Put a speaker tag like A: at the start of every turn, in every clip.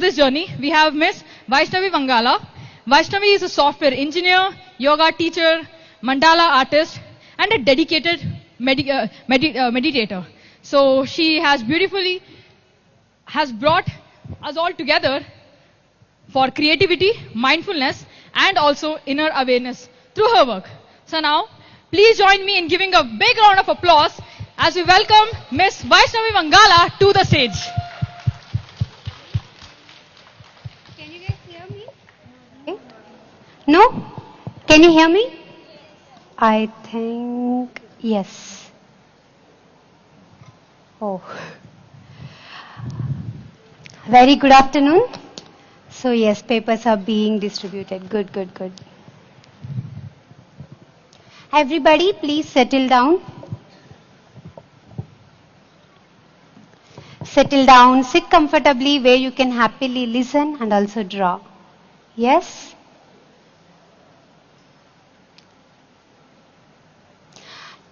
A: this journey, we have Miss Vaishnavi Vangala. Vaishnavi is a software engineer, yoga teacher, mandala artist, and a dedicated meditator. So she has brought us all together for creativity, mindfulness, and also inner awareness through her work. So now, please join me in giving a big round of applause as we welcome Miss Vaishnavi Vangala to the stage.
B: Can you guys hear me? No? Can you hear me? I think yes. Oh. Very good afternoon. So yes, papers are being distributed. Good, good, good. Everybody, please settle down. Settle down, sit comfortably where you can happily listen and also draw. Yes?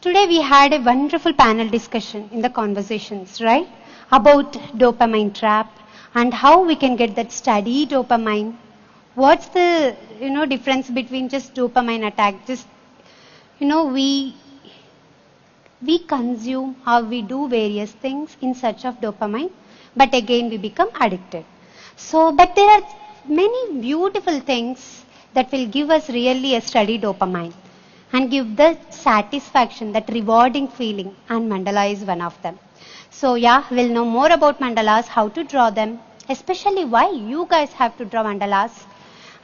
B: Today we had a wonderful panel discussion in the conversations, right? About dopamine trap and how we can get that steady dopamine. What's the, difference between just dopamine attack? Just, we consume or we do various things in search of dopamine, but again we become addicted. So, but there are many beautiful things that will give us really a steady dopamine and give the satisfaction, that rewarding feeling, and mandala is one of them. So yeah, we'll know more about mandalas, how to draw them, especially why you guys have to draw mandalas,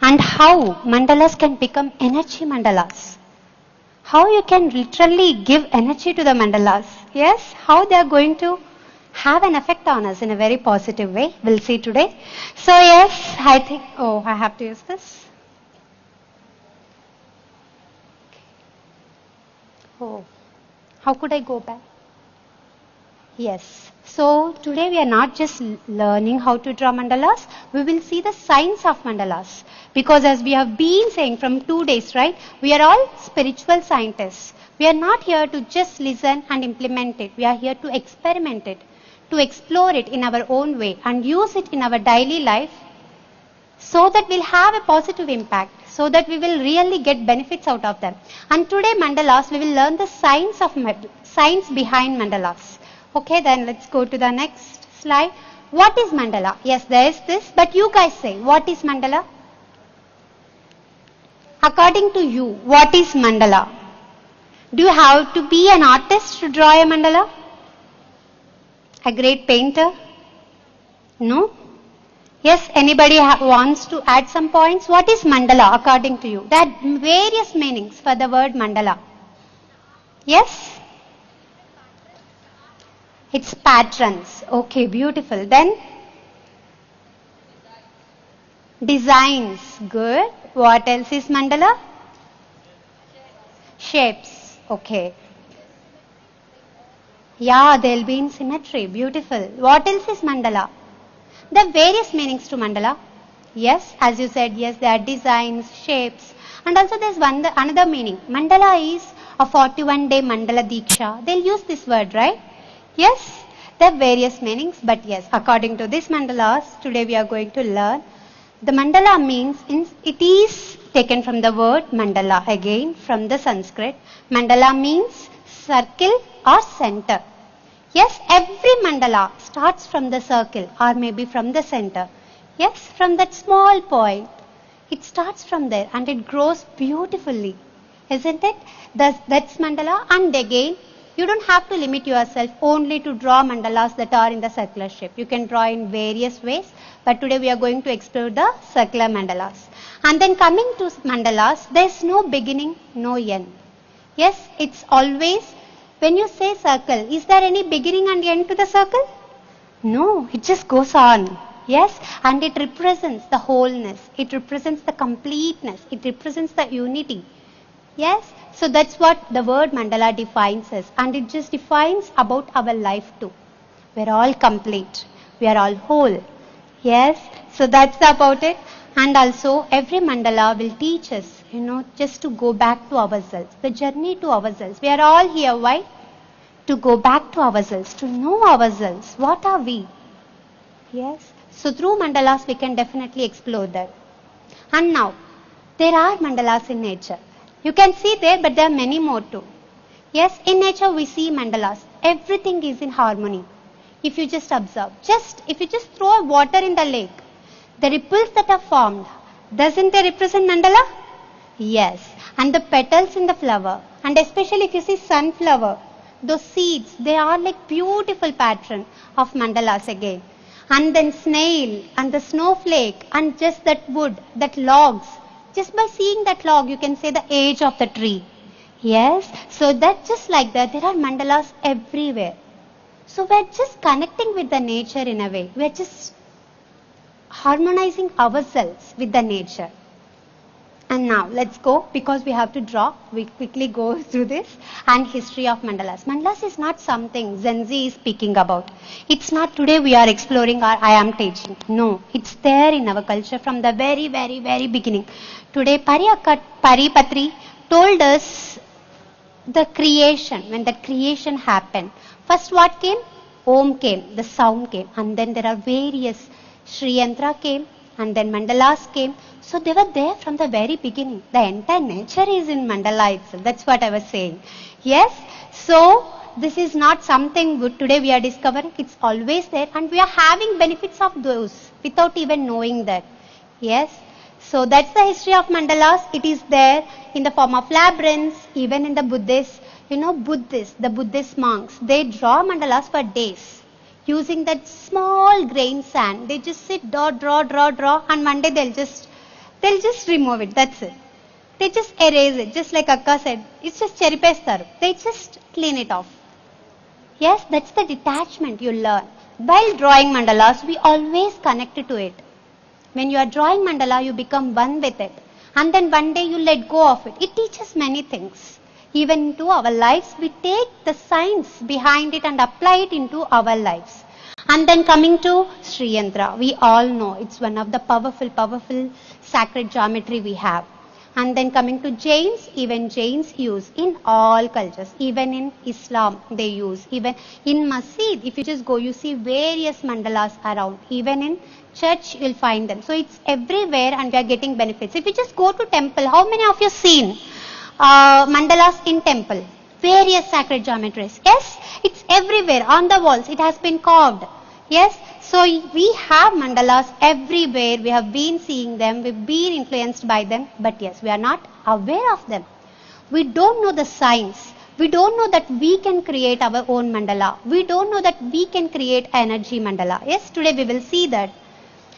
B: and how mandalas can become energy mandalas. How you can literally give energy to the mandalas. Yes, how they are going to have an effect on us in a very positive way. We'll see today. So yes, I think, I have to use this. Oh, how could I go back? Yes. So today we are not just learning how to draw mandalas, we will see the science of mandalas. Because as we have been saying from 2 days, right, we are all spiritual scientists. We are not here to just listen and implement it. We are here to experiment it, to explore it in our own way and use it in our daily life so that we'll have a positive impact, so that we will really get benefits out of them. And today mandalas, we will learn the science behind mandalas. Okay, then let's go to the next slide. What is mandala? Yes, there is this, but you guys say, what is mandala? According to you, what is mandala? Do you have to be an artist to draw a mandala? A great painter? No? Yes, anybody wants to add some points? What is mandala according to you? There are various meanings for the word mandala. Yes? It's patterns. Okay, beautiful. Then? Designs. Good. What else is mandala? Shapes. Okay. Yeah, they'll be in symmetry. Beautiful. What else is mandala? There are various meanings to mandala. Yes, as you said, yes, there are designs, shapes. And also there's another meaning. Mandala is a 41-day mandala diksha. They'll use this word, right? Yes, there are various meanings, but yes, according to this mandalas, today we are going to learn. The mandala means, it is taken from the word mandala, again from the Sanskrit. Mandala means circle or center. Yes, every mandala starts from the circle or maybe from the center. Yes, from that small point. It starts from there and it grows beautifully. Isn't it? That's mandala. And again, you don't have to limit yourself only to draw mandalas that are in the circular shape. You can draw in various ways. But today we are going to explore the circular mandalas. And then coming to mandalas, there's no beginning, no end. Yes, it's always, when you say circle, is there any beginning and end to the circle? No, it just goes on. Yes, and it represents the wholeness. It represents the completeness. It represents the unity. Yes, so that's what the word mandala defines us. And it just defines about our life too. We're all complete. We are all whole. Yes, so that's about it. And also every mandala will teach us, just to go back to ourselves. The journey to ourselves. We are all here, why? To go back to ourselves, to know ourselves. What are we? Yes. So through mandalas, we can definitely explore that. And now, there are mandalas in nature. You can see there, but there are many more too. Yes, in nature we see mandalas. Everything is in harmony. If you just observe, if you just throw water in the lake, the ripples that are formed, doesn't they represent mandala? Yes. And the petals in the flower, and especially if you see sunflower, those seeds, they are like beautiful pattern of mandalas again. And then snail and the snowflake and just that wood, that logs. Just by seeing that log, you can say the age of the tree. Yes. So that just like that, there are mandalas everywhere. So we're just connecting with the nature in a way. We're just harmonizing ourselves with the nature. And now let's go, because we have to draw. We quickly go through this. And history of mandalas. Mandalas is not something Gen Z is speaking about. It's not today we are exploring or I am teaching. No, it's there in our culture from the very, very, very beginning. Today Patri told us the creation, when that creation happened. First what came? Om came, the sound came. And then there are various Sri Yantra came. And then mandalas came. So they were there from the very beginning. The entire nature is in mandala itself. That's what I was saying. Yes. So this is not something good today we are discovering. It's always there. And we are having benefits of those without even knowing that. Yes. So that's the history of mandalas. It is there in the form of labyrinths. Even in the Buddhists. The Buddhist monks, they draw mandalas for days. Using that small grain sand, they just sit, draw, and one day they'll just remove it. That's it. They just erase it, just like Akka said. It's just cheripestaru. They just clean it off. Yes, that's the detachment you learn. While drawing mandalas, we always connect to it. When you are drawing mandala, you become one with it. And then one day you let go of it. It teaches many things. Even into our lives, we take the science behind it and apply it into our lives. And then coming to Sri Yantra, we all know it's one of the powerful sacred geometry we have. And then coming to Jains, even Jains use in all cultures. Even in Islam, they use. Even in Masjid, if you just go, you see various mandalas around. Even in church, you'll find them. So it's everywhere and we are getting benefits. If you just go to temple, how many of you seen mandalas in temple? Various sacred geometries. Yes, it's everywhere on the walls. It has been carved. Yes, so we have mandalas everywhere. We have been seeing them. We've been influenced by them. But yes, we are not aware of them. We don't know the science. We don't know that we can create our own mandala. We don't know that we can create energy mandala. Yes, today we will see that.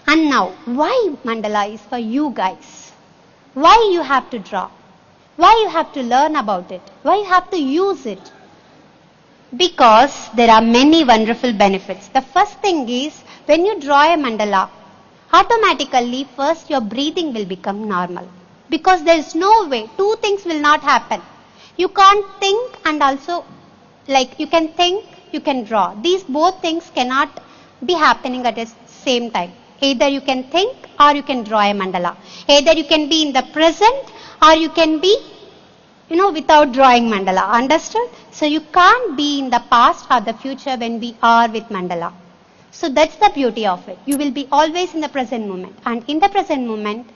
B: And now, why mandala is for you guys? Why you have to draw? Why you have to learn about it? Why you have to use it? Because there are many wonderful benefits. The first thing is, when you draw a mandala, automatically first your breathing will become normal. Because there is no way, two things will not happen. You can't think and also, like you can think, you can draw. These both things cannot be happening at the same time. Either you can think or you can draw a mandala. Either you can be in the present or you can be, without drawing mandala. Understood? So you can't be in the past or the future when we are with mandala. So that's the beauty of it. You will be always in the present moment. And in the present moment,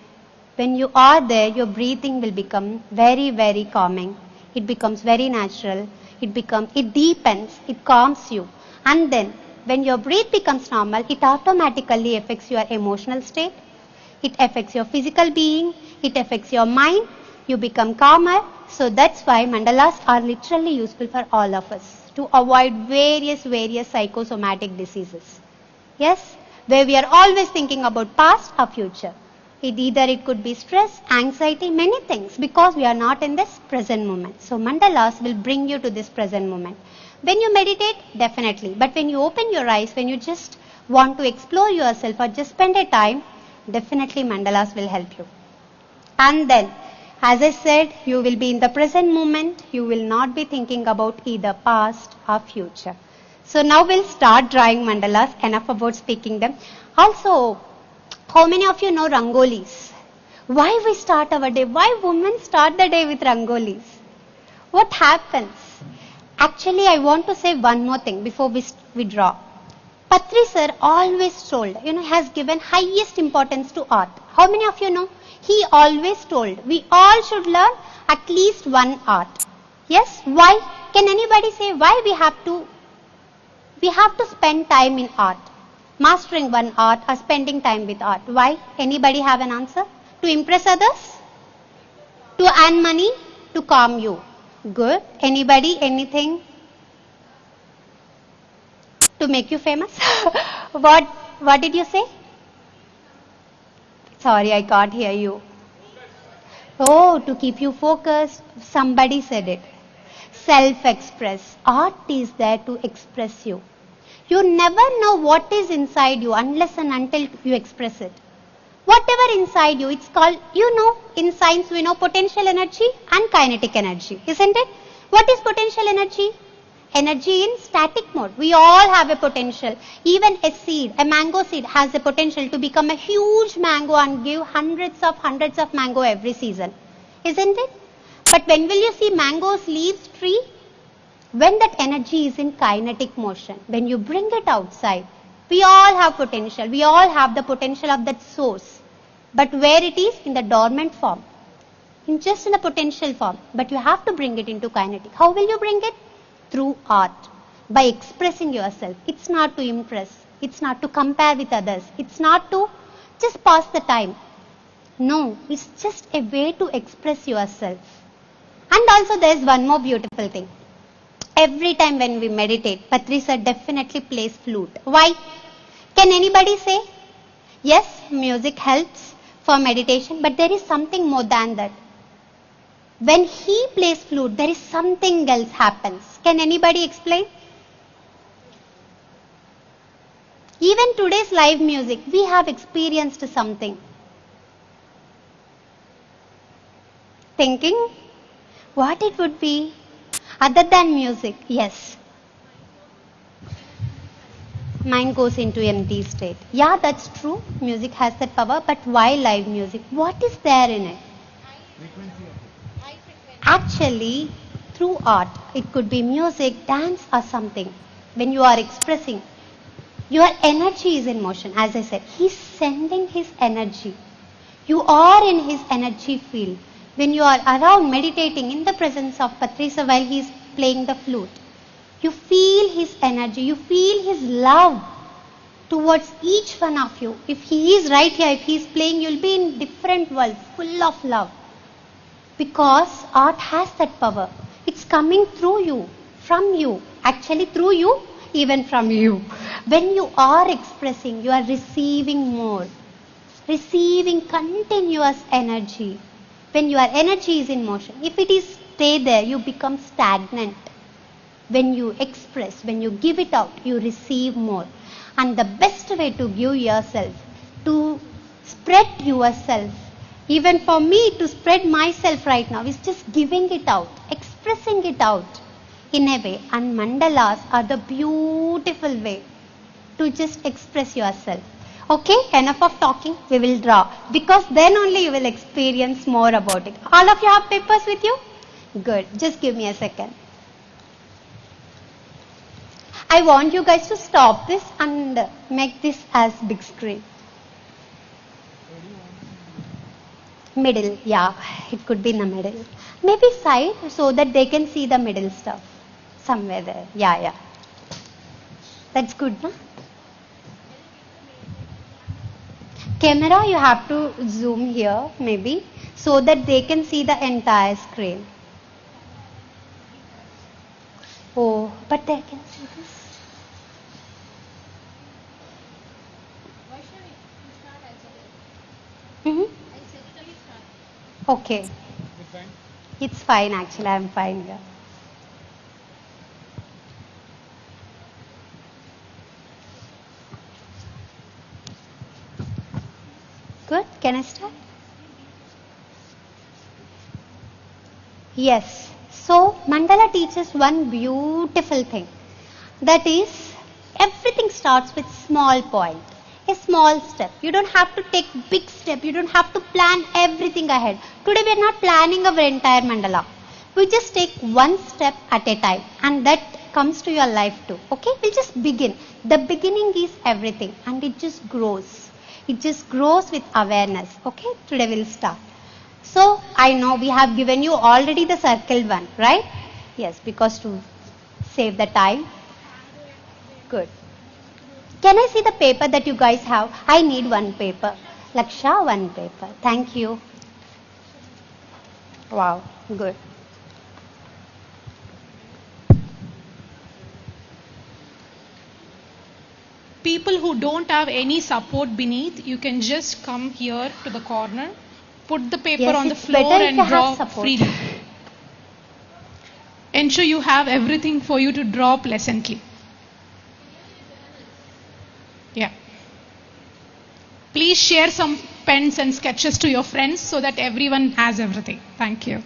B: when you are there, your breathing will become very, very calming. It becomes very natural. It deepens. It calms you. And then, when your breath becomes normal, it automatically affects your emotional state. It affects your physical being. It affects your mind. You become calmer. So that's why mandalas are literally useful for all of us to avoid various psychosomatic diseases. Yes, where we are always thinking about past or future. It could be stress, anxiety, many things, because we are not in this present moment. So mandalas will bring you to this present moment. When you meditate, definitely. But when you open your eyes, when you just want to explore yourself or just spend a time, definitely mandalas will help you. And then, as I said, you will be in the present moment. You will not be thinking about either past or future. So now we'll start drawing mandalas. Enough about speaking them. Also, how many of you know rangolis? Why we start our day? Why women start the day with rangolis? What happens? Actually, I want to say one more thing before we draw. Patri sir always told, has given highest importance to art. How many of you know? He always told, we all should learn at least one art. Yes? Why? Can anybody say why we have to spend time in art? Mastering one art or spending time with art. Why? Anybody have an answer? To impress others? To earn money? To calm you? Good. Anybody? Anything? To make you famous? What did you say? Sorry, I can't hear you. Oh, to keep you focused. Somebody said it. Self-express. Art is there to express you. You never know what is inside you unless and until you express it. Whatever inside you, it's called, in science we know potential energy and kinetic energy, isn't it? What is potential energy? Energy in static mode. We all have a potential. Even a mango seed has a potential to become a huge mango and give hundreds of mango every season, isn't it? But when will you see mangoes, leaves, tree? When that energy is in kinetic motion, when you bring it outside. We all have potential. We all have the potential of that source. But where it is? In the dormant form. Just in the potential form. But you have to bring it into kinetic. How will you bring it? Through art. By expressing yourself. It's not to impress. It's not to compare with others. It's not to just pass the time. No, it's just a way to express yourself. And also there is one more beautiful thing. Every time when we meditate, Patri sir definitely plays flute. Why? Can anybody say? Yes, music helps for meditation, but there is something more than that. When he plays flute, there is something else happens. Can anybody explain? Even today's live music, we have experienced something. Thinking what it would be other than music. Yes. Mind goes into empty state. Yeah, that's true. Music has that power, but why live music? What is there in it? Actually, through art, it could be music, dance or something. When you are expressing, your energy is in motion. As I said, he's sending his energy. You are in his energy field. When you are around meditating in the presence of Patri sir while he is playing the flute, you feel his energy, you feel his love towards each one of you. If he is right here, if he is playing, you will be in different world, full of love. Because art has that power. It's coming through you, from you, actually through you, even from you. When you are expressing, you are receiving more, receiving continuous energy. When your energy is in motion, if it is stay there, you become stagnant. When you express, when you give it out, you receive more. And the best way to give yourself, to spread yourself, even for me to spread myself right now, is just giving it out, expressing it out in a way. And mandalas are the beautiful way to just express yourself. Okay, enough of talking, we will draw. Because then only you will experience more about it. All of you have papers with you? Good, just give me a second. I want you guys to stop this and make this as big screen. Middle, yeah, it could be in the middle. Maybe side so that they can see the middle stuff. Somewhere there, yeah. That's good, no? Camera, you have to zoom here, maybe, so that they can see the entire screen. Oh, but they can see this. Okay. It's fine actually, I'm fine here. Good, can I start? Yes. So, mandala teaches one beautiful thing. That is, everything starts with small point. A small step. You don't have to take big step. You don't have to plan everything ahead. Today we are not planning our entire mandala. We just take one step at a time. And that comes to your life too. Okay? We'll just begin. The beginning is everything and it just grows. It just grows with awareness. Okay, today we'll start. So, I know we have given you already the circled one, right? Yes, because to save the time. Good. Can I see the paper that you guys have? I need one paper. Laksha, one paper. Thank you. Wow, good.
C: People who don't have any support beneath, you can just come here to the corner, put the paper on the floor and draw freely. Ensure you have everything for you to draw pleasantly. Yeah. Please share some pens and sketches to your friends so that everyone has everything. Thank you.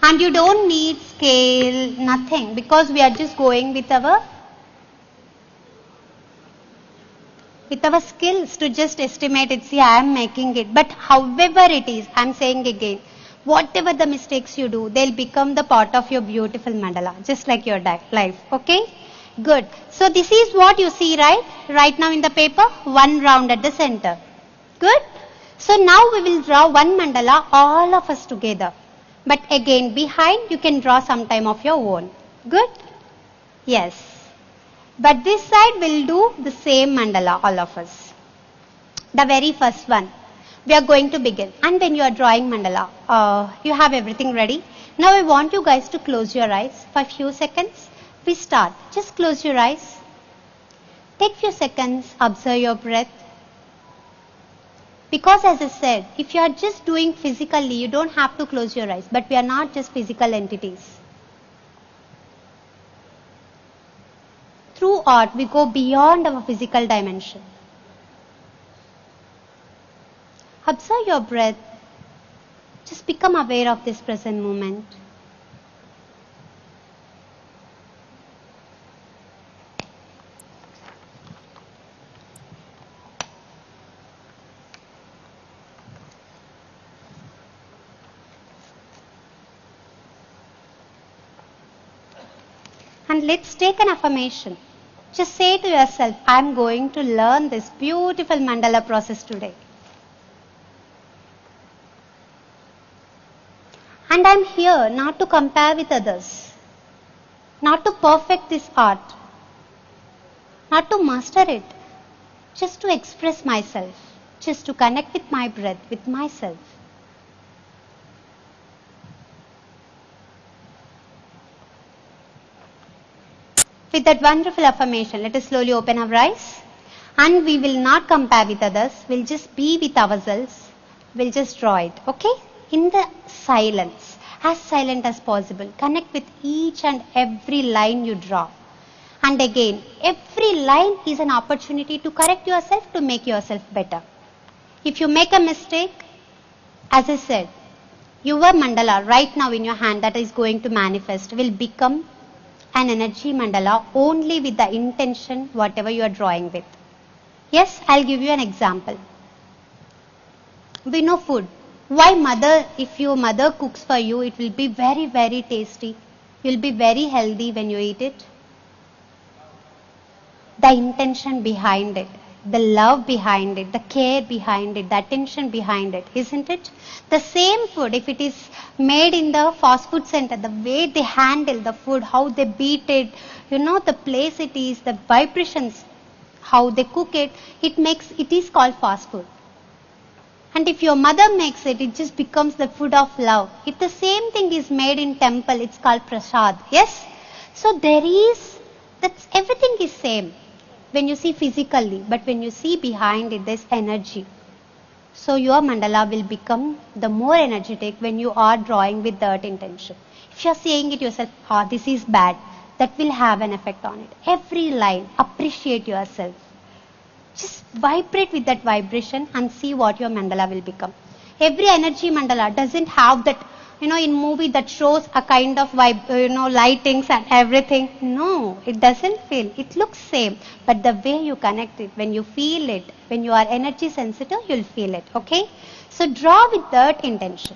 B: And you don't need scale, nothing, because we are just going with our skills to just estimate it. See, I am making it. But however it is, I am saying again, whatever the mistakes you do, they'll become the part of your beautiful mandala, just like your life. Okay? Good. So this is what you see, right? Right now in the paper, one round at the center. Good. So now we will draw one mandala, all of us together. But again, behind you can draw sometime of your own. Good? Yes. But this side will do the same mandala, all of us. The very first one. We are going to begin. And when you are drawing mandala, you have everything ready. Now I want you guys to close your eyes for a few seconds. We start. Just close your eyes. Take few seconds, observe your breath. Because as I said, if you are just doing physically, you don't have to close your eyes. But we are not just physical entities. Through art, we go beyond our physical dimension. Observe your breath. Just become aware of this present moment. And let's take an affirmation. Just say to yourself, I am going to learn this beautiful mandala process today. And I am here not to compare with others, not to perfect this art, not to master it, just to express myself, just to connect with my breath, with myself. With that wonderful affirmation, let us slowly open our eyes. And we will not compare with others. We'll just be with ourselves. We'll just draw it. Okay? In the silence. As silent as possible. Connect with each and every line you draw. And again, every line is an opportunity to correct yourself, to make yourself better. If you make a mistake, as I said, your mandala right now in your hand that is going to manifest will become an energy mandala only with the intention whatever you are drawing with. Yes, I'll give you an example. We know food. Why mother, if your mother cooks for you, it will be very, very tasty. You'll be very healthy when you eat it. The intention behind it, the love behind it, the care behind it, the attention behind it, isn't it? The same food, if it is made in the fast food center, the way they handle the food, how they beat it, the place it is, the vibrations, how they cook it, it is called fast food. And if your mother makes it, it just becomes the food of love. If the same thing is made in temple, it's called prasad. Yes? So everything is same when you see physically, but when you see behind it, there's energy. So your mandala will become the more energetic when you are drawing with that intention. If you are saying it yourself, this is bad, that will have an effect on it. Every line, appreciate yourself. Just vibrate with that vibration and see what your mandala will become. Every energy mandala doesn't have that, in movie that shows a kind of lightings and everything. No, it doesn't feel. It looks same. But the way you connect it, when you feel it, when you are energy sensitive, you'll feel it. Okay? So draw with that intention.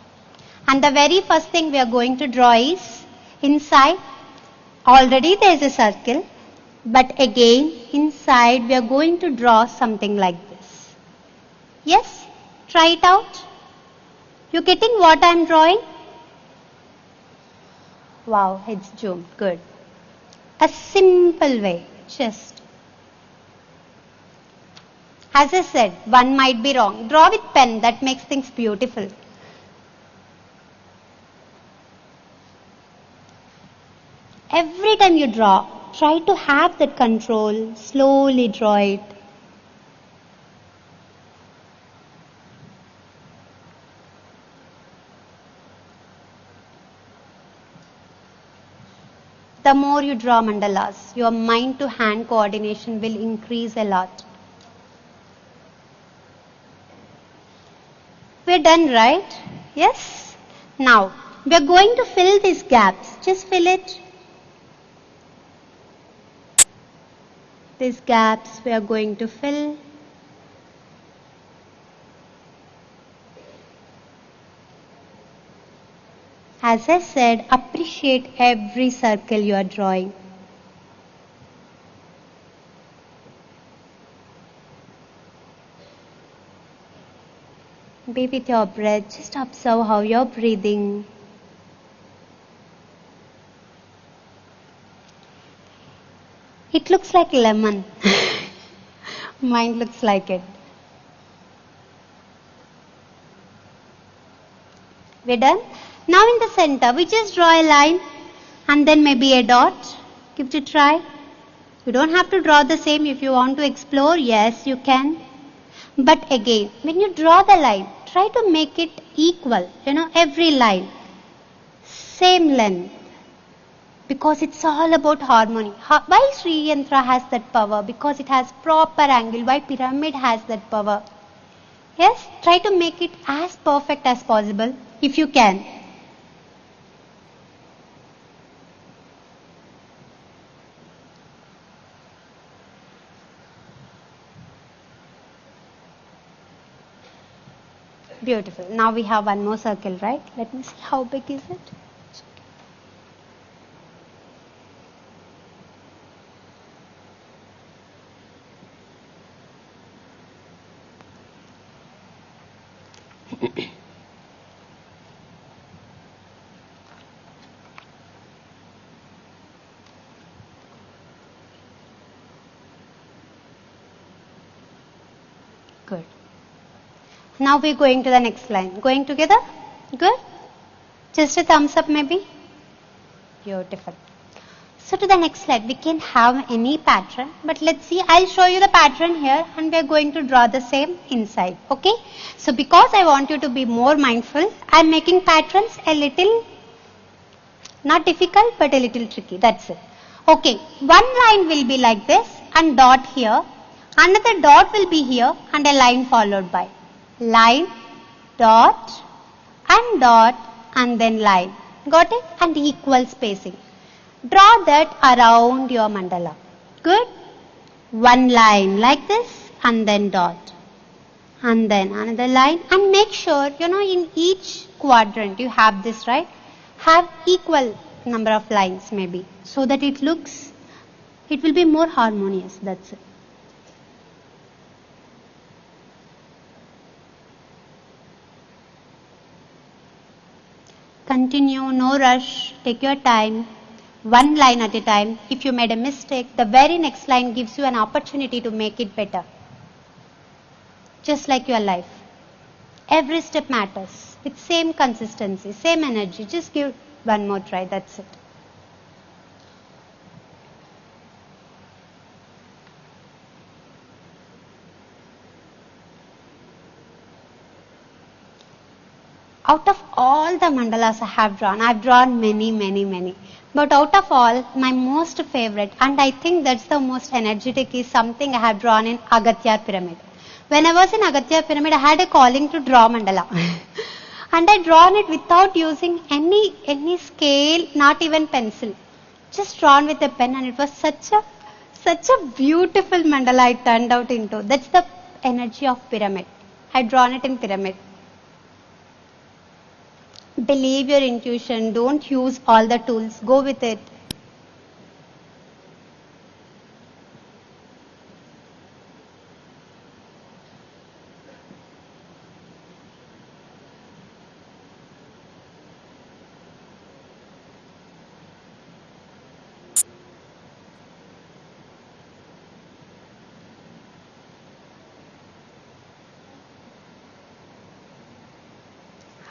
B: And the very first thing we are going to draw is inside. Already there is a circle. But again, inside we are going to draw something like this. Yes? Try it out. You getting what I am drawing? Wow, it's zoomed. Good. A simple way. Just. As I said, one might be wrong. Draw with pen. That makes things beautiful. Every time you draw, try to have that control. Slowly draw it. The more you draw mandalas, your mind to hand coordination will increase a lot. We're done, right? Yes? Now, we are going to fill these gaps. Just fill it. These gaps we are going to fill. As I said, appreciate every circle you are drawing. Be with your breath. Just observe how you're breathing. It looks like lemon. Mine looks like it. We're done? Now in the center, we just draw a line and then maybe a dot. Give it a try. You don't have to draw the same. If you want to explore, yes, you can. But again, when you draw the line, try to make it equal. Every line. Same length. Because it's all about harmony. Why Sri Yantra has that power? Because it has proper angle. Why pyramid has that power? Yes, try to make it as perfect as possible if you can. Beautiful. Now we have one more circle, right? Let me see how big is it. Good. Now we're going to the next line. Going together? Good? Just a thumbs up maybe? Beautiful. So to the next slide, we can have any pattern. But let's see, I'll show you the pattern here and we're going to draw the same inside. Okay? So because I want you to be more mindful, I'm making patterns a little, not difficult, but a little tricky. That's it. Okay, one line will be like this and dot here. Another dot will be here and a line followed by line, dot and then line. Got it? And equal spacing. Draw that around your mandala. Good? One line like this and then dot. And then another line. And make sure, in each quadrant you have this, right? Have equal number of lines maybe. So that it will be more harmonious. That's it. Continue, no rush, take your time, one line at a time. If you made a mistake, the very next line gives you an opportunity to make it better. Just like your life. Every step matters. With same consistency, same energy. Just give one more try, that's it. Out of all the mandalas I have drawn, I've drawn many. But out of all, my most favorite, and I think that's the most energetic, is something I have drawn in Agastya pyramid. When I was in Agastya pyramid, I had a calling to draw mandala. And I drawn it without using any scale, not even pencil. Just drawn with a pen, and it was such a beautiful mandala it turned out into. That's the energy of pyramid. I drawn it in pyramid. Believe your intuition. Don't use all the tools. Go with it.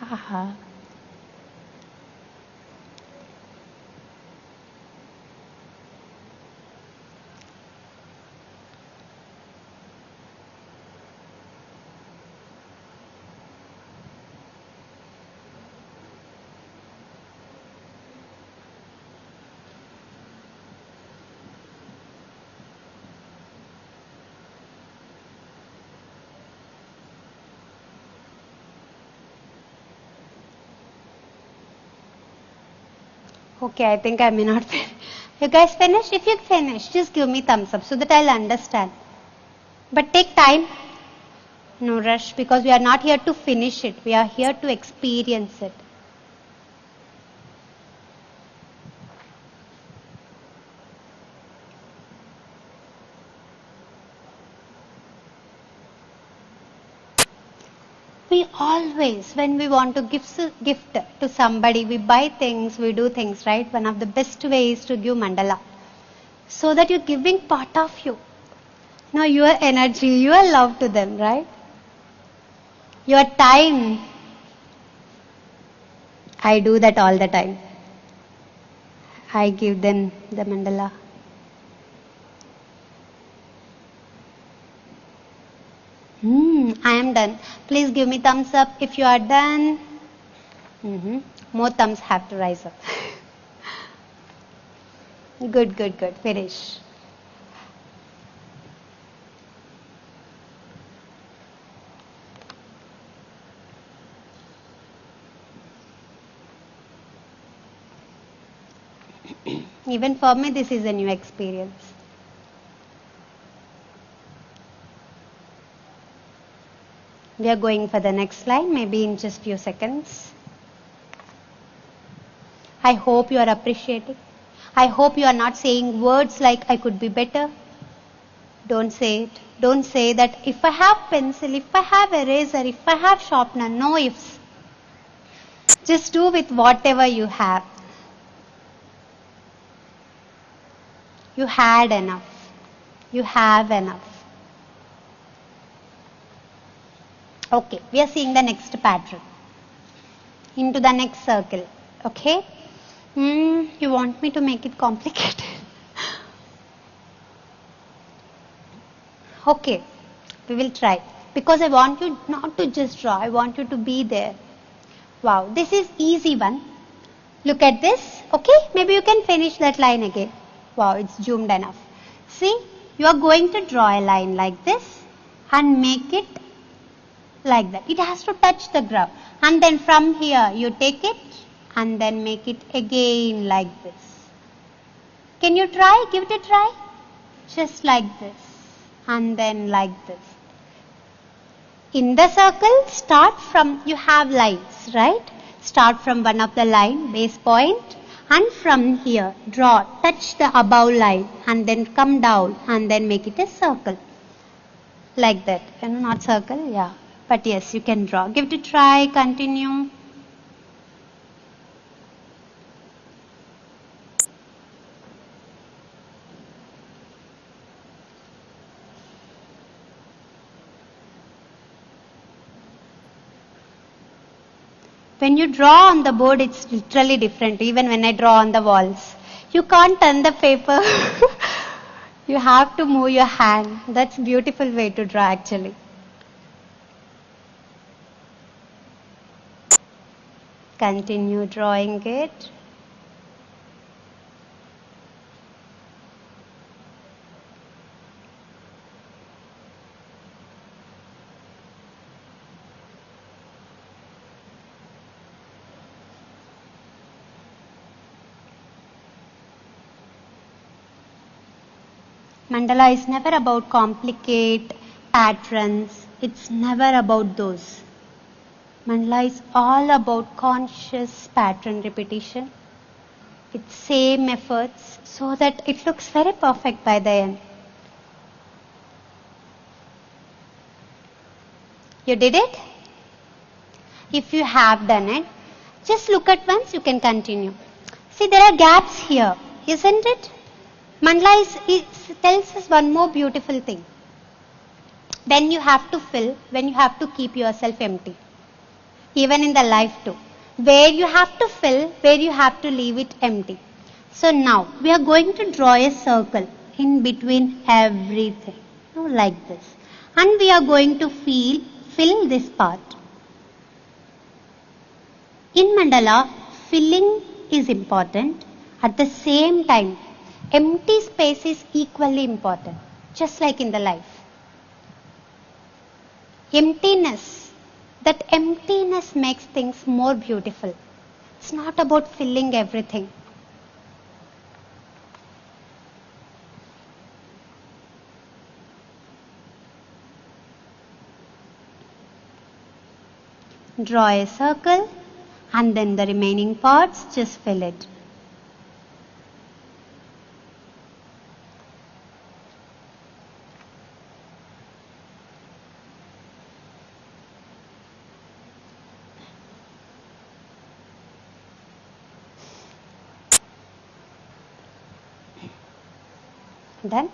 B: Haha. Okay, I think I may not finish. You guys finished? If you finished, just give me thumbs up so that I'll understand. But take time. No rush, because we are not here to finish it. We are here to experience it. We always, when we want to gift to somebody, we buy things, we do things, right? One of the best ways to give mandala. So that you're giving part of you. Now your energy, your love to them, right? Your time. I do that all the time. I give them the mandala. I am done. Please give me thumbs up if you are done. More thumbs have to rise up. Good. Finish. Even for me, this is a new experience. We are going for the next line, maybe in just few seconds. I hope you are appreciating. I hope you are not saying words like I could be better. Don't say it. Don't say that if I have pencil, if I have eraser, if I have sharpener, no ifs. Just do with whatever you have. You had enough. You have enough. Okay, we are seeing the next pattern. Into the next circle. Okay? You want me to make it complicated? Okay, we will try. Because I want you not to just draw, I want you to be there. Wow, this is easy one. Look at this. Okay, maybe you can finish that line again. Wow, it's zoomed enough. See, you are going to draw a line like this and make it like that. It has to touch the ground. And then from here, you take it and then make it again like this. Can you try? Give it a try. Just like this. And then like this. In the circle, start from, you have lines, right? Start from one of the line, base point. And from here, draw, touch the above line. And then come down and then make it a circle. Like that. Not circle, yeah. But yes, you can draw. Give it a try. Continue. When you draw on the board, it's literally different. Even when I draw on the walls. You can't turn the paper. You have to move your hand. That's a beautiful way to draw actually. Continue drawing it. Mandala is never about complicated patterns. It's never about those. Mandala is all about conscious pattern repetition with same efforts so that it looks very perfect by the end. You did it? If you have done it, just look at once, you can continue. See, there are gaps here, isn't it? Mandala tells us one more beautiful thing. When you have to fill, when you have to keep yourself empty. Even in the life too. Where you have to fill, where you have to leave it empty. So now we are going to draw a circle in between everything. Like this. And we are going to fill this part. In mandala, filling is important. At the same time, empty space is equally important. Just like in the life. Emptiness. That emptiness makes things more beautiful. It's not about filling everything. Draw a circle and then the remaining parts just fill it. Then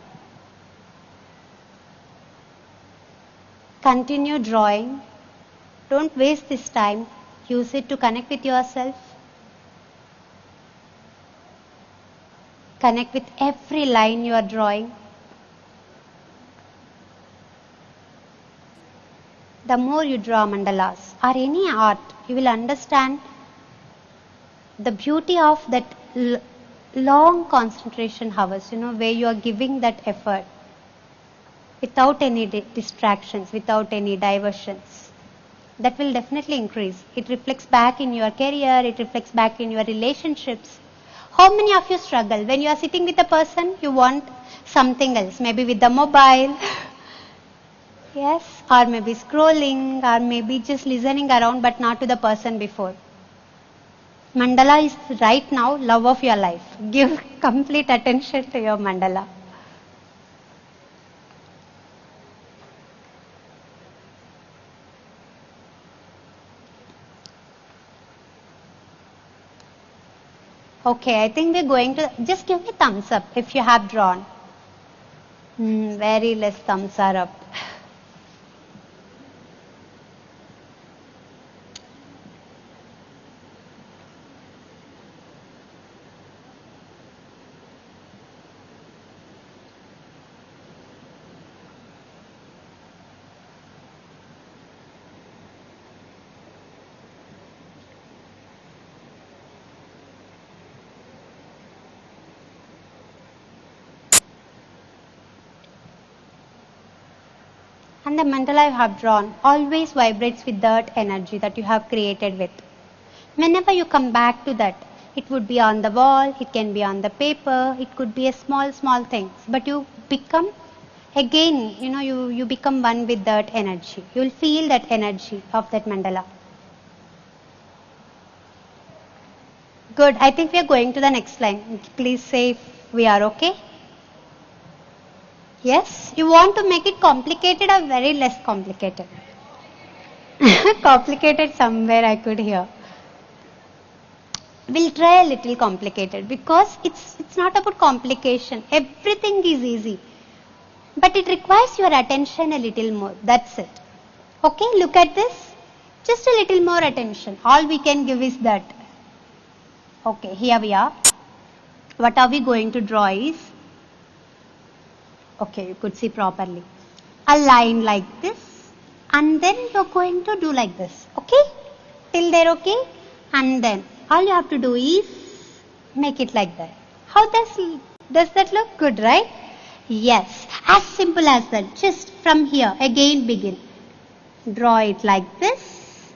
B: continue drawing. Don't waste this time. Use it to connect with yourself. Connect with every line you are drawing. The more you draw mandalas or any art, you will understand the beauty of that long concentration hours, where you are giving that effort without any distractions, without any diversions. That will definitely increase. It reflects back in your career, it reflects back in your relationships. How many of you struggle? When you are sitting with a person, you want something else, maybe with the mobile, yes, or maybe scrolling, or maybe just listening around but not to the person before. Mandala is right now love of your life. Give complete attention to your mandala. Okay, I think we're going to, just give me thumbs up if you have drawn. Very less thumbs are up. And the mandala you have drawn always vibrates with that energy that you have created with. Whenever you come back to that, it would be on the wall, it can be on the paper, it could be a small things. But you become, again, you become one with that energy. You will feel that energy of that mandala. Good. I think we are going to the next line. Please say if we are okay. Yes? You want to make it complicated or very less complicated? Complicated somewhere I could hear. We'll try a little complicated because it's not about complication. Everything is easy. But it requires your attention a little more. That's it. Okay, look at this. Just a little more attention. All we can give is that. Okay, here we are. What are we going to draw is, okay, you could see properly. A line like this. And then you're going to do like this. Okay? Till there, okay? And then all you have to do is make it like that. How does that look? Good, right? Yes. As simple as that. Just from here, again begin. Draw it like this.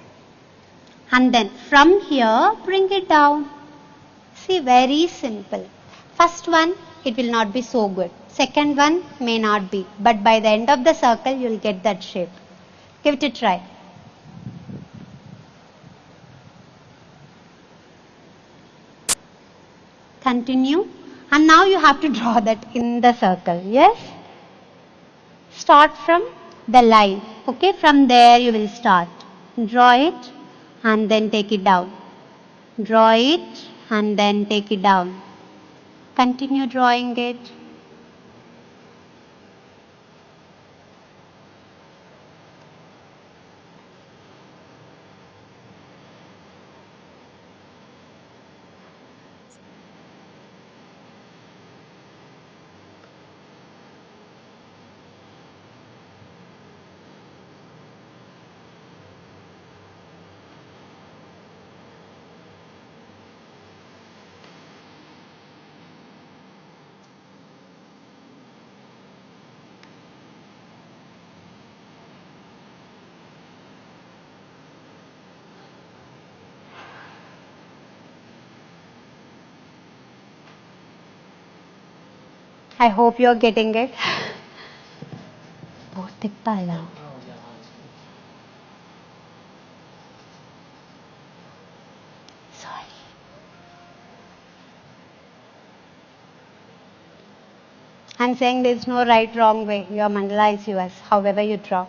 B: And then from here, bring it down. See, very simple. First one, it will not be so good. Second one may not be. But by the end of the circle, you will get that shape. Give it a try. Continue. And now you have to draw that in the circle. Yes? Start from the line. Okay? From there you will start. Draw it and then take it down. Draw it and then take it down. Continue drawing it. I hope you're getting it. Bothipala. Sorry. I'm saying there's no right, wrong way. Your mandala is yours, however you draw.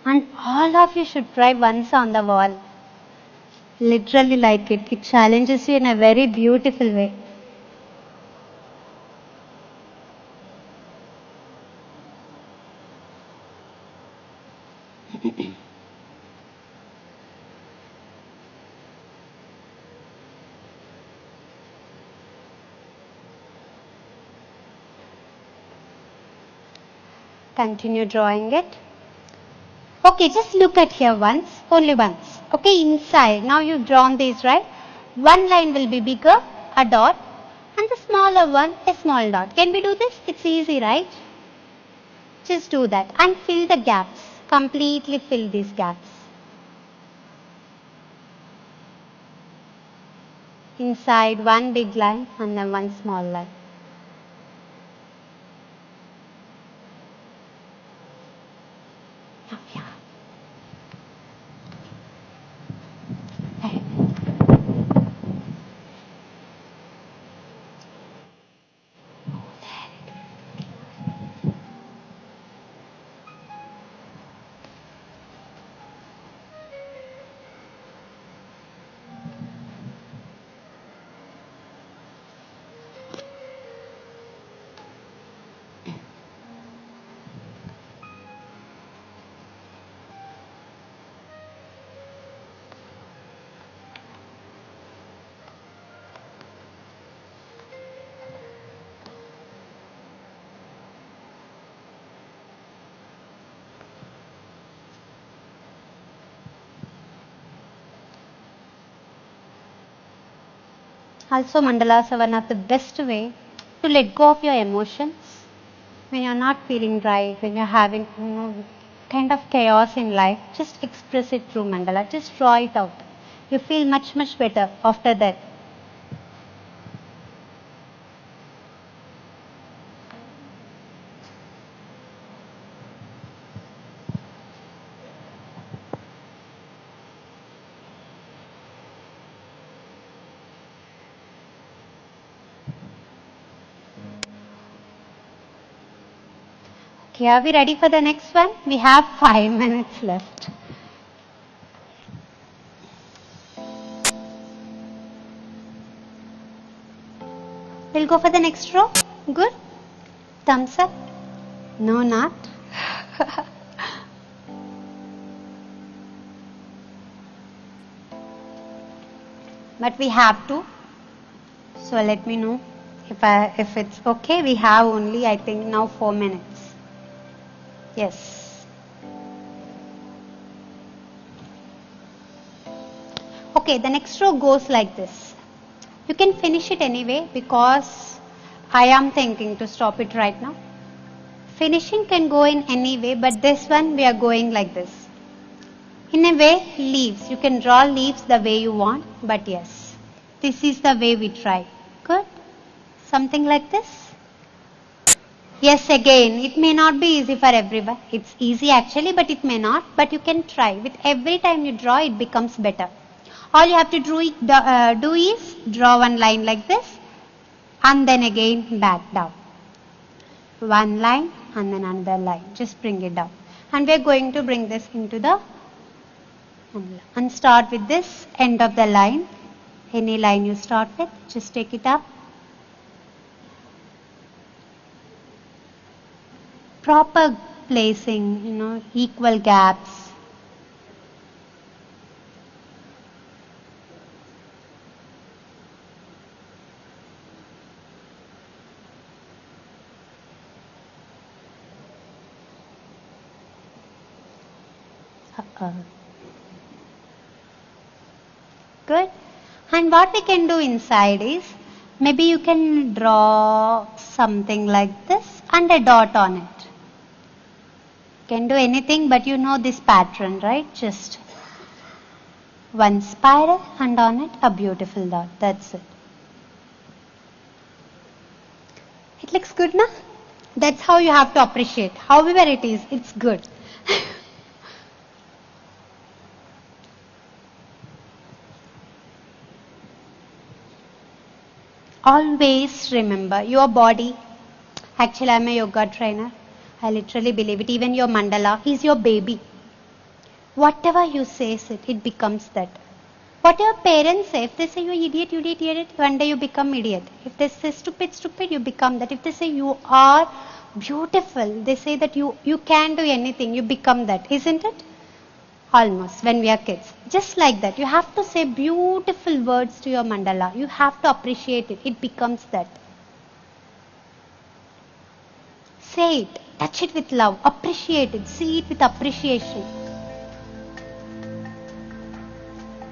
B: And all of you should try once on the wall. Literally like it. It challenges you in a very beautiful way. Continue drawing it. Okay, just look at here once, only once. Okay, inside. Now you've drawn these, right? One line will be bigger, a dot, and the smaller one, a small dot. Can we do this? It's easy, right? Just do that and fill the gaps. Completely fill these gaps. Inside one big line and then one small line. Oh, yeah. Also, mandalas are one of the best way to let go of your emotions when you're not feeling right, when you're having kind of chaos in life. Just express it through mandala. Just draw it out. You feel much, much better after that. Okay, are we ready for the next one? We have 5 minutes left. We'll go for the next row. Good? Thumbs up? No, not. But we have to. So let me know if it's okay. We have only, I think, now 4 minutes. Yes. Okay, the next row goes like this. You can finish it anyway because I am thinking to stop it right now. Finishing can go in any way, but this one we are going like this. In a way, leaves. You can draw leaves the way you want, but yes, this is the way we try. Good? Something like this. Yes, again, it may not be easy for everyone. It's easy actually, but it may not. But you can try. With every time you draw, it becomes better. All you have to do is draw one line like this and then again back down. One line and then another line. Just bring it down. And we're going to bring this into the and start with this end of the line. Any line you start with, just take it up. Proper placing, equal gaps. Good. And what we can do inside is, maybe you can draw something like this. and a dot on it. Can do anything, but you know this pattern, right? Just one spiral and on it a beautiful dot. That's it. It looks good, na? That's how you have to appreciate. However it is, it's good. Always remember your body. Actually, I'm a yoga trainer. I literally believe it. Even your mandala is your baby. Whatever you say, it becomes that. What your parents say, if they say you're idiot, one day you become idiot. If they say stupid, you become that. If they say you are beautiful, they say that you can do anything, you become that. Isn't it? Almost, when we are kids. Just like that. You have to say beautiful words to your mandala. You have to appreciate it. It becomes that. Say it. Touch it with love. Appreciate it. See it with appreciation.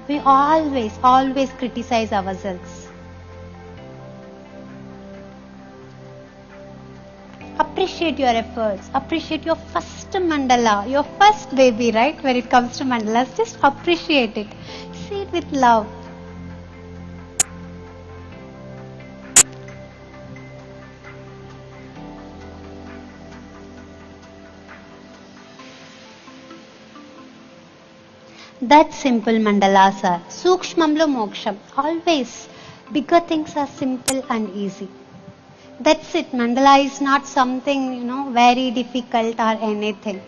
B: We always criticize ourselves. Appreciate your efforts. Appreciate your first mandala, your first baby, right? When it comes to mandalas, just appreciate it. See it with love. That simple mandalas are Sukshmamlo Moksham. Always bigger things are simple and easy. That's it. Mandala is not something, very difficult or anything.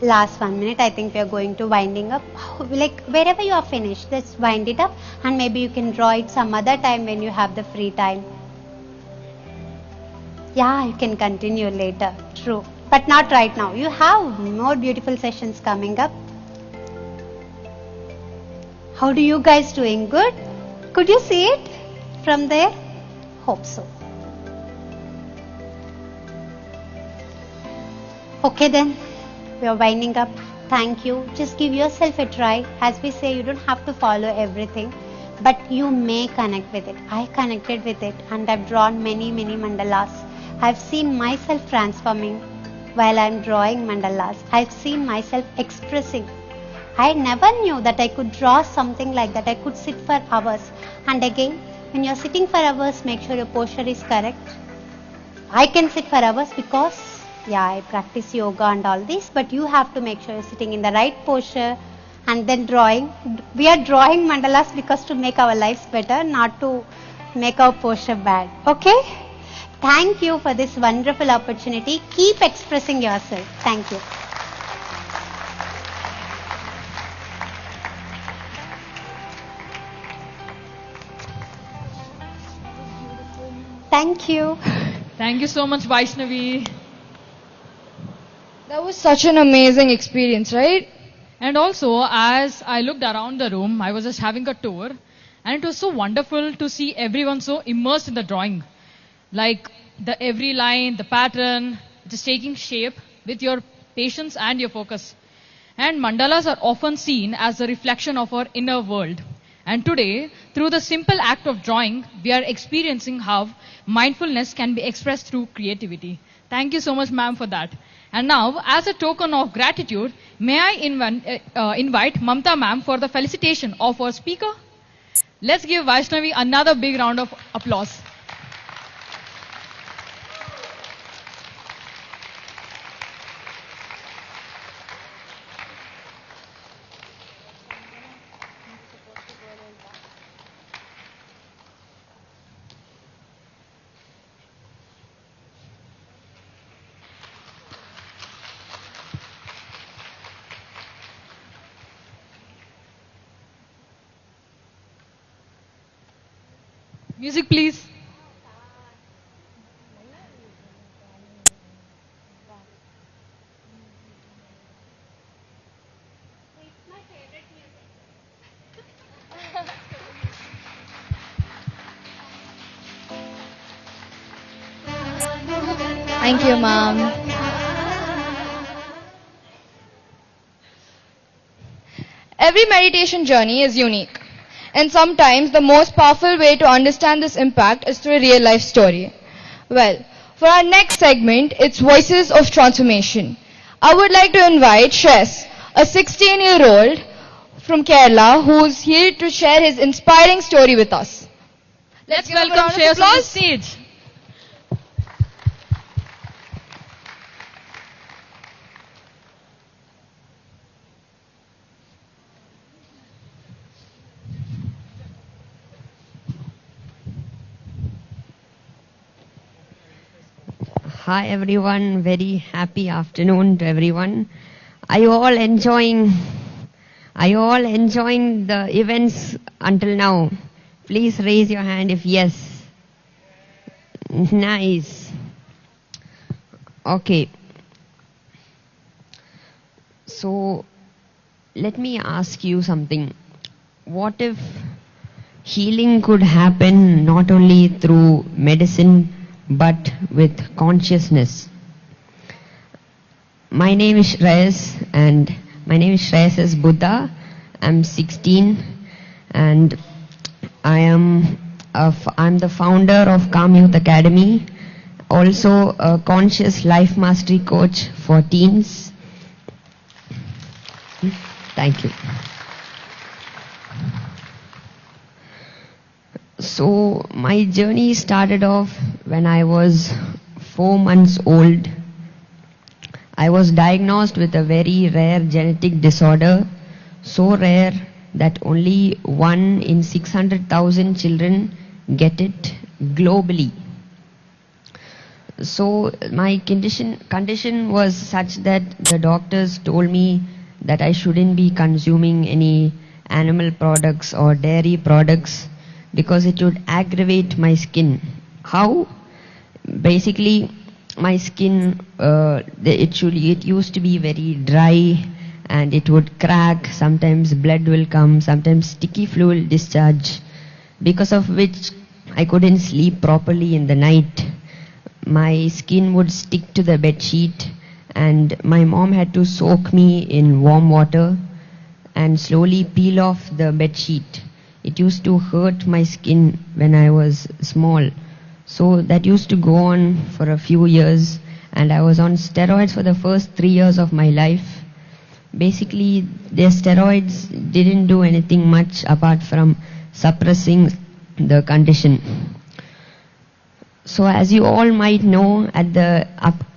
B: Last 1 minute, I think we are going to winding up. Like wherever you are finished, just wind it up and maybe you can draw it some other time when you have the free time. Yeah, you can continue later. True. But not right now. You have more beautiful sessions coming up. How do you guys doing? Good? Could you see it from there? Hope so. Okay then. We are winding up. Thank you. Just give yourself a try. As we say, you don't have to follow everything, but you may connect with it. I connected with it and I've drawn many mandalas. I've seen myself transforming while I'm drawing mandalas. I've seen myself expressing. I never knew that I could draw something like that. I could sit for hours. And again, when you're sitting for hours, make sure your posture is correct. I can sit for hours because I practice yoga and all this, but you have to make sure you're sitting in the right posture and then drawing. We are drawing mandalas because to make our lives better, not to make our posture bad. Okay? Thank you for this wonderful opportunity. Keep expressing yourself. Thank you. Thank you.
A: Thank you so much, Vaishnavi.
D: That was such an amazing experience, right?
A: And also, as I looked around the room, I was just having a tour, and it was so wonderful to see everyone so immersed in the drawing. Like every line, the pattern, just taking shape with your patience and your focus. And mandalas are often seen as a reflection of our inner world. And today, through the simple act of drawing, we are experiencing how mindfulness can be expressed through creativity. Thank you so much, ma'am, for that. And now, as a token of gratitude, may I invite Mamta ma'am for the felicitation of our speaker. Let's give Vaishnavi another big round of applause. Music, please.
D: Thank you, ma'am. Every meditation journey is unique. And sometimes the most powerful way to understand this impact is through a real life story. Well, for our next segment, it's Voices of Transformation. I would like to invite Shreyas, a 16-year-old from Kerala who's here to share his inspiring story with us.
A: Let's welcome Shreyas on the stage.
E: Hi everyone, very happy afternoon to everyone. Are you all enjoying the events until now? Please raise your hand if yes. Nice. Okay. So let me ask you something. What if healing could happen not only through medicine but with consciousness? My name is Shreyas, and my name is Shreyas as Buddha. I'm 16 and I'm the founder of Calm Youth Academy, also a conscious life mastery coach for teens. Thank you. So my journey started off when I was 4 months old. I was diagnosed with a very rare genetic disorder, so rare that only 1 in 600,000 children get it globally. So my condition was such that the doctors told me that I shouldn't be consuming any animal products or dairy products because it would aggravate my skin. How? Basically, my skin, it used to be very dry and it would crack, sometimes blood will come, sometimes sticky fluid discharge, because of which I couldn't sleep properly in the night. My skin would stick to the bed sheet and my mom had to soak me in warm water and slowly peel off the bed sheet. It used to hurt my skin when I was small. So that used to go on for a few years, and I was on steroids for the first 3 years of my life. Basically, the steroids didn't do anything much apart from suppressing the condition. So as you all might know, at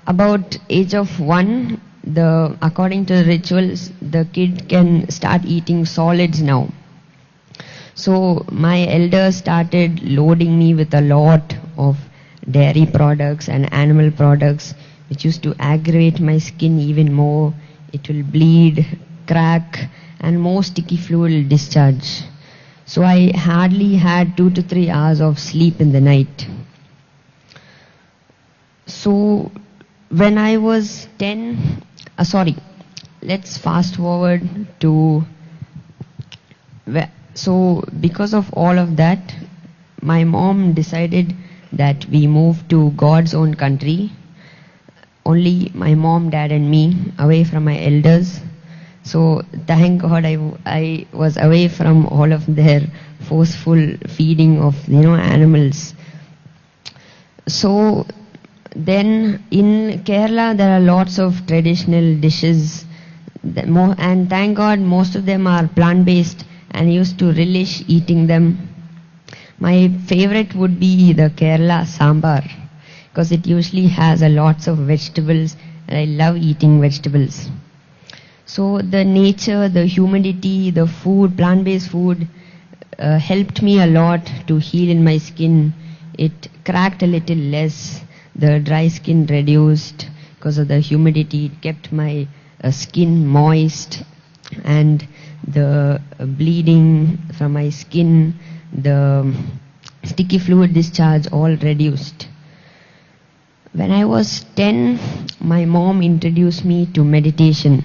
E: about age of 1, according to the rituals, the kid can start eating solids now. So my elders started loading me with a lot of dairy products and animal products, which used to aggravate my skin even more. It will bleed, crack, and more sticky fluid discharge. So I hardly had 2 to 3 hours of sleep in the night. So when I was 10, let's fast forward to... So because of all of that, my mom decided that we moved to God's own country. Only my mom, dad and me, away from my elders. So thank God I was away from all of their forceful feeding of animals. So then in Kerala there are lots of traditional dishes, and thank God most of them are plant-based, and I used to relish eating them. My favorite would be the Kerala sambar, because it usually has a lots of vegetables, and I love eating vegetables. So the nature, the humidity, the food, plant-based food helped me a lot to heal in my skin. It cracked a little less, the dry skin reduced because of the humidity. It kept my skin moist, and the bleeding from my skin, the sticky fluid discharge all reduced. When I was 10, my mom introduced me to meditation,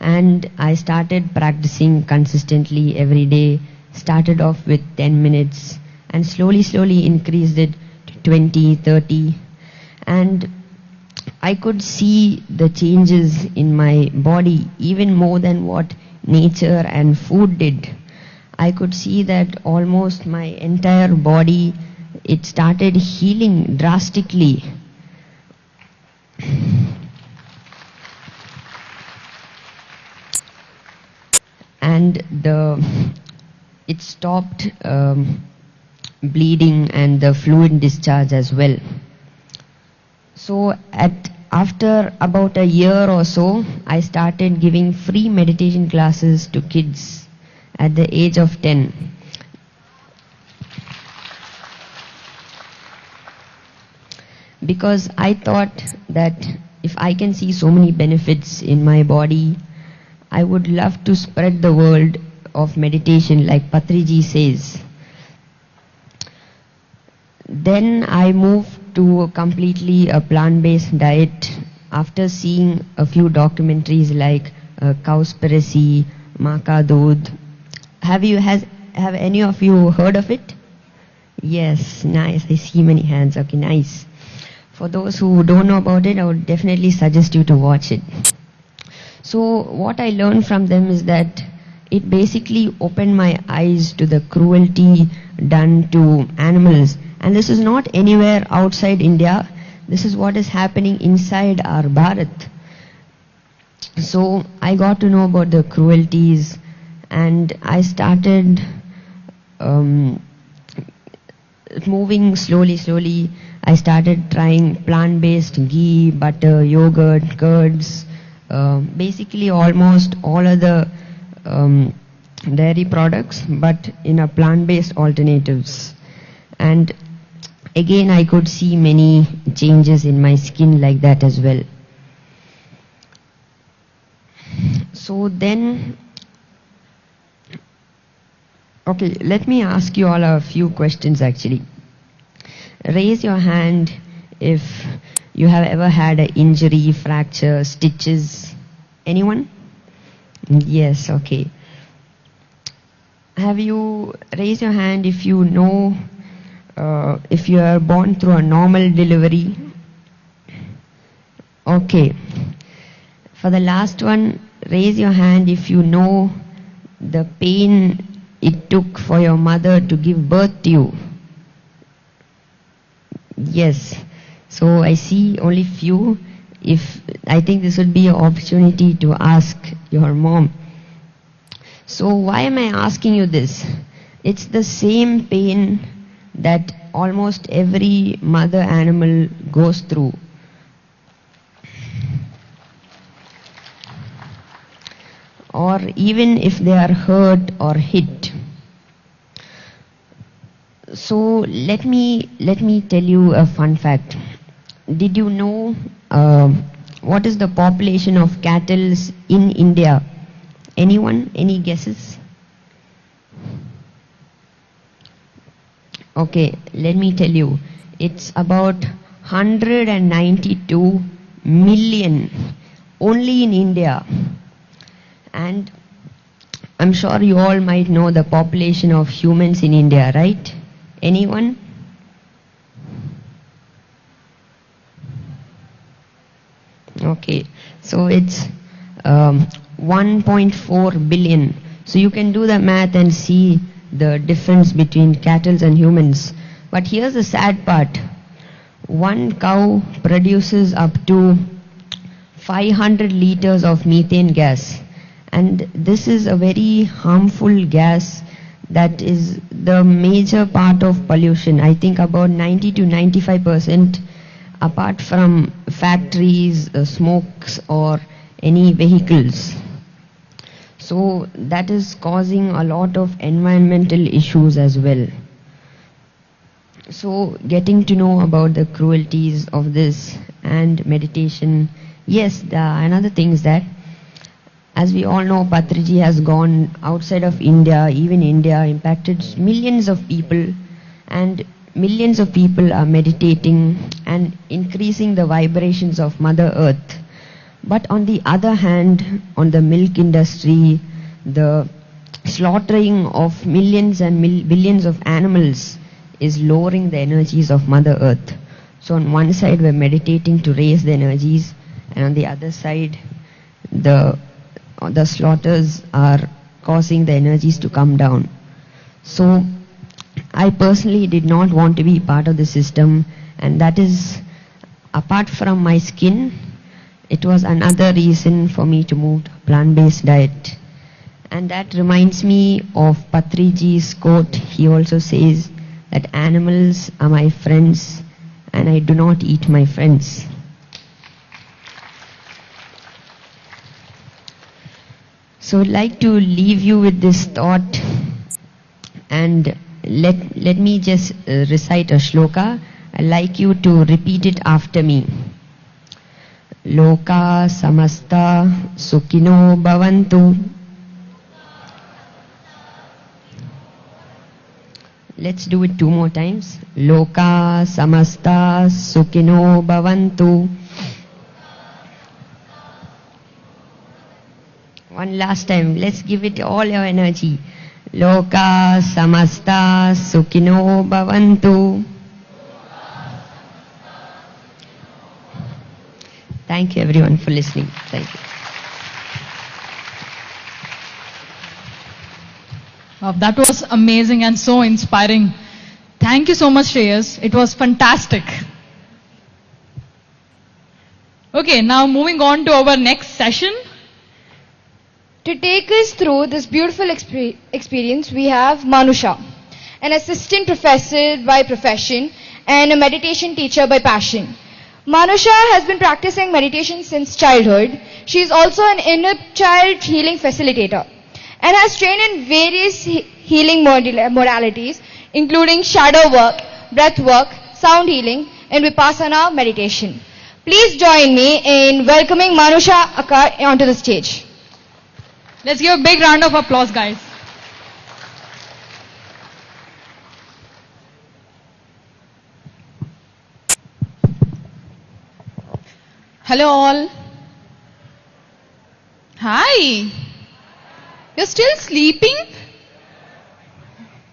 E: and I started practicing consistently every day. Started off with 10 minutes and slowly increased it to 20, 30. And I could see the changes in my body even more than what nature and food did. I could see that almost my entire body, it started healing drastically. And it stopped bleeding and the fluid discharge as well. So after about a year or so, I started giving free meditation classes to kids at the age of 10. Because I thought that if I can see so many benefits in my body, I would love to spread the word of meditation like Patriji says. Then I moved to completely a plant-based diet after seeing a few documentaries like Cowspiracy, Maka Doodh. Have any of you heard of it? Yes, nice. I see many hands. Okay, nice. For those who don't know about it, I would definitely suggest you to watch it. So what I learned from them is that it basically opened my eyes to the cruelty done to animals. And this is not anywhere outside India. This is what is happening inside our Bharat. So I got to know about the cruelties, and I started moving slowly. I started trying plant-based ghee, butter, yogurt, curds, basically almost all other dairy products, but in a plant-based alternatives. And again, I could see many changes in my skin like that as well. So then, okay, let me ask you all a few questions actually. Raise your hand if you have ever had an injury, fracture, stitches. Anyone? Yes, okay. Have you raised your hand if you know if you are born through a normal delivery? Okay. For the last one, raise your hand if you know the pain it took for your mother to give birth to you. Yes. So I see only few. I think this would be an opportunity to ask your mom. So why am I asking you this? It's the same pain that almost every mother animal goes through. Or even if they are hurt or hit. So let me tell you a fun fact. Did you know what is the population of cattle in India? Anyone? Any guesses? Okay, let me tell you. It's about 192 million only in India. And I'm sure you all might know the population of humans in India, right? Anyone? Okay, so it's 1.4 billion. So you can do the math and see the difference between cattle and humans. But here's the sad part. One cow produces up to 500 liters of methane gas. And this is a very harmful gas that is the major part of pollution. I think about 90 to 95% apart from factories, smokes or any vehicles. So that is causing a lot of environmental issues as well. So getting to know about the cruelties of this and meditation. Yes, another thing is that as we all know, Patriji has gone outside of India, even India, impacted millions of people, and millions of people are meditating and increasing the vibrations of Mother Earth. But on the other hand, on the milk industry, the slaughtering of millions and billions of animals is lowering the energies of Mother Earth. So on one side we're meditating to raise the energies, and on the other side the slaughters are causing the energies to come down. So I personally did not want to be part of the system, and that is, apart from my skin, it was another reason for me to move to a plant-based diet. And that reminds me of Patriji's quote. He also says that animals are my friends and I do not eat my friends. So I'd like to leave you with this thought, and let me just recite a shloka. I'd like you to repeat it after me. Loka samasta sukhino bhavantu. Let's do it 2 more times. Loka samasta sukhino bhavantu. One last time. Let's give it all your energy. Loka samasta sukhino bhavantu. Thank you everyone for listening. Thank you.
A: Wow, that was amazing and so inspiring. Thank you so much, Shreyas. It was fantastic. Okay, now moving on to our next session.
D: To take us through this beautiful experience, we have Manusha, an assistant professor by profession and a meditation teacher by passion. Manusha has been practicing meditation since childhood. She is also an inner child healing facilitator and has trained in various healing modalities, including shadow work, breath work, sound healing, and Vipassana meditation. Please join me in welcoming Manusha Akkar onto the stage.
A: Let's give a big round of applause, guys.
F: Hello all. Hi. You're still sleeping?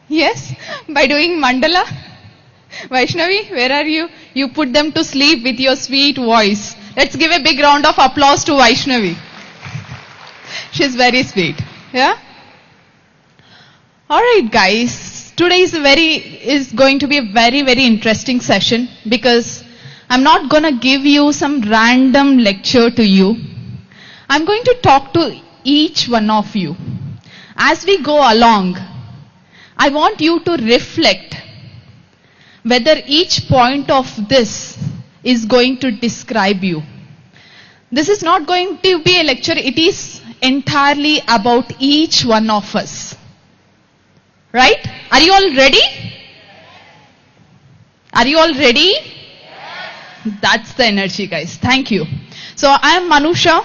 F: Yes, by doing mandala. Vaishnavi, where are you? You put them to sleep with your sweet voice. Let's give a big round of applause to Vaishnavi. She's very sweet. Yeah? Alright guys, today is going to be a very, very interesting session, because I'm not going to give you some random lecture to you. I'm going to talk to each one of you. As we go along, I want you to reflect whether each point of this is going to describe you. This is not going to be a lecture, it is entirely about each one of us. Right? Are you all ready? Are you all ready? That's the energy, guys. Thank you. So I am Manusha.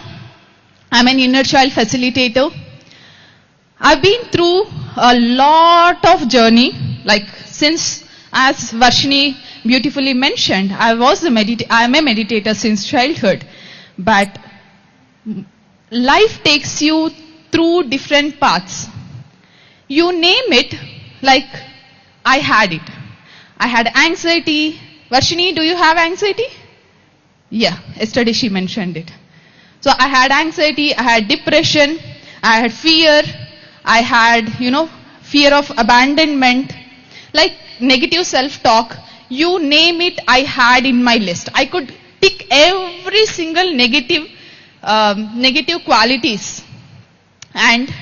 F: I'm an inner child facilitator. I've been through a lot of journey, like since, as Varshini beautifully mentioned, I'm a meditator since childhood. But life takes you through different paths. You name it, like I had it. I had anxiety. Varshini, do you have anxiety? Yeah, yesterday she mentioned it. So I had anxiety, I had depression, I had fear, I had, fear of abandonment, like negative self-talk. You name it, I had in my list. I could tick every single negative qualities. And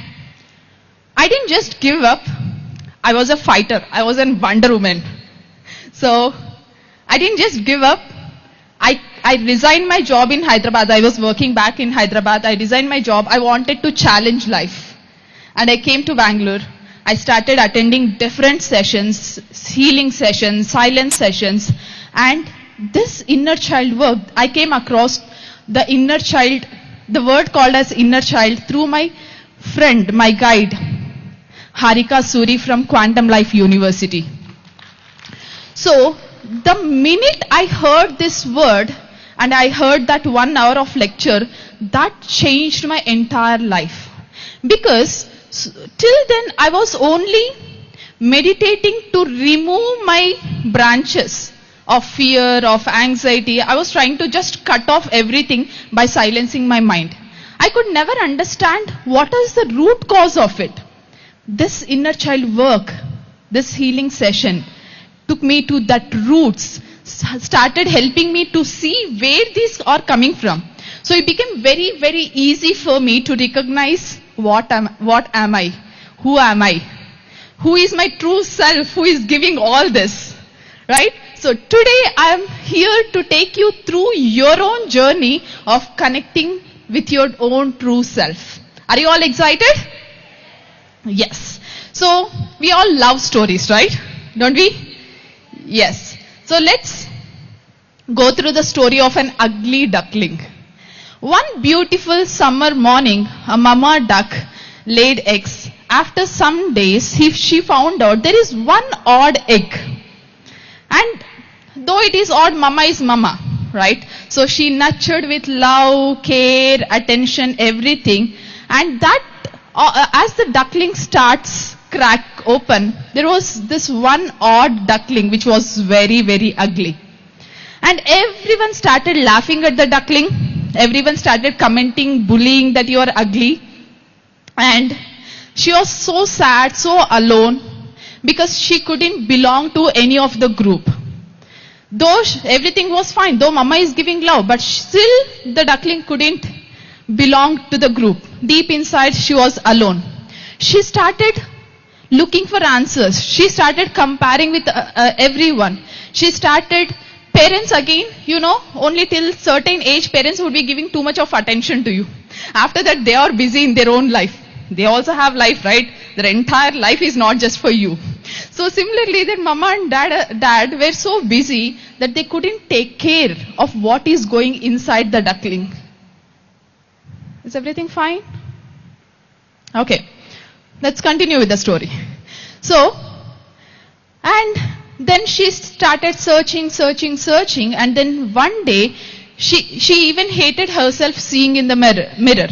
F: I didn't just give up. I was a fighter. I was a Wonder Woman. So I didn't just give up. I resigned my job in Hyderabad. I was working back in Hyderabad. I resigned my job. I wanted to challenge life. And I came to Bangalore. I started attending different sessions, healing sessions, silence sessions. And this inner child work, I came across the inner child, the word called as inner child, through my friend, my guide, Harika Suri from Quantum Life University. So, the minute I heard this word and I heard that 1 hour of lecture, that changed my entire life. Because till then I was only meditating to remove my branches of fear, of anxiety. I was trying to just cut off everything by silencing my mind. I could never understand what is the root cause of it. This inner child work, this healing session took me to that roots, started helping me to see where these are coming from. So it became very, very easy for me to recognize what am I? Who am I? Who is my true self? Who is giving all this? Right? So today I am here to take you through your own journey of connecting with your own true self. Are you all excited? Yes. So we all love stories, right? Don't we? Yes. So let's go through the story of an ugly duckling. One beautiful summer morning, a mama duck laid eggs. After some days, she found out there is one odd egg. And though it is odd, mama is mama, right? So she nurtured with love, care, attention, everything. And that, as the duckling starts crack open, there was this one odd duckling which was very, very ugly. And everyone started laughing at the duckling. Everyone started commenting, bullying that you are ugly. And she was so sad, so alone, because she couldn't belong to any of the group. Though everything was fine, though mama is giving love, but still the duckling couldn't belong to the group. Deep inside, she was alone. She started looking for answers. She started comparing with everyone. She started, parents again, only till certain age, parents would be giving too much of attention to you. After that, they are busy in their own life. They also have life, right? Their entire life is not just for you. So similarly, their mama and dad were so busy that they couldn't take care of what is going inside the duckling. Is everything fine? Okay. Let's continue with the story. So, and then she started searching, and then one day, she even hated herself seeing in the mirror.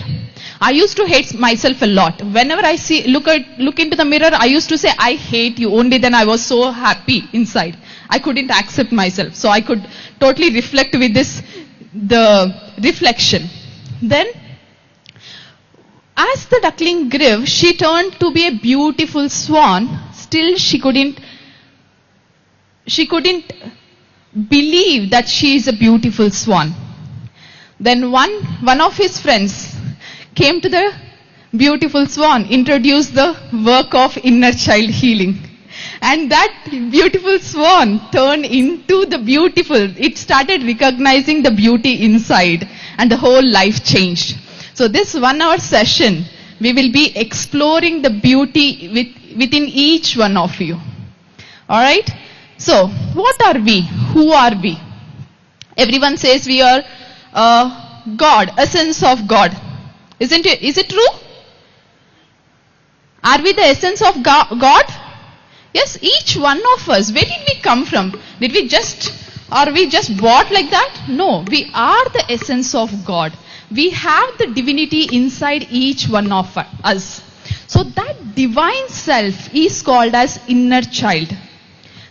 F: I used to hate myself a lot. Whenever I look into the mirror, I used to say, I hate you. Only then I was so happy inside. I couldn't accept myself. So I could totally reflect with the reflection. Then, as the duckling grew, she turned to be a beautiful swan. Still, she couldn't believe that she is a beautiful swan. Then one of his friends came to the beautiful swan, introduced the work of inner child healing. And that beautiful swan turned into the beautiful. It started recognizing the beauty inside, and the whole life changed. So this 1 hour session, we will be exploring the beauty within each one of you. Alright? So, what are we? Who are we? Everyone says we are God, essence of God. Isn't it? Is it true? Are we the essence of God? Yes, each one of us. Where did we come from? Are we just bought like that? No, we are the essence of God. We have the divinity inside each one of us. So that divine self is called as inner child.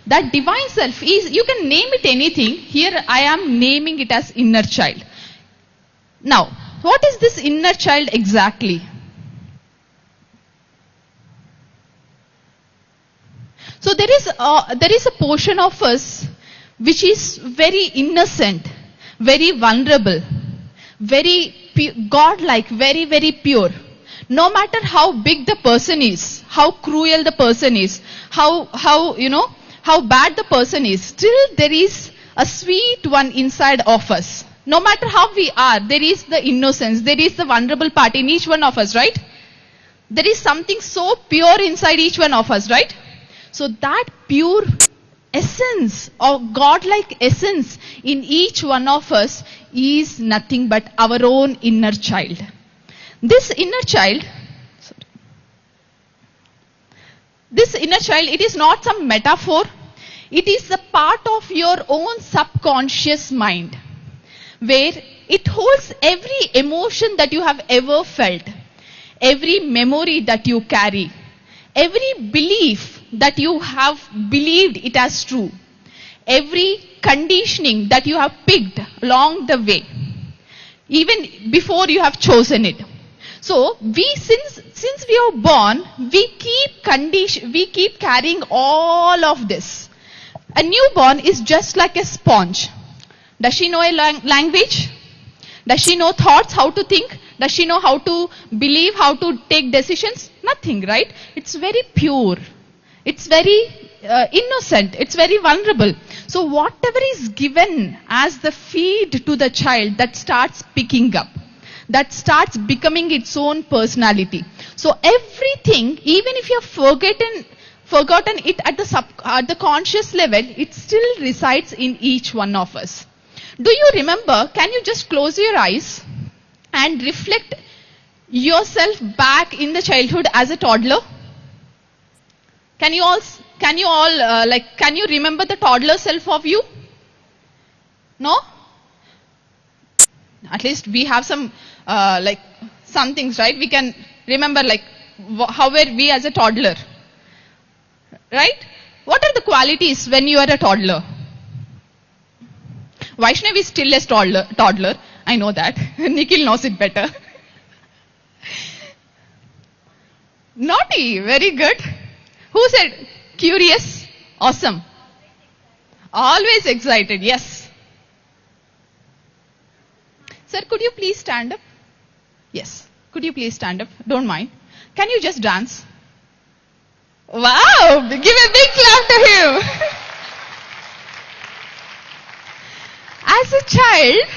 F: That divine self is, you can name it anything. Here I am naming it as inner child. Now, what is this inner child exactly? So there is a portion of us which is very innocent, very vulnerable, very God-like, very, very pure. No matter how big the person is, how cruel the person is, how bad the person is, still there is a sweet one inside of us. No matter how we are, there is the innocence, there is the vulnerable part in each one of us, right? There is something so pure inside each one of us, right? So that pure essence or God-like essence in each one of us is nothing but our own inner child. This inner child, it is not some metaphor. It is a part of your own subconscious mind, where it holds every emotion that you have ever felt, every memory that you carry, every belief that you have believed it as true, every conditioning that you have picked along the way, even before you have chosen it. So since we are born, we keep carrying all of this. A newborn is just like a sponge. Does she know a language? Does she know thoughts, how to think? Does she know how to believe, how to take decisions? Nothing, right? It's very pure. It's very innocent. It's very vulnerable. So whatever is given as the feed to the child, that starts picking up. That starts becoming its own personality. So everything, even if you have forgotten it at the conscious level, it still resides in each one of us. Do you remember? Can you just close your eyes and reflect yourself back in the childhood as a toddler? Can you remember the toddler self of you? No? At least we have some some things, right? We can remember how were we as a toddler, right? What are the qualities when you are a toddler? Vaishnav is still a toddler. I know that. Nikhil knows it better. Naughty, very good. Who said curious? Awesome. Always excited, yes. Sir, could you please stand up? Yes. Could you please stand up? Don't mind. Can you just dance? Wow! Give a big clap to him. As a child,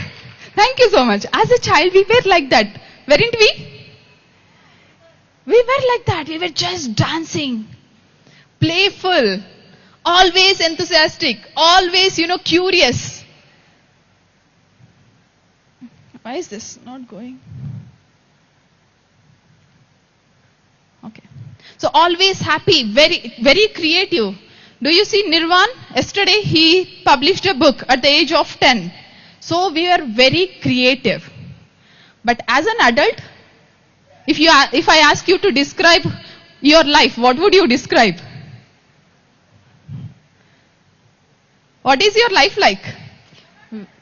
F: thank you so much. As a child, we were like that, weren't we? We were like that. We were just dancing, playful, always enthusiastic, always, curious. Why is this not going? Okay. So always happy, very, very creative. Do you see Nirvan? Yesterday he published a book at the age of 10. So we are very creative. But as an adult, if I ask you to describe your life, what would you describe? What is your life like?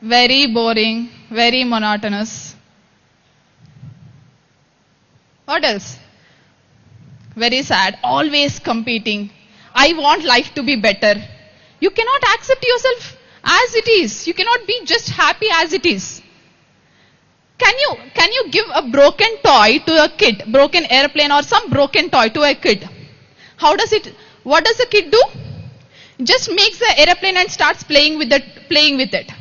F: Very boring, very monotonous. What else? Very sad, always competing. I want life to be better. You cannot accept yourself as it is. You cannot be just happy as it is. Can you give a broken toy to a kid, broken airplane or some broken toy to a kid? What does the kid do? Just makes the airplane and starts playing with it.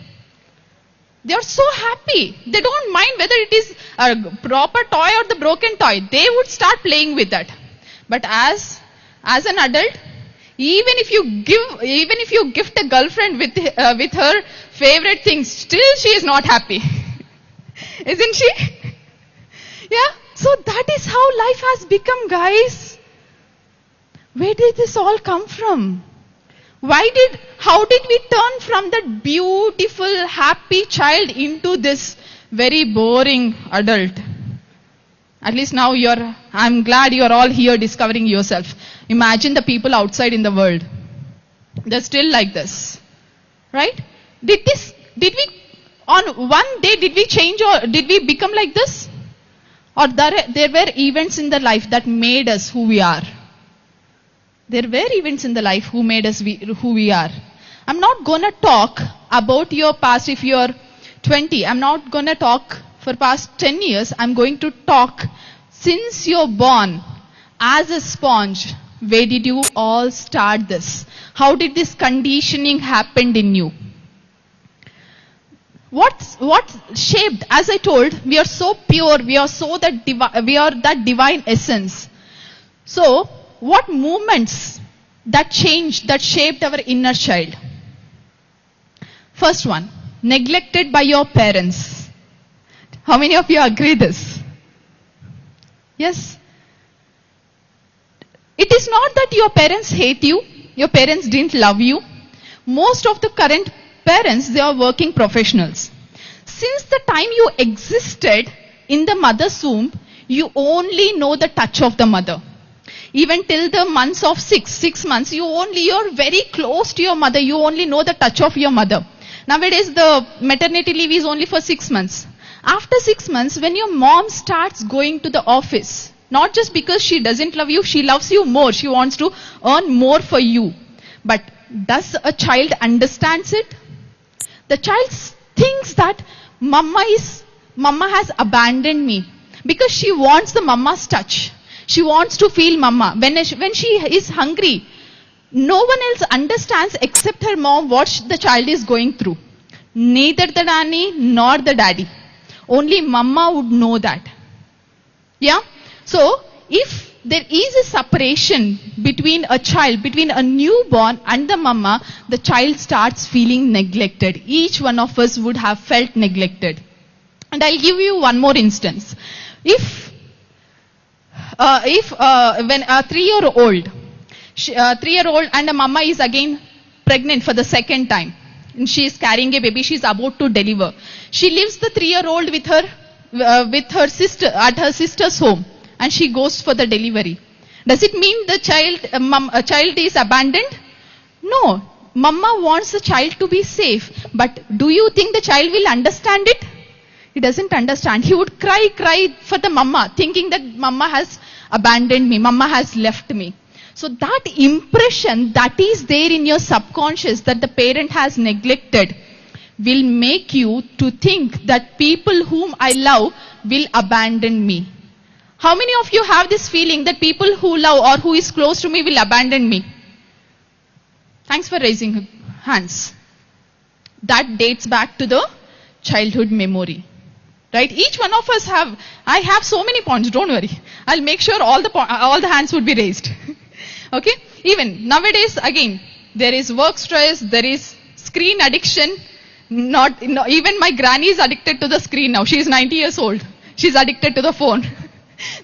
F: They are so happy. They don't mind whether it is a proper toy or the broken toy. They would start playing with that. But as an adult, even if you gift a girlfriend with her favorite things, still she is not happy. Isn't she? Yeah? So that is how life has become, guys. Where did this all come from? How did we turn from that beautiful, happy child into this very boring adult? At least now I'm glad you're all here discovering yourself. Imagine the people outside in the world. They're still like this. Right? On one day, did we change or did we become like this? Or there were events in the life that made us who we are. There were events in the life who made us who we are. I'm not going to talk about your past if you're 20. I'm not going to talk for past 10 years. I'm going to talk since you're born as a sponge. Where did you all start this? How did this conditioning happen in you? What shaped, as I told, we are so pure, we are that divine essence. So, what movements that shaped our inner child? First one, neglected by your parents. How many of you agree this? Yes? It is not that your parents hate you, your parents didn't love you. Most of the current parents, they are working professionals. Since the time you existed in the mother's womb, you only know the touch of the mother. Even till the months of 6 months, you're very close to your mother. You only know the touch of your mother. Nowadays, the maternity leave is only for 6 months. After 6 months, when your mom starts going to the office, not just because she doesn't love you, she loves you more. She wants to earn more for you. But does a child understands it? The child thinks that mama has abandoned me because she wants the mama's touch. She wants to feel mama. When she is hungry, no one else understands except her mom what the child is going through. Neither the nanny nor the daddy. Only mama would know that. Yeah? So, if there is a separation between a child, between a newborn and the mama, the child starts feeling neglected. Each one of us would have felt neglected. And I'll give you one more instance. When a 3-year-old and a mama is again pregnant for the second time, and she is carrying a baby, she is about to deliver. She leaves the 3-year-old with her sister at her sister's home, and she goes for the delivery. Does it mean the child is abandoned? No. Mama wants the child to be safe. But do you think the child will understand it? He doesn't understand. He would cry for the mama, thinking that mama has abandoned me, mama has left me. So that impression that is there in your subconscious that the parent has neglected will make you to think that people whom I love will abandon me. How many of you have this feeling that people who love or who is close to me will abandon me? Thanks for raising hands. That dates back to the childhood memory. Right? Each one of us I have so many points, don't worry. I'll make sure all the hands would be raised. Okay? Even nowadays, again, there is work stress, there is screen addiction. Even my granny is addicted to the screen now. She is 90 years old. She's addicted to the phone.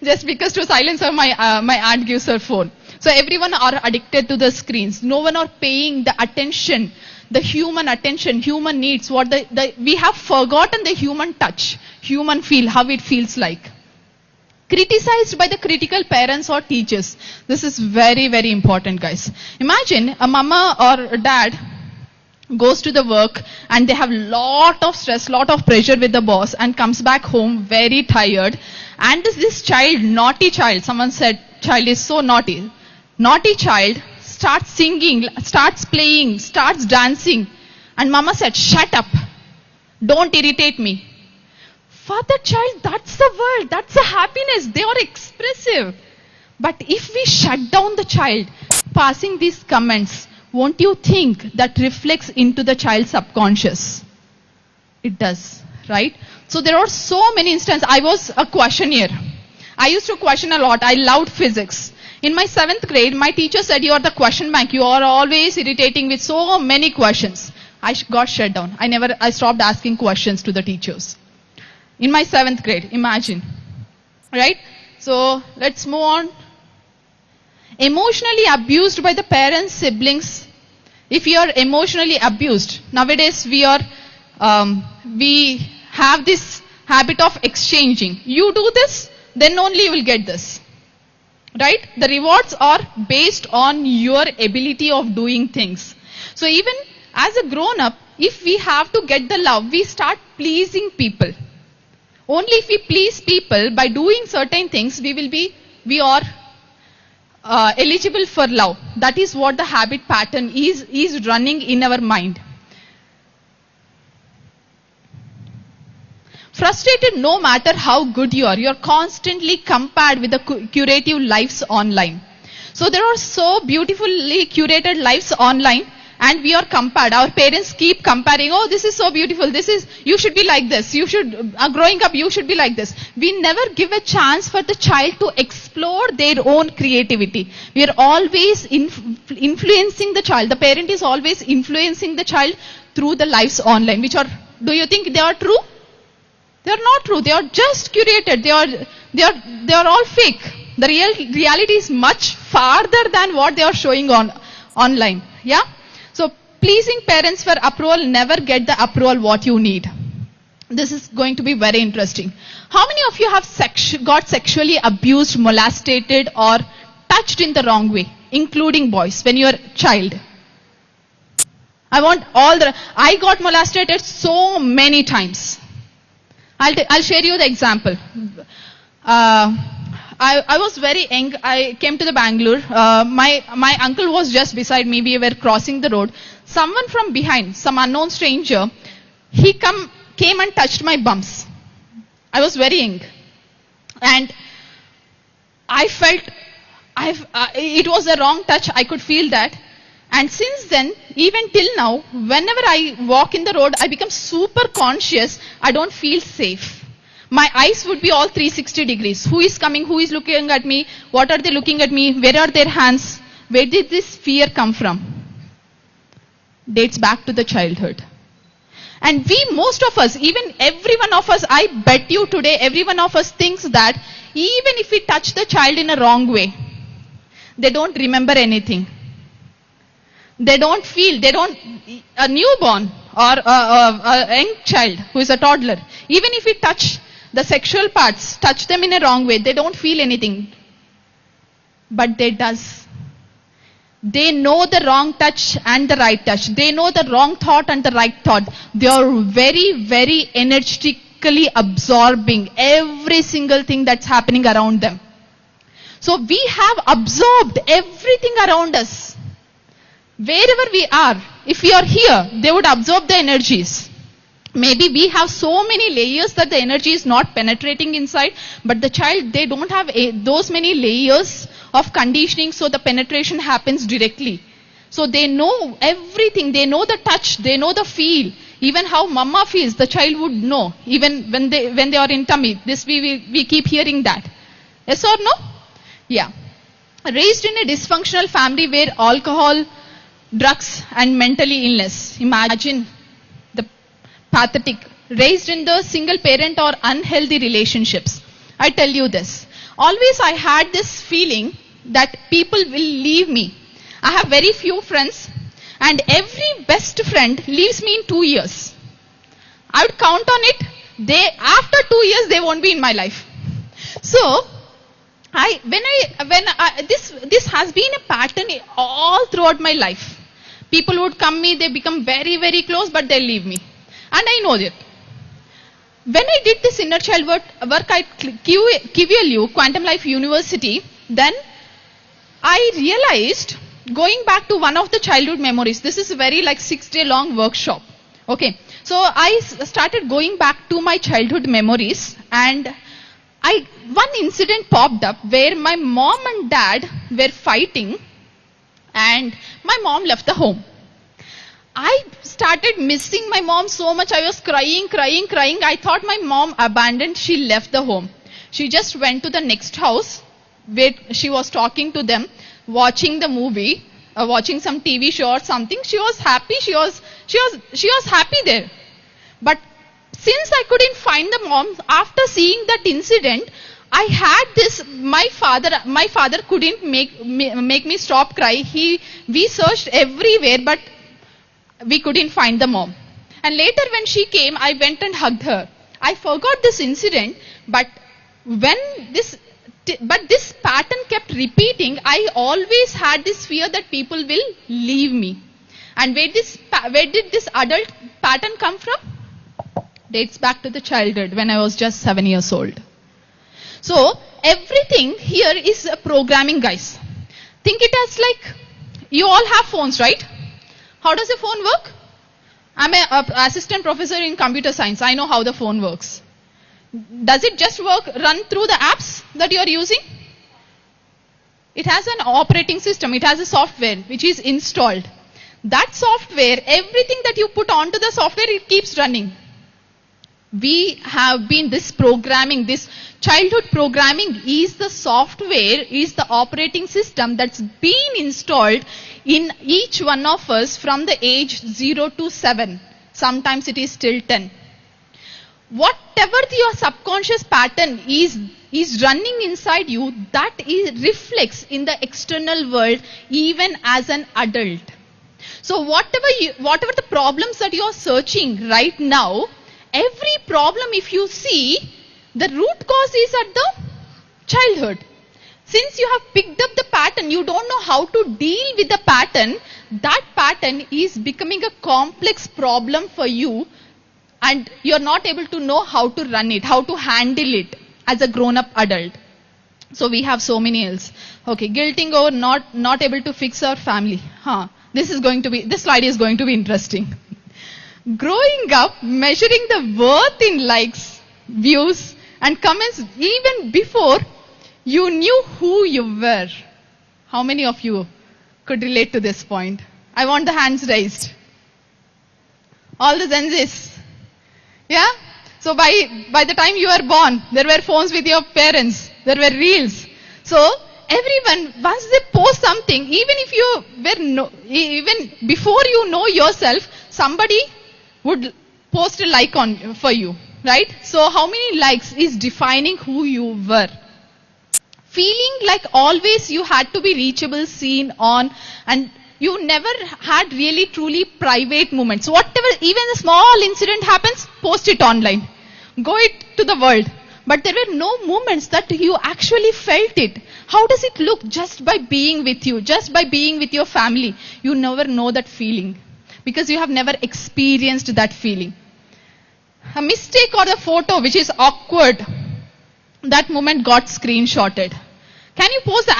F: Just because to silence her, my aunt gives her phone. So everyone are addicted to the screens. No one are paying the attention, the human attention, human needs. We have forgotten the human touch, human feel, how it feels like. Criticized by the critical parents or teachers. This is very, very important, guys. Imagine a mama or a dad goes to the work and they have lot of stress, lot of pressure with the boss and comes back home very tired. And this child, naughty child, someone said child is so naughty. Naughty child starts singing, starts playing, starts dancing. And mama said, shut up. Don't irritate me. For the child, that's the world. That's the happiness. They are expressive. But if we shut down the child, passing these comments, won't you think that reflects into the child's subconscious? It does, right? So there are so many instances. I was a questionnaire. I used to question a lot. I loved physics. In my 7th grade, my teacher said, you are the question bank. You are always irritating with so many questions. I got shut down. I stopped asking questions to the teachers. In my 7th grade, imagine. Right? So, let's move on. Emotionally abused by the parents, siblings. If you are emotionally abused, nowadays we have this habit of exchanging. You do this, then only you will get this. Right? The rewards are based on your ability of doing things. So even as a grown-up, if we have to get the love, we start pleasing people. Only if we please people by doing certain things, we are eligible for love. That is what the habit pattern is running in our mind. Frustrated no matter how good you are constantly compared with the curative lives online. So there are so beautifully curated lives online and we are compared. Our parents keep comparing, oh, this is so beautiful, you should be like this, growing up you should be like this. We never give a chance for the child to explore their own creativity. We are always influencing the child. The parent is always influencing the child through the lives online, do you think they are true? They are not true. They are just curated. They are all fake. The reality is much farther than what they are showing online. Yeah. So pleasing parents for approval, never get the approval what you need. This is going to be very interesting. How many of you have got sexually abused, molested, or touched in the wrong way, including boys, when you're a child. I got molested so many times. I'll share you the example. I was very young. I came to the Bangalore. My uncle was just beside me. We were crossing the road. Someone from behind, some unknown stranger, he came and touched my bums. I was very young. And I felt it was a wrong touch. I could feel that. And since then, even till now, whenever I walk in the road, I become super conscious. I don't feel safe. My eyes would be all 360 degrees. Who is coming? Who is looking at me? What are they looking at me? Where are their hands? Where did this fear come from? Dates back to the childhood. And most of us, even every one of us, I bet you today, every one of us thinks that even if we touch the child in a wrong way, they don't remember anything. They don't feel, a newborn or a young child who is a toddler, even if we touch the sexual parts, touch them in a wrong way, they don't feel anything. But they does. They know the wrong touch and the right touch. They know the wrong thought and the right thought. They are very, very energetically absorbing every single thing that's happening around them. So we have absorbed everything around us. Wherever we are, if we are here, they would absorb the energies. Maybe we have so many layers that the energy is not penetrating inside, but the child, they don't have those many layers of conditioning, so the penetration happens directly. So they know everything, they know the touch, they know the feel. Even how mama feels, the child would know, even when they are in tummy. This we keep hearing that. Yes or no? Yeah. Raised in a dysfunctional family where alcohol, drugs and mentally illness. Imagine the pathetic. Raised in the single parent or unhealthy relationships. I tell you this. Always I had this feeling that people will leave me. I have very few friends and every best friend leaves me in 2 years. I would count on it. After 2 years they won't be in my life. So this has been a pattern all throughout my life. People would come me, they become very, very close, but they leave me. And I know that. When I did this inner child work at QLU, Quantum Life University, then I realized, going back to one of the childhood memories, this is a very 6-day long workshop. Okay. So I started going back to my childhood memories, and one incident popped up where my mom and dad were fighting and my mom left the home. I started missing my mom so much. I was crying. I thought my mom abandoned. She left the home. She just went to the next house where she was talking to them, watching the movie, watching some TV show or something. She was happy. She was happy there. But since I couldn't find the mom, after seeing that incident, I had this, my father couldn't make me stop crying. We searched everywhere, but we couldn't find the mom. And later when she came, I went and hugged her. I forgot this incident, but this pattern kept repeating. I always had this fear that people will leave me. And where did this adult pattern come from? Dates back to the childhood when I was just 7 years old. So everything here is programming, guys. Think it as you all have phones, right? How does a phone work? I'm an assistant professor in computer science. I know how the phone works. Does it just run through the apps that you are using? It has an operating system. It has a software which is installed. That software, everything that you put onto the software, it keeps running. We have been this childhood programming is the software, is the operating system that's been installed in each one of us from the age 0 to 7. Sometimes it is till 10. Whatever your subconscious pattern is running inside you, that reflects in the external world even as an adult. So whatever the problems that you are searching right now, every problem, if you see, the root cause is at the childhood. since you have picked up the pattern, you don't know how to deal with the pattern. That pattern is becoming a complex problem for you, and you're not able to know how to run it, how to handle it as a grown-up adult. So we have so many else. Okay, guilting over not able to fix our family. This slide is going to be interesting. Growing up, measuring the worth in likes, views, and comments even before you knew who you were. How many of you could relate to this point? I want the hands raised. All the Gen Zs. Yeah? So by the time you were born, there were phones with your parents. There were reels. So everyone, once they post something, even before you know yourself, somebody would post a like for you, right? So how many likes is defining who you were? Feeling like always you had to be reachable, seen, on, and you never had really truly private moments. Whatever, even a small incident happens, post it online. Go it to the world. But there were no moments that you actually felt it. How does it look just by being with you, just by being with your family? You never know that feeling because you have never experienced that feeling. A mistake or a photo which is awkward, that moment got screenshotted. Can you post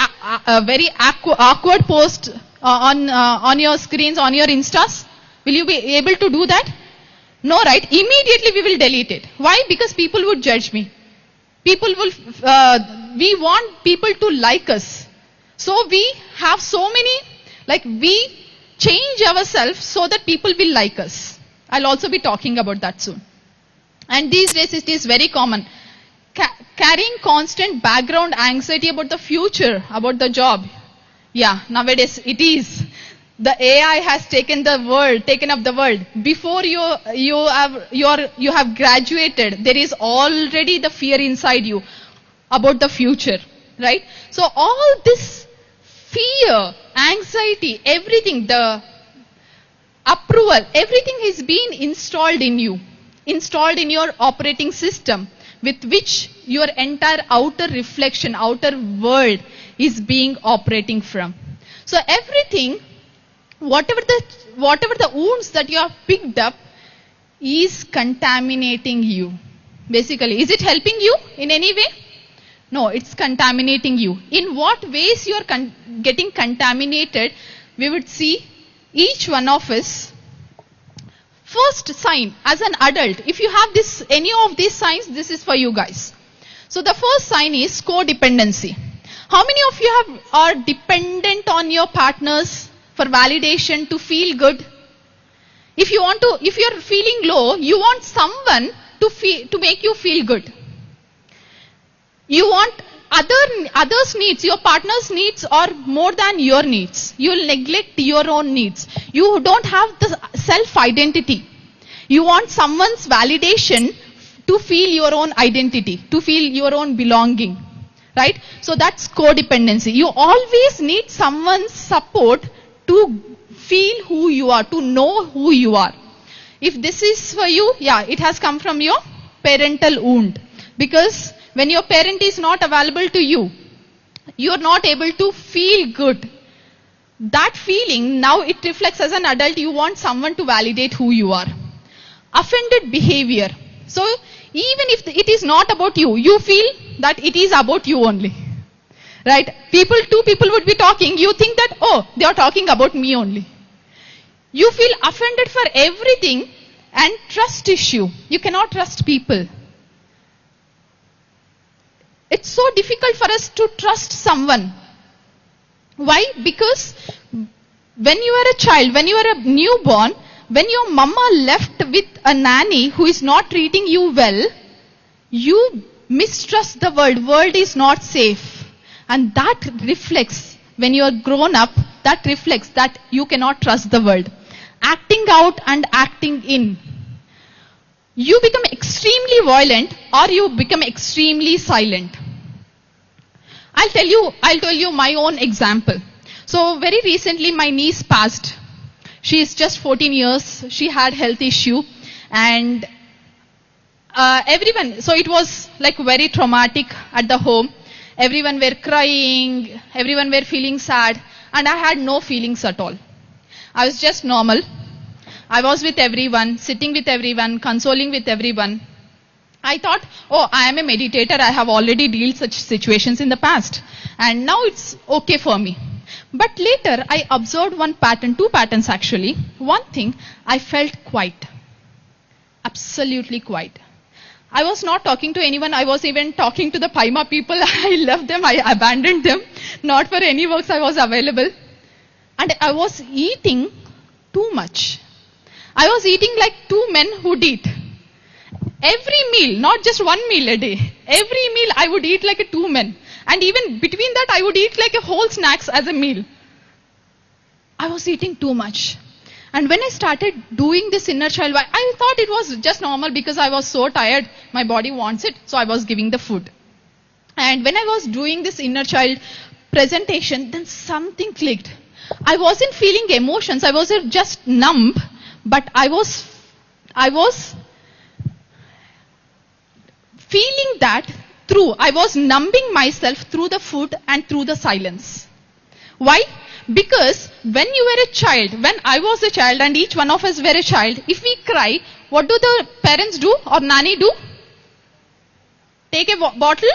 F: a very awkward post on your screens, on your Instas? Will you be able to do that? No, right? Immediately we will delete it. Why? Because people would judge me. We want people to like us. So we have so many, we change ourselves so that people will like us. I'll also be talking about that soon. And these days it is very common. Carrying constant background anxiety about the future, about the job. Yeah, nowadays it is. The AI has taken up the world. Before you have graduated, there is already the fear inside you about the future, right? So all this fear, anxiety, everything, the approval, everything is being installed in you, installed in your operating system, with which your entire outer reflection, outer world is being operating from. So everything, whatever the wounds that you have picked up is contaminating you. Basically, is it helping you in any way? No, it's contaminating you. In what ways you are getting contaminated, we would see each one of us. First sign, as an adult, if you have any of these signs, this is for you guys. So the first sign is codependency. How many of you are dependent on your partners for validation to feel good? If you're feeling low, you want someone to make you feel good. You want others' needs, your partner's needs are more than your needs. You will neglect your own needs. You don't have the self-identity. You want someone's validation to feel your own identity, to feel your own belonging. Right? So that's codependency. You always need someone's support to feel who you are, to know who you are. If this is for you, yeah, it has come from your parental wound. Because when your parent is not available to you, you are not able to feel good. That feeling, now it reflects as an adult, you want someone to validate who you are. Offended behavior. So even if it is not about you, you feel that it is about you only. Right? Two people would be talking, you think that, oh, they are talking about me only. You feel offended for everything, and trust issue. You cannot trust people. It's so difficult for us to trust someone. Why? Because when you are a child, when you are a newborn, when your mama left with a nanny who is not treating you well, you mistrust the world. World is not safe. And that reflects, when you are grown up, that reflects that you cannot trust the world. Acting out and acting in. You become extremely violent or you become extremely silent. I'll tell you my own example. So very recently my niece passed. She is just 14 years. She had health issue and so it was like very traumatic at the home. Everyone were crying, everyone were feeling sad, and I had no feelings at all. I was just normal. I was with everyone, sitting with everyone, consoling with everyone. I thought, oh, I am a meditator. I have already dealt such situations in the past. And now it's okay for me. But later, I observed one pattern, two patterns actually. One thing, I felt quiet. Absolutely quiet. I was not talking to anyone. I was even talking to the Paima people. I left them. I abandoned them. Not for any works I was available. And I was eating too much. I was eating like two men would eat. Every meal, not just one meal a day. Every meal I would eat like a two men. And even between that I would eat like a whole snacks as a meal. I was eating too much. And when I started doing this inner child, I thought it was just normal because I was so tired. My body wants it. So I was giving the food. And when I was doing this inner child presentation, then something clicked. I wasn't feeling emotions. I was just numb. But I was feeling that I was numbing myself through the food and through the silence. Why? Because when you were a child, when I was a child and each one of us were a child, if we cry, what do the parents do or nanny do? Take a bottle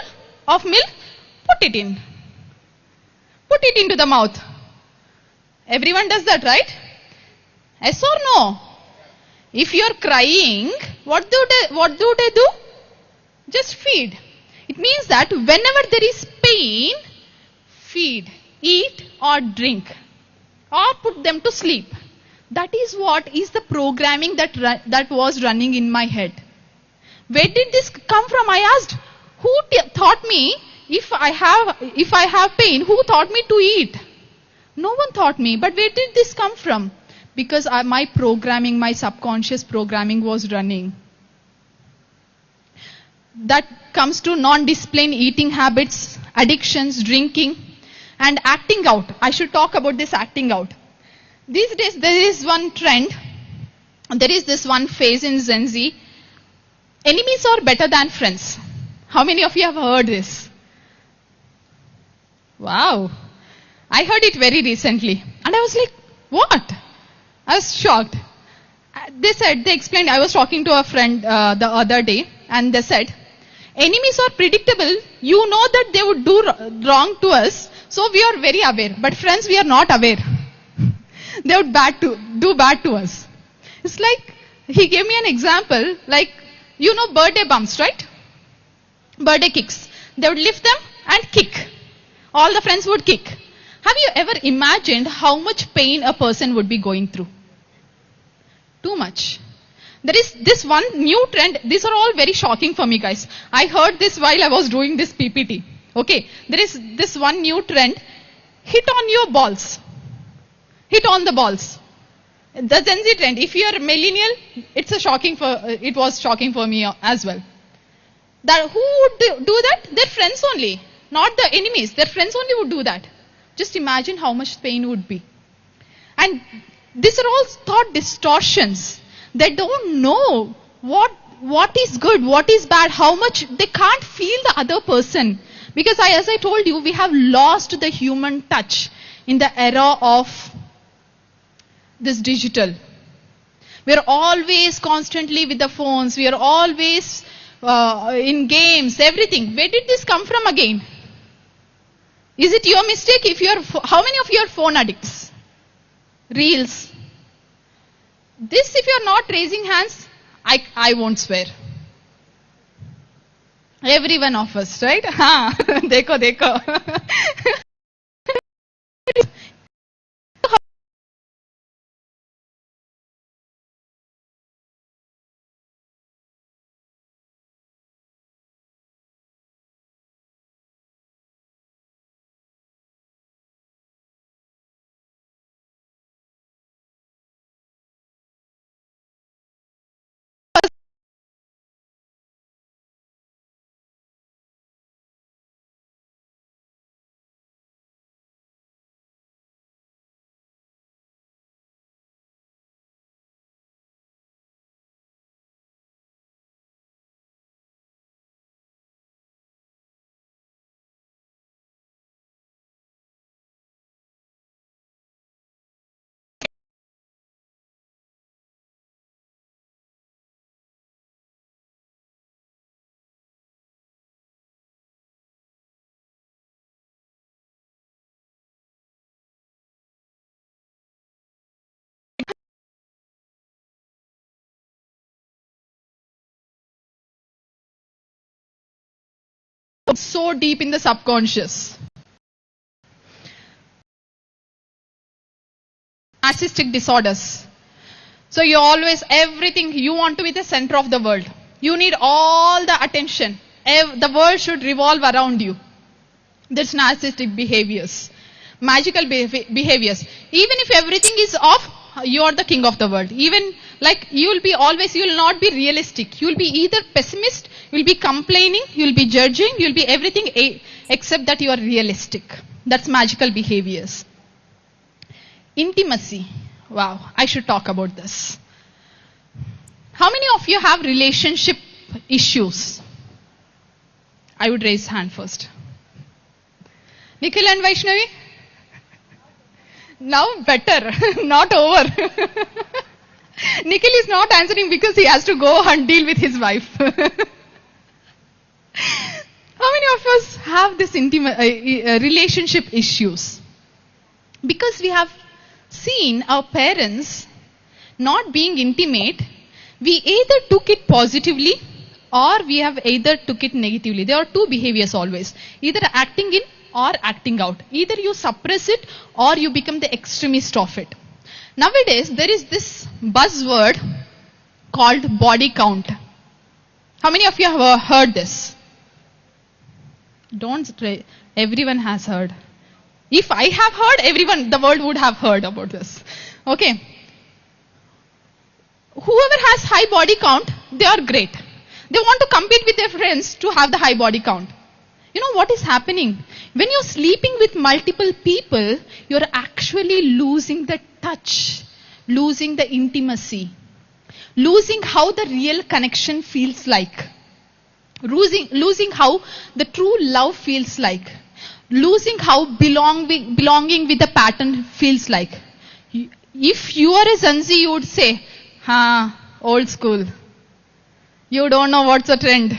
F: of milk, put it in. Put it into the mouth. Everyone does that, right? Yes or no? If you're crying, what do they do? Just feed. It means that whenever there is pain, feed, eat or drink or put them to sleep. That is what is the programming that was running in my head. Where did this come from? I asked, who taught me if I have pain, who taught me to eat? No one taught me. But where did this come from? Because my programming, my subconscious programming was running. That comes to non-disciplined eating habits, addictions, drinking, and acting out. I should talk about this acting out. These days there is one trend, there is this one phase in Gen Z. Enemies are better than friends. How many of you have heard this? Wow. I heard it very recently. And I was like, what? I was shocked. They explained, I was talking to a friend the other day, and they said, enemies are predictable. You know that they would do wrong to us, so we are very aware. But friends, we are not aware. They would do bad to us. It's like, he gave me an example, like, you know birthday bumps, right? Birthday kicks. They would lift them and kick. All the friends would kick. Have you ever imagined how much pain a person would be going through? Too much. There is this one new trend. These are all very shocking for me, guys. I heard this while I was doing this PPT. Okay. There is this one new trend. Hit on your balls. Hit on the balls. The Gen Z trend. If you are a millennial, it was shocking for me as well. That who would do that? Their friends only. Not the enemies. Their friends only would do that. Just imagine how much pain would be. And these are all thought distortions. They don't know what is good, what is bad, how much they can't feel the other person. Because as I told you, we have lost the human touch in the era of this digital. We are always constantly with the phones. We are always in games, everything. Where did this come from again? Is it your mistake? How many of you are phone addicts? Reels. This, if you are not raising hands, I won't swear. Every one of us, right? Ha, dekho. so deep in the subconscious. Narcissistic disorders. So you always, everything, you want to be the center of the world. You need all the attention. The world should revolve around you. That's narcissistic behaviors. Magical behaviors. Even if everything is off, you are the king of the world. Even like you will not be realistic. You will be either pessimist, you will be complaining, you will be judging, you will be everything except that you are realistic. That's magical behaviors. Intimacy. Wow, I should talk about this. How many of you have relationship issues? I would raise hand first. Nikhil and Vaishnavi? Now better, not over. Nikhil is not answering because he has to go and deal with his wife. How many of us have this intimate relationship issues? Because we have seen our parents not being intimate, we either took it positively or we have either took it negatively. There are two behaviors always, either acting in or acting out. Either you suppress it or you become the extremist of it. Nowadays, there is this buzzword called body count. How many of you have heard this? Don't say, everyone has heard. If I have heard, everyone, the world would have heard about this. Okay. Whoever has high body count, they are great. They want to compete with their friends to have the high body count. You know what is happening? When you're sleeping with multiple people, you're actually losing the touch, losing the intimacy, losing how the real connection feels like, losing how the true love feels like, losing how belonging with the pattern feels like. If you are a Zanzi, you would say, old school. You don't know what's a trend.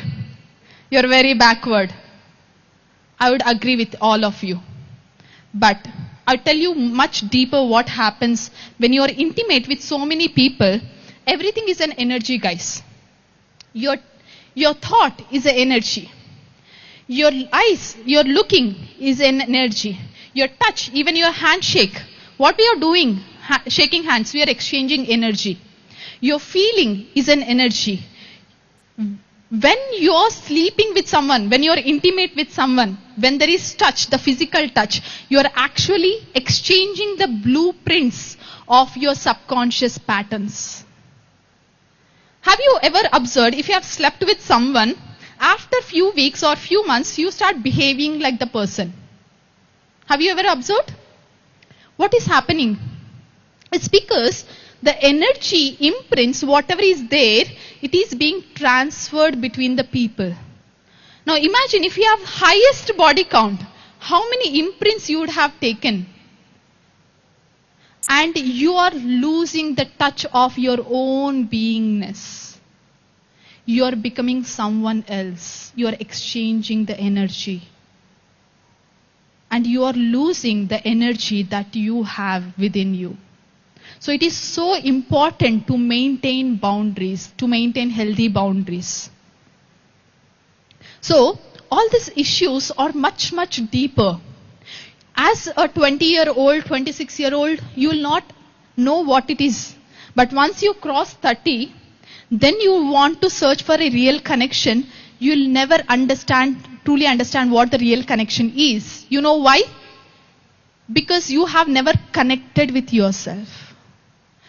F: You're very backward. I would agree with all of you. But I'll tell you much deeper what happens when you're intimate with so many people. Everything is an energy, guys. Your thought is an energy. Your eyes, your looking is an energy. Your touch, even your handshake. What we are doing, shaking hands, we are exchanging energy. Your feeling is an energy. When you are sleeping with someone, when you are intimate with someone, when there is touch, the physical touch, you are actually exchanging the blueprints of your subconscious patterns. Have you ever observed, if you have slept with someone, after few weeks or few months, you start behaving like the person? Have you ever observed? What is happening? It's because the energy imprints, whatever is there, it is being transferred between the people. Now imagine if you have highest body count, how many imprints you would have taken? And you are losing the touch of your own beingness. You are becoming someone else. You are exchanging the energy. And you are losing the energy that you have within you. So it is so important to maintain boundaries, to maintain healthy boundaries. So all these issues are much, much deeper. As a 20-year-old, 26-year-old, you will not know what it is. But once you cross 30, then you want to search for a real connection. You will never truly understand what the real connection is. You know why? Because you have never connected with yourself.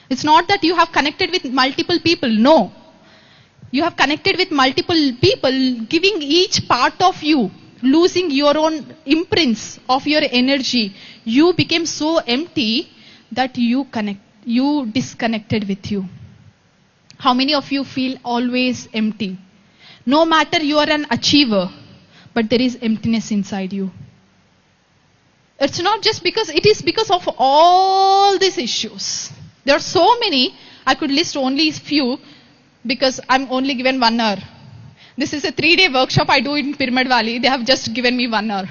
F: It's not that you have connected with multiple people. No. You have connected with multiple people, giving each part of you, losing your own imprints of your energy. You became so empty that you disconnected with you. How many of you feel always empty? No matter you are an achiever, but there is emptiness inside you. It's not just because, it is because of all these issues. There are so many, I could list only few because I'm only given 1 hour. This is a 3-day workshop I do in Pyramid Valley. They have just given me 1 hour.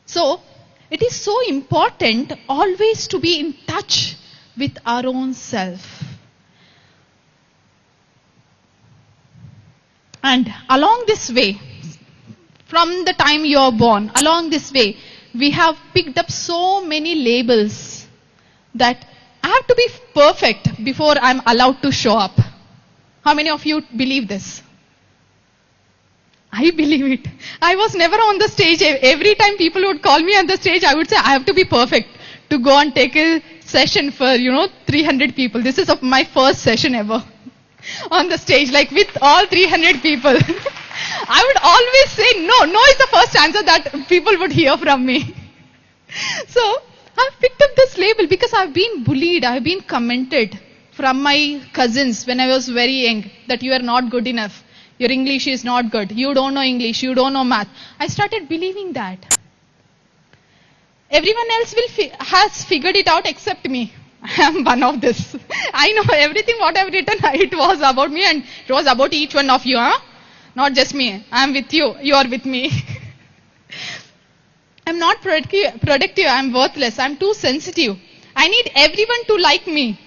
F: So, it is so important always to be in touch with our own self. And along this way, from the time you are born, along this way, we have picked up so many labels that I have to be perfect before I'm allowed to show up. How many of you believe this? I believe it. I was never on the stage. Every time people would call me on the stage, I would say, I have to be perfect to go and take a session for, 300 people. This is my first session ever on the stage, like with all 300 people. I would always say no. No is the first answer that people would hear from me. So, I've picked up this label because I've been bullied. I've been commented from my cousins when I was very young that you are not good enough. Your English is not good. You don't know English. You don't know math. I started believing that. Everyone else has figured it out except me. I am one of this. I know everything what I've written, it was about me and it was about each one of you. Not just me. I am with you. You are with me. I'm not productive. I'm worthless. I'm too sensitive. I need everyone to like me.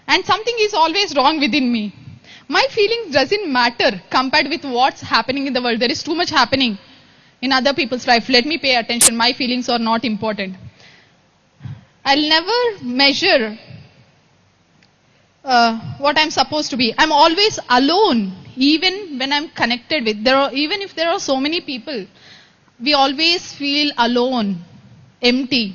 F: And something is always wrong within me. My feelings doesn't matter compared with what's happening in the world. There is too much happening in other people's life. Let me pay attention. My feelings are not important. I'll never measure what I'm supposed to be. I'm always alone, even when I'm connected with. Even if there are so many people, we always feel alone, empty.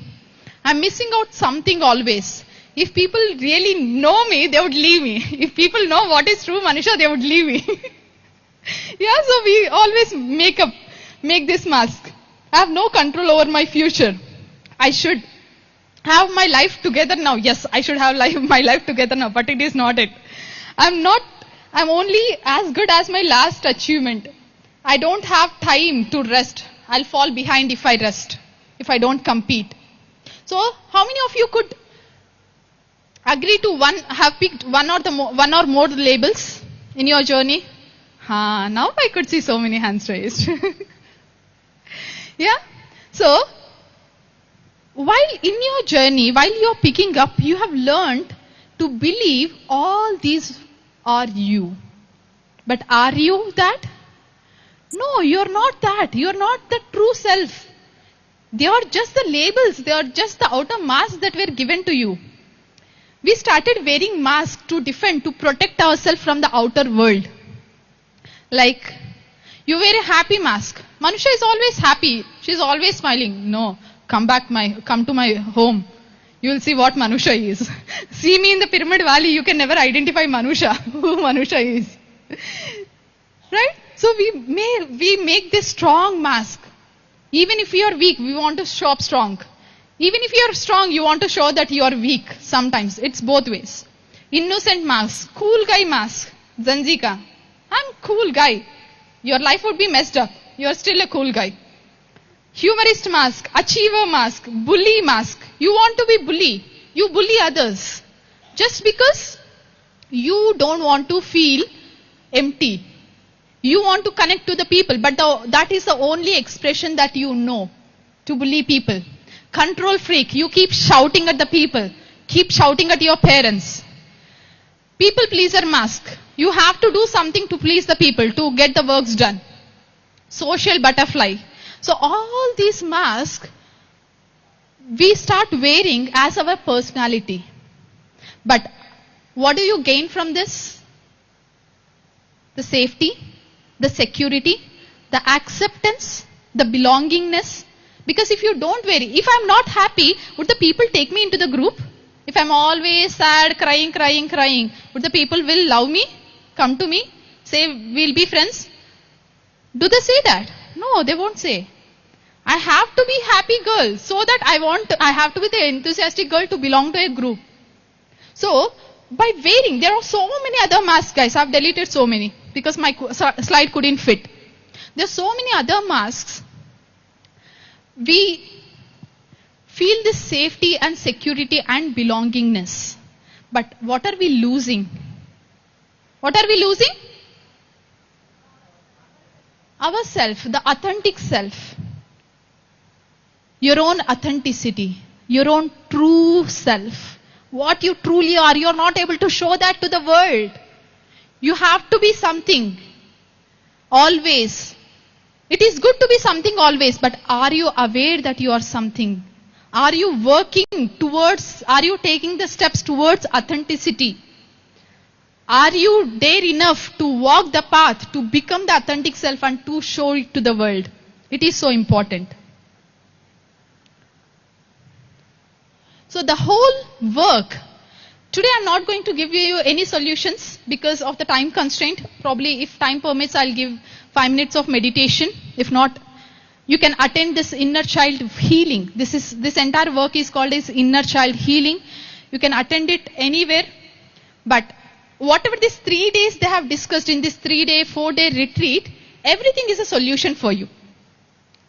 F: I'm missing out something always. If people really know me, they would leave me. If people know what is true, Manusha, they would leave me. So we always make this mask. I have no control over my future. I should have my life together now. Yes, I should have my life together now, but it is not it. I'm only as good as my last achievement. I don't have time to rest. I'll fall behind if I rest, if I don't compete. So, how many of you could agree to have picked one or more labels in your journey? Now I could see so many hands raised. So, while in your journey, while you're picking up, you have learned to believe all these are you. But are you that? No, you're not that. You're not the true self. They are just the labels. They are just the outer masks that were given to you. We started wearing masks to defend, to protect ourselves from the outer world. Like, you wear a happy mask. Manusha is always happy. She's always smiling. No, come to my home. You will see what Manusha is. See me in the Pyramid Valley, you can never identify Manusha, who Manusha is. Right? So we make this strong mask. Even if you are weak, we want to show up strong. Even if you are strong, you want to show that you are weak. Sometimes. It's both ways. Innocent mask. Cool guy mask. Zanzika. I'm cool guy. Your life would be messed up. You are still a cool guy. Humorist mask. Achiever mask. Bully mask. You want to be bully. You bully others. Just because you don't want to feel empty. You want to connect to the people. But that is the only expression that you know. To bully people. Control freak. You keep shouting at the people. Keep shouting at your parents. People pleaser mask. You have to do something to please the people, to get the works done. Social butterfly. So all these masks, we start wearing as our personality. But what do you gain from this? The safety, the security, the acceptance, the belongingness. Because if you don't wear it, if I'm not happy, would the people take me into the group? If I'm always sad, crying, would the people will love me? Come to me? Say, we'll be friends? Do they say that? No, they won't say. I have to be happy girl, so that I have to be the enthusiastic girl to belong to a group. So, by wearing, there are so many other masks, guys. I've deleted so many, because my slide couldn't fit. There are so many other masks. We feel this safety and security and belongingness. But what are we losing? What are we losing? Ourself, the authentic self. Your own authenticity. Your own true self. What you truly are. You are not able to show that to the world. You have to be something. always. It is good to be something always, but are you aware that you are something? Are you taking the steps towards authenticity? Are you there enough to walk the path, to become the authentic self and to show it to the world? It is so important. So the whole work, today I'm not going to give you any solutions because of the time constraint. Probably if time permits, I'll give 5 minutes of meditation. If not, you can attend this inner child healing. This entire work is called as inner child healing. You can attend it anywhere. But whatever these 3 days they have discussed in this 3-day, 4-day retreat, everything is a solution for you.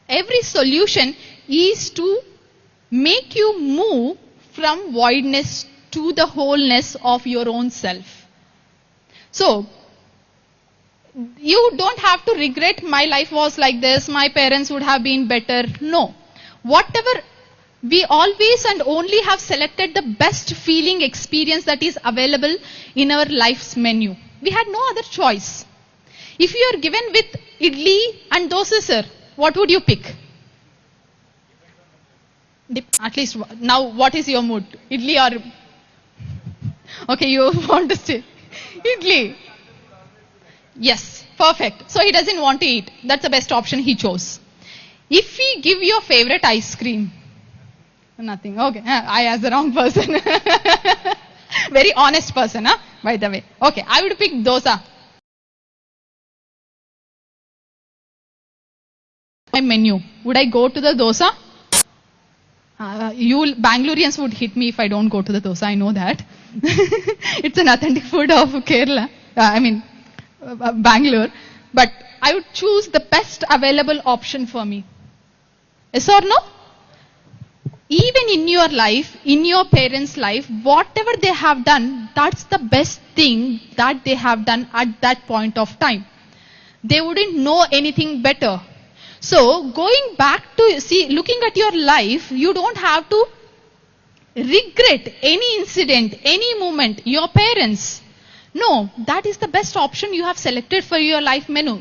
F: Every solution is to make you move from voidness to the wholeness of your own self. So, you don't have to regret my life was like this, my parents would have been better. No. Whatever, we always and only have selected the best feeling experience that is available in our life's menu. We had no other choice. If you are given with idli and dosa, sir, what would you pick? At least now, what is your mood? Idli or... Okay, you want to say idli. Yes, perfect. So he doesn't want to eat. That's the best option he chose. If we give your favorite ice cream, nothing. Okay, I asked the wrong person. Very honest person, huh? By the way. Okay, I would pick dosa. My menu. Would I go to the dosa? You Bangaloreans would hit me if I don't go to the dosa. I know that. It's an authentic food of Kerala. Bangalore. But I would choose the best available option for me. Yes or no? Even in your life, in your parents' life, whatever they have done, that's the best thing that they have done at that point of time. They wouldn't know anything better. So, going back to, looking at your life, you don't have to regret any incident, any moment, your parents. No, that is the best option you have selected for your life menu.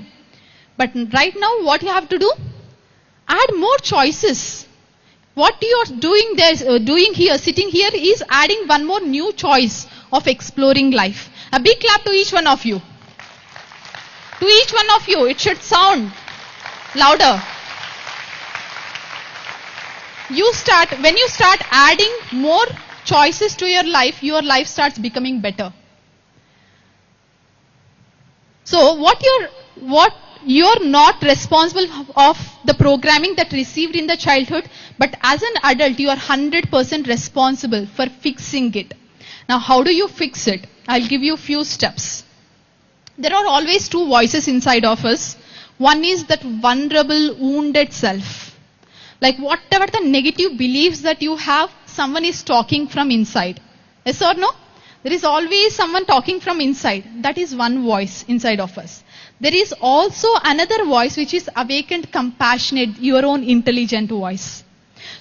F: But right now, what you have to do? Add more choices. What you are doing here, sitting here, is adding one more new choice of exploring life. A big clap to each one of you. To each one of you, it should sound louder. When you start adding more choices to your life starts becoming better. So what you're not responsible of the programming that received in the childhood, but as an adult, you are 100% responsible for fixing it. Now, how do you fix it? I'll give you a few steps. There are always 2 voices inside of us. One is that vulnerable, wounded self. Like whatever the negative beliefs that you have, someone is talking from inside. Yes or no? There is always someone talking from inside. That is one voice inside of us. There is also another voice which is awakened, compassionate, your own intelligent voice.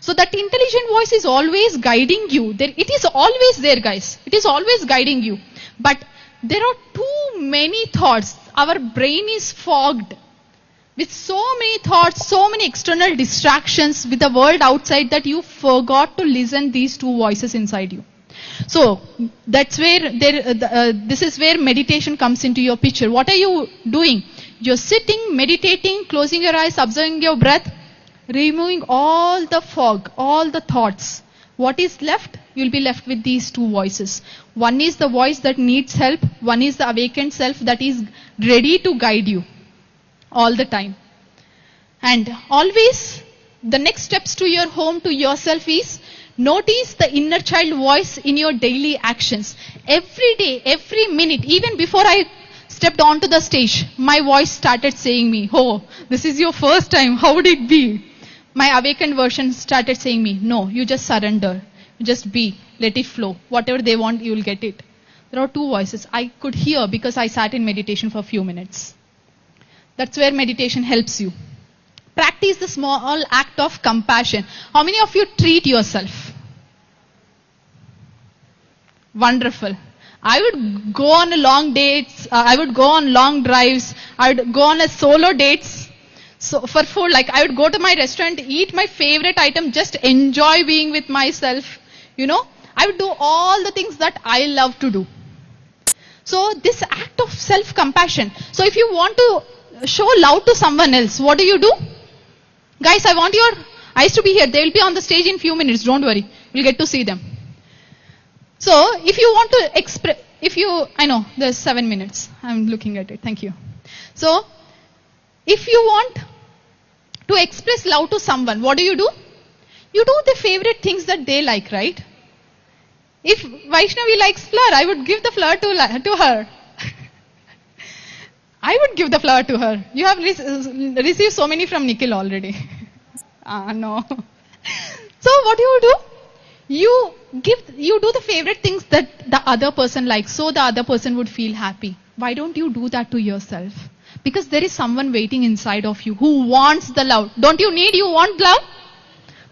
F: So that intelligent voice is always guiding you. It is always there, guys. It is always guiding you. But there are too many thoughts. Our brain is fogged with so many thoughts, so many external distractions with the world outside that you forgot to listen these 2 voices inside you. So that's where this is where meditation comes into your picture. What are you doing? You're sitting, meditating, closing your eyes, observing your breath, removing all the fog, all the thoughts. What is left? You'll be left with these 2 voices. One is the voice that needs help. One is the awakened self that is ready to guide you all the time. And always the next steps to your home, to yourself is notice the inner child voice in your daily actions. Every day, every minute, even before I stepped onto the stage, my voice started saying me, oh, this is your first time, how would it be? My awakened version started saying me, no, you just surrender. You just be, let it flow. Whatever they want, you will get it. There are 2 voices I could hear because I sat in meditation for a few minutes. That's where meditation helps you. Practice the small act of compassion. How many of you treat yourself? Wonderful. I would go on long dates. I would go on long drives. I would go on a solo dates. So for food, like I would go to my restaurant, eat my favorite item, just enjoy being with myself. You know, I would do all the things that I love to do. So this act of self-compassion. So if you want to show love to someone else, what do? Guys, I want your eyes to be here. They will be on the stage in few minutes. Don't worry. You'll get to see them. So if you want to express, I know there's 7 minutes. I'm looking at it. Thank you. So if you want to express love to someone, what do? You do the favorite things that they like, right? If Vaishnavi likes flower, I would give the flower to her. I would give the flower to her. You have received so many from Nikhil already. No. So what do? You do the favorite things that the other person likes, so the other person would feel happy. Why don't you do that to yourself? Because there is someone waiting inside of you who wants the love. You want love?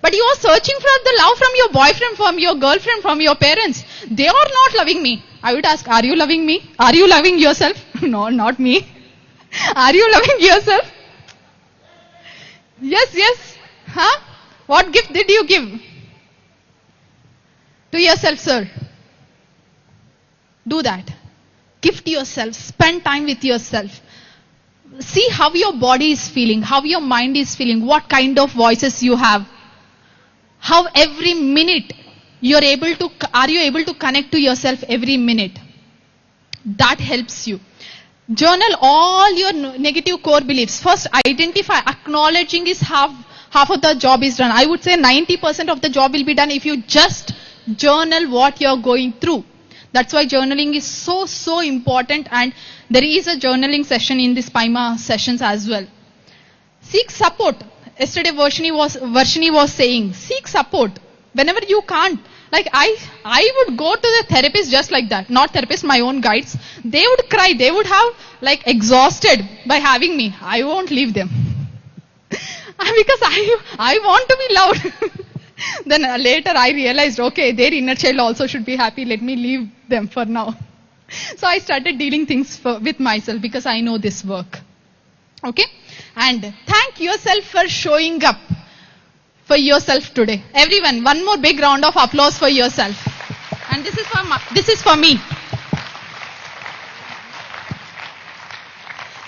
F: But you are searching for the love from your boyfriend, from your girlfriend, from your parents. They are not loving me. I would ask, are you loving me? Are you loving yourself? No, not me. Are you loving yourself? Yes. Huh? What gift did you give? To yourself, sir. Do that. Gift yourself. Spend time with yourself. See how your body is feeling, how your mind is feeling, what kind of voices you have. How every minute are you able to connect to yourself every minute? That helps you. Journal all your negative core beliefs. First, identify. Acknowledging is half of the job is done. I would say 90% of the job will be done if you just journal what you're going through. That's why journaling is so important, and there is a journaling session in this PIMA sessions as well. Seek support. Yesterday Varshini was saying, seek support whenever you can't. Like I would go to the therapist just like that. Not therapist, my own guides. They would cry. They would have like exhausted by having me. I won't leave them. Because I want to be loved. Then later I realized, okay, their inner child also should be happy. Let me leave them for now. So I started dealing things with myself because I know this work. Okay? And thank yourself for showing up for yourself today. Everyone, one more big round of applause for yourself. And this is for me.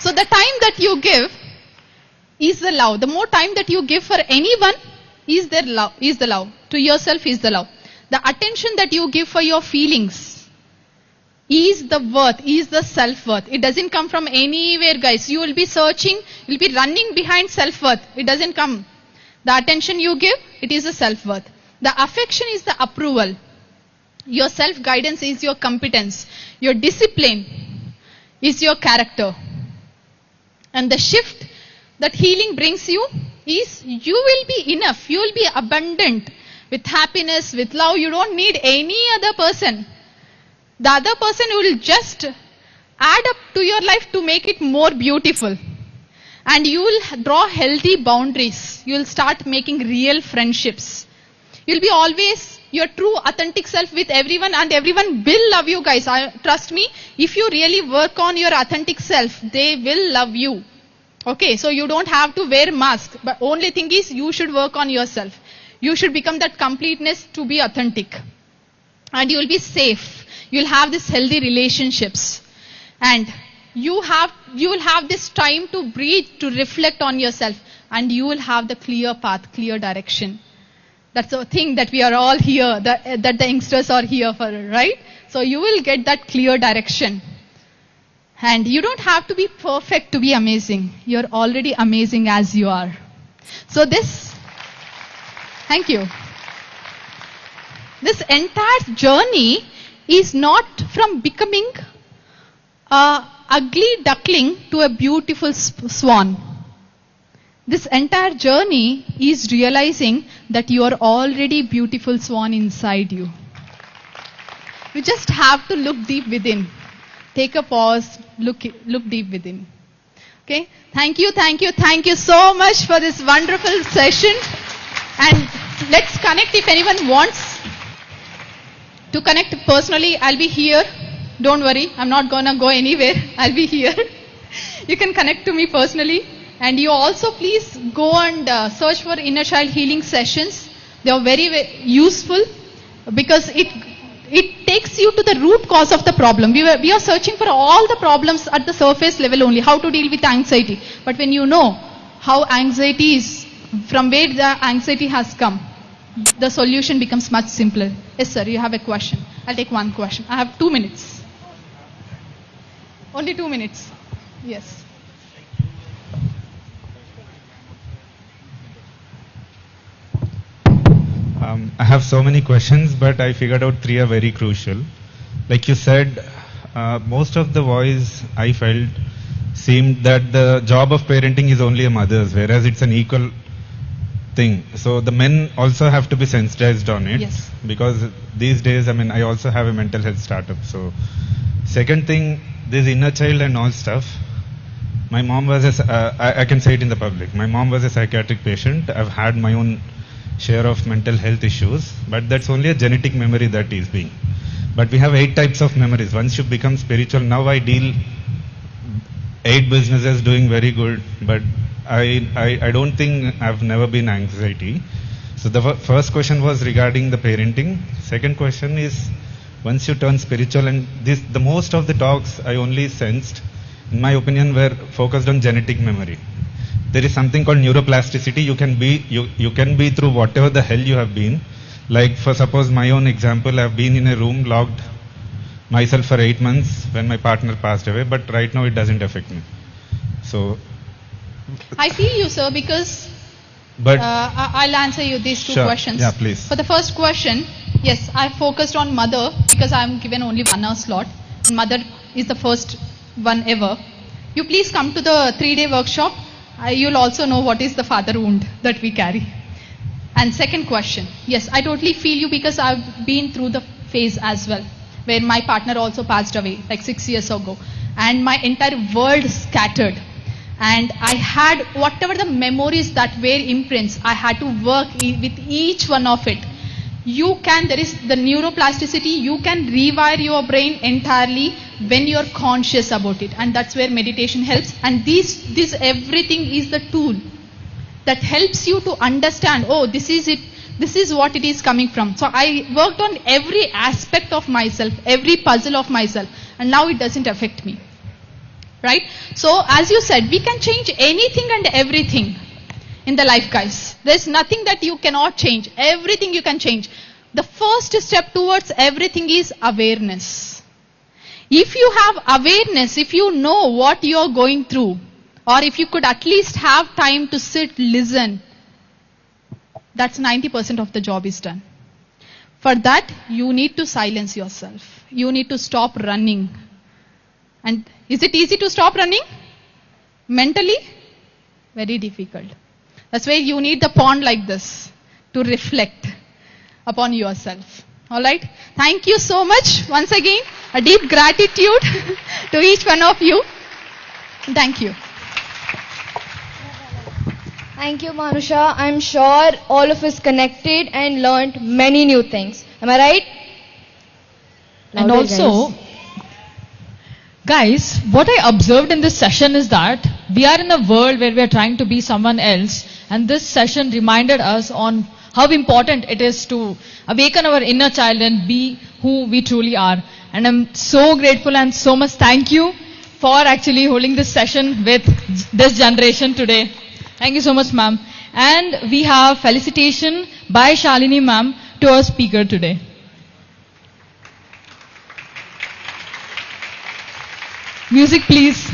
F: So the time that you give is the love. The more time that you give for anyone is the love. To yourself is the love. The attention that you give for your feelings is the worth, is the self-worth. It doesn't come from anywhere, guys. You will be searching, you'll be running behind self-worth. It doesn't come. The attention you give, it is the self-worth. The affection is the approval. Your self-guidance is your competence. Your discipline is your character. And the shift that healing brings you is you will be enough. You will be abundant with happiness, with love. You don't need any other person. The other person will just add up to your life to make it more beautiful. And you will draw healthy boundaries. You will start making real friendships. You will be always your true authentic self with everyone, and everyone will love you, guys. Trust me, if you really work on your authentic self, they will love you. Okay, so you don't have to wear mask. But only thing is you should work on yourself. You should become that completeness to be authentic. And you will be safe. You will have these healthy relationships. And you will have this time to breathe, to reflect on yourself. And you will have the clear path, clear direction. That's the thing that we are all here, that the youngsters are here for, right? So you will get that clear direction. And you don't have to be perfect to be amazing. You're already amazing as you are. So thank you. This entire journey is not from becoming an ugly duckling to a beautiful swan. This entire journey is realizing that you are already beautiful swan inside you. You just have to look deep within. Take a pause, look deep within. Okay? Thank you so much for this wonderful session. And let's connect. If anyone wants to connect personally, I'll be here. Don't worry, I'm not gonna go anywhere. I'll be here. you can connect to me personally. And you also please go and search for inner child healing sessions. They are very, very useful because it takes you to the root cause of the problem. We are searching for all the problems at the surface level only, how to deal with anxiety. But when you know how anxiety is, from where the anxiety has come, the solution becomes much simpler. Yes, sir, you have a question. I'll take one question. I have 2 minutes. Only 2 minutes. Yes.
G: I have so many questions, but I figured out 3 are very crucial. Like you said, most of the voice I felt seemed that the job of parenting is only a mother's, whereas it's an equal thing. So the men also have to be sensitized on it.
F: Yes.
G: Because these days, I also have a mental health startup. So second thing, this inner child and all stuff. My mom was I can say it in the public. My mom was a psychiatric patient. I've had my own share of mental health issues, but that's only a genetic memory that is being. But we have 8 types of memories. Once you become spiritual, now I deal 8 businesses doing very good, but I don't think I've never been anxiety. So the first question was regarding the parenting. Second question is, once you turn spiritual, and the most of the talks I only sensed, in my opinion, were focused on genetic memory. There is something called neuroplasticity. You can be through whatever the hell you have been. Like for suppose my own example, I've been in a room locked myself for 8 months when my partner passed away, but right now it doesn't affect me. So
F: I feel you, sir, because I'll answer you these 2 questions.
G: Yeah, please.
F: For the first question, yes, I focused on mother because I'm given only 1 hour slot. Mother is the first one ever. You please come to the 3-day workshop. You'll also know what is the father wound that we carry. And second question, yes, I totally feel you because I've been through the phase as well, where my partner also passed away like 6 years ago. And my entire world scattered. And I had whatever the memories that were imprints, I had to work with each one of it. There is the neuroplasticity, you can rewire your brain entirely when you're conscious about it. And that's where meditation helps. And this everything is the tool that helps you to understand, oh, this is it. This is what it is coming from. So I worked on every aspect of myself, every puzzle of myself. And now it doesn't affect me. Right? So as you said, we can change anything and everything in the life, guys. There's nothing that you cannot change. Everything you can change. The first step towards everything is awareness. If you have awareness, if you know what you're going through, or if you could at least have time to sit, listen, that's 90% of the job is done. For that, you need to silence yourself. You need to stop running. And is it easy to stop running? Mentally? Very difficult. That's why you need the pond like this to reflect upon yourself. Alright? Thank you so much. Once again, a deep gratitude to each one of you. Thank you.
D: Thank you, Manusha. I'm sure all of us connected and learned many new things. Am I right?
A: And also, guys, what I observed in this session is that we are in a world where we are trying to be someone else, and this session reminded us on how important it is to awaken our inner child and be who we truly are. And I'm so grateful and so much thank you for actually holding this session with this generation today. Thank you so much, ma'am. And we have felicitation by Shalini ma'am to our speaker today. Music, please.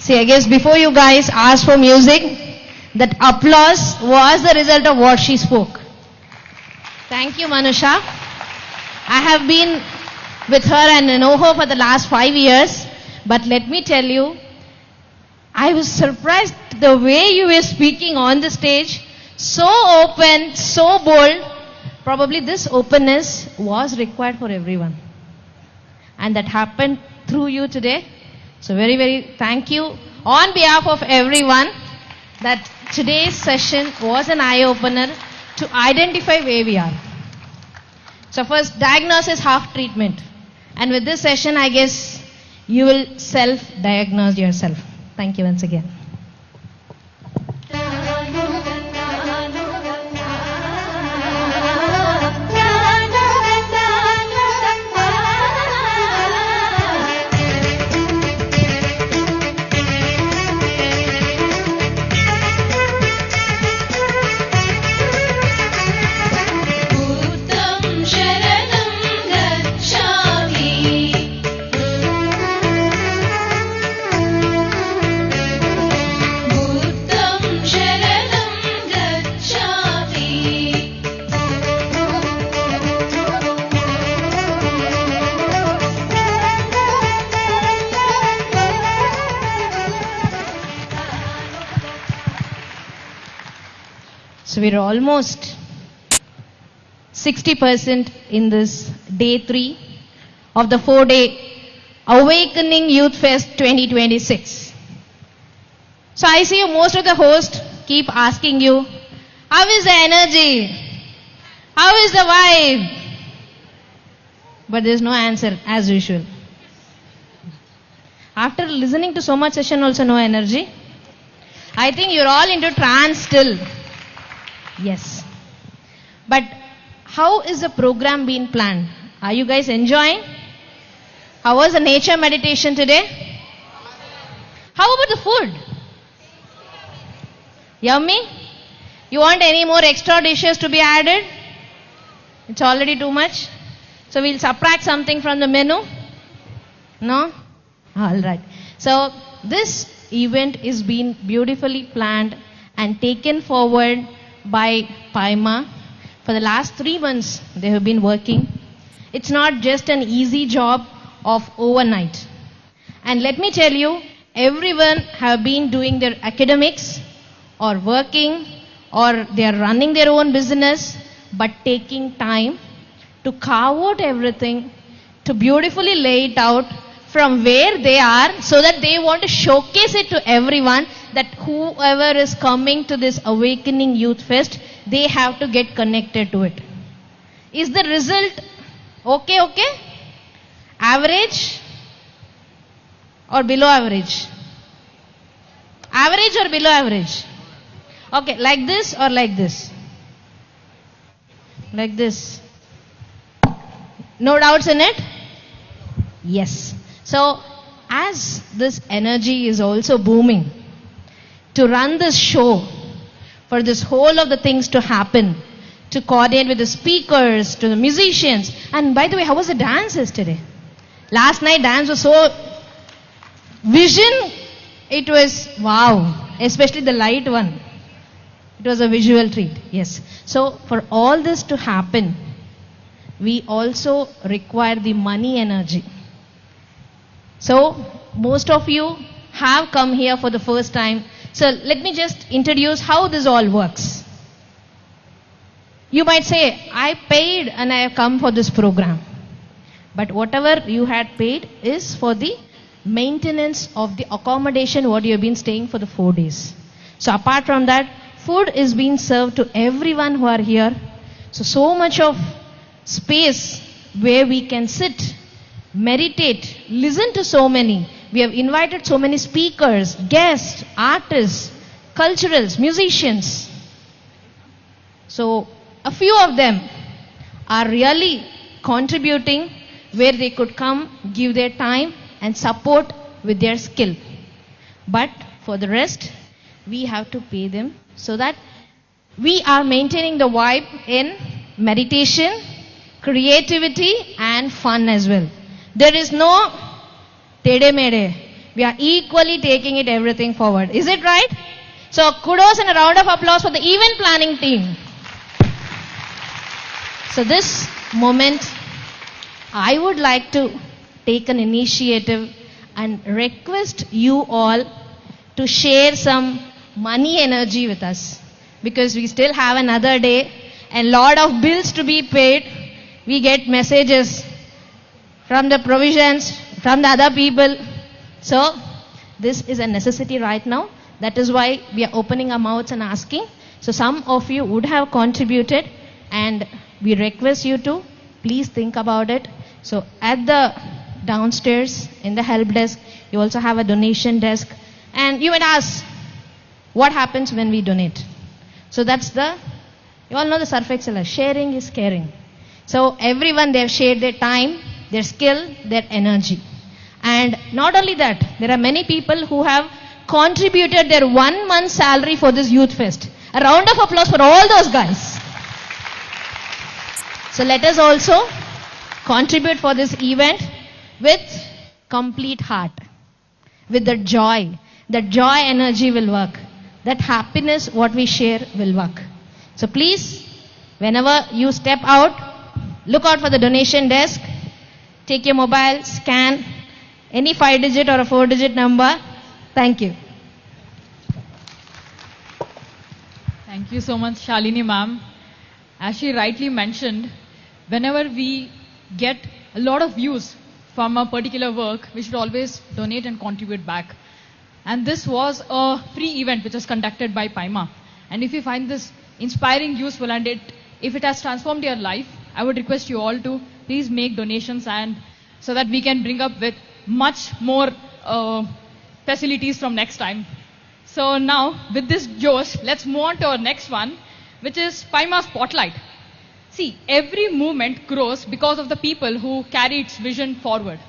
H: See, I guess before you guys asked for music, that applause was the result of what she spoke. Thank you, Manusha. I have been with her and know her for the last 5 years, but let me tell you, I was surprised the way you were speaking on the stage, so open, so bold. Probably this openness was required for everyone. And that happened through you today. So very, very thank you on behalf of everyone that today's session was an eye-opener to identify where we are. So first, diagnosis, half treatment. And with this session, I guess you will self-diagnose yourself. Thank you once again. So we're almost 60% in this day 3 of the 4-day Awakening Youth Fest 2026. So I see most of the hosts keep asking you, how is the energy? How is the vibe? But there's no answer as usual. After listening to so much session also no energy. I think you're all into trance still. Yes. But how is the program being planned? Are you guys enjoying? How was the nature meditation today? How about the food? Yummy? You want any more extra dishes to be added? It's already too much. So we'll subtract something from the menu? No? Alright. So this event is being beautifully planned and taken forward by PMCENGLISH. For the last 3 months, they have been working. It's not just an easy job of overnight. And let me tell you, everyone have been doing their academics or working or they are running their own business, but taking time to carve out everything, to beautifully lay it out from where they are so that they want to showcase it to everyone that whoever is coming to this Awakening Youth Fest, they have to get connected to it. Is the result okay? Average or below average? Average or below average? Okay, like this or like this? Like this. No doubts in it? Yes. So, as this energy is also booming, to run this show, for this whole of the things to happen, to coordinate with the speakers, to the musicians. And by the way, how was the dance yesterday? Last night dance was so vision, it was wow, especially the light one. It was a visual treat, yes. So for all this to happen, we also require the money energy. So most of you have come here for the first time. So let me just introduce how this all works. You might say, I paid and I have come for this program. But whatever you had paid is for the maintenance of the accommodation what you have been staying for the 4 days. So apart from that, food is being served to everyone who are here. So much of space where we can sit, meditate, listen to so many. We have invited so many speakers, guests, artists, culturals, musicians. So a few of them are really contributing where they could come, give their time and support with their skill. But for the rest, we have to pay them so that we are maintaining the vibe in meditation, creativity and fun as well. There is no tede mede. We are equally taking it everything forward. Is it right? So kudos and a round of applause for the event planning team. So this moment, I would like to take an initiative and request you all to share some money energy with us. Because we still have another day and lot of bills to be paid. We get messages from the provisions, from the other people. So this is a necessity right now That is why we are opening our mouths and asking. So some of you would have contributed, and we request you to please think about it. So at the downstairs in the help desk, you also have a donation desk, and you would ask, what happens when we donate? So that's you all know the Surf Excellence, sharing is caring. So everyone, they have shared their time, their skill, their energy. And not only that, there are many people who have contributed their 1 month's salary for this youth fest. A round of applause for all those guys. So let us also contribute for this event with complete heart, with the joy. That joy energy will work. That happiness, what we share, will work. So please, whenever you step out, look out for the donation desk. Take your mobile, scan any 5-digit or a 4-digit number. Thank you.
A: Thank you so much, Shalini ma'am. As she rightly mentioned, whenever we get a lot of views from a particular work, we should always donate and contribute back. And this was a free event which was conducted by PIMA. And if you find this inspiring, useful, and if it has transformed your life, I would request you all to please make donations, and so that we can bring up with much more facilities from next time. So now, with this Josh, let's move on to our next one, which is PIMA Spotlight. See, every movement grows because of the people who carry its vision forward.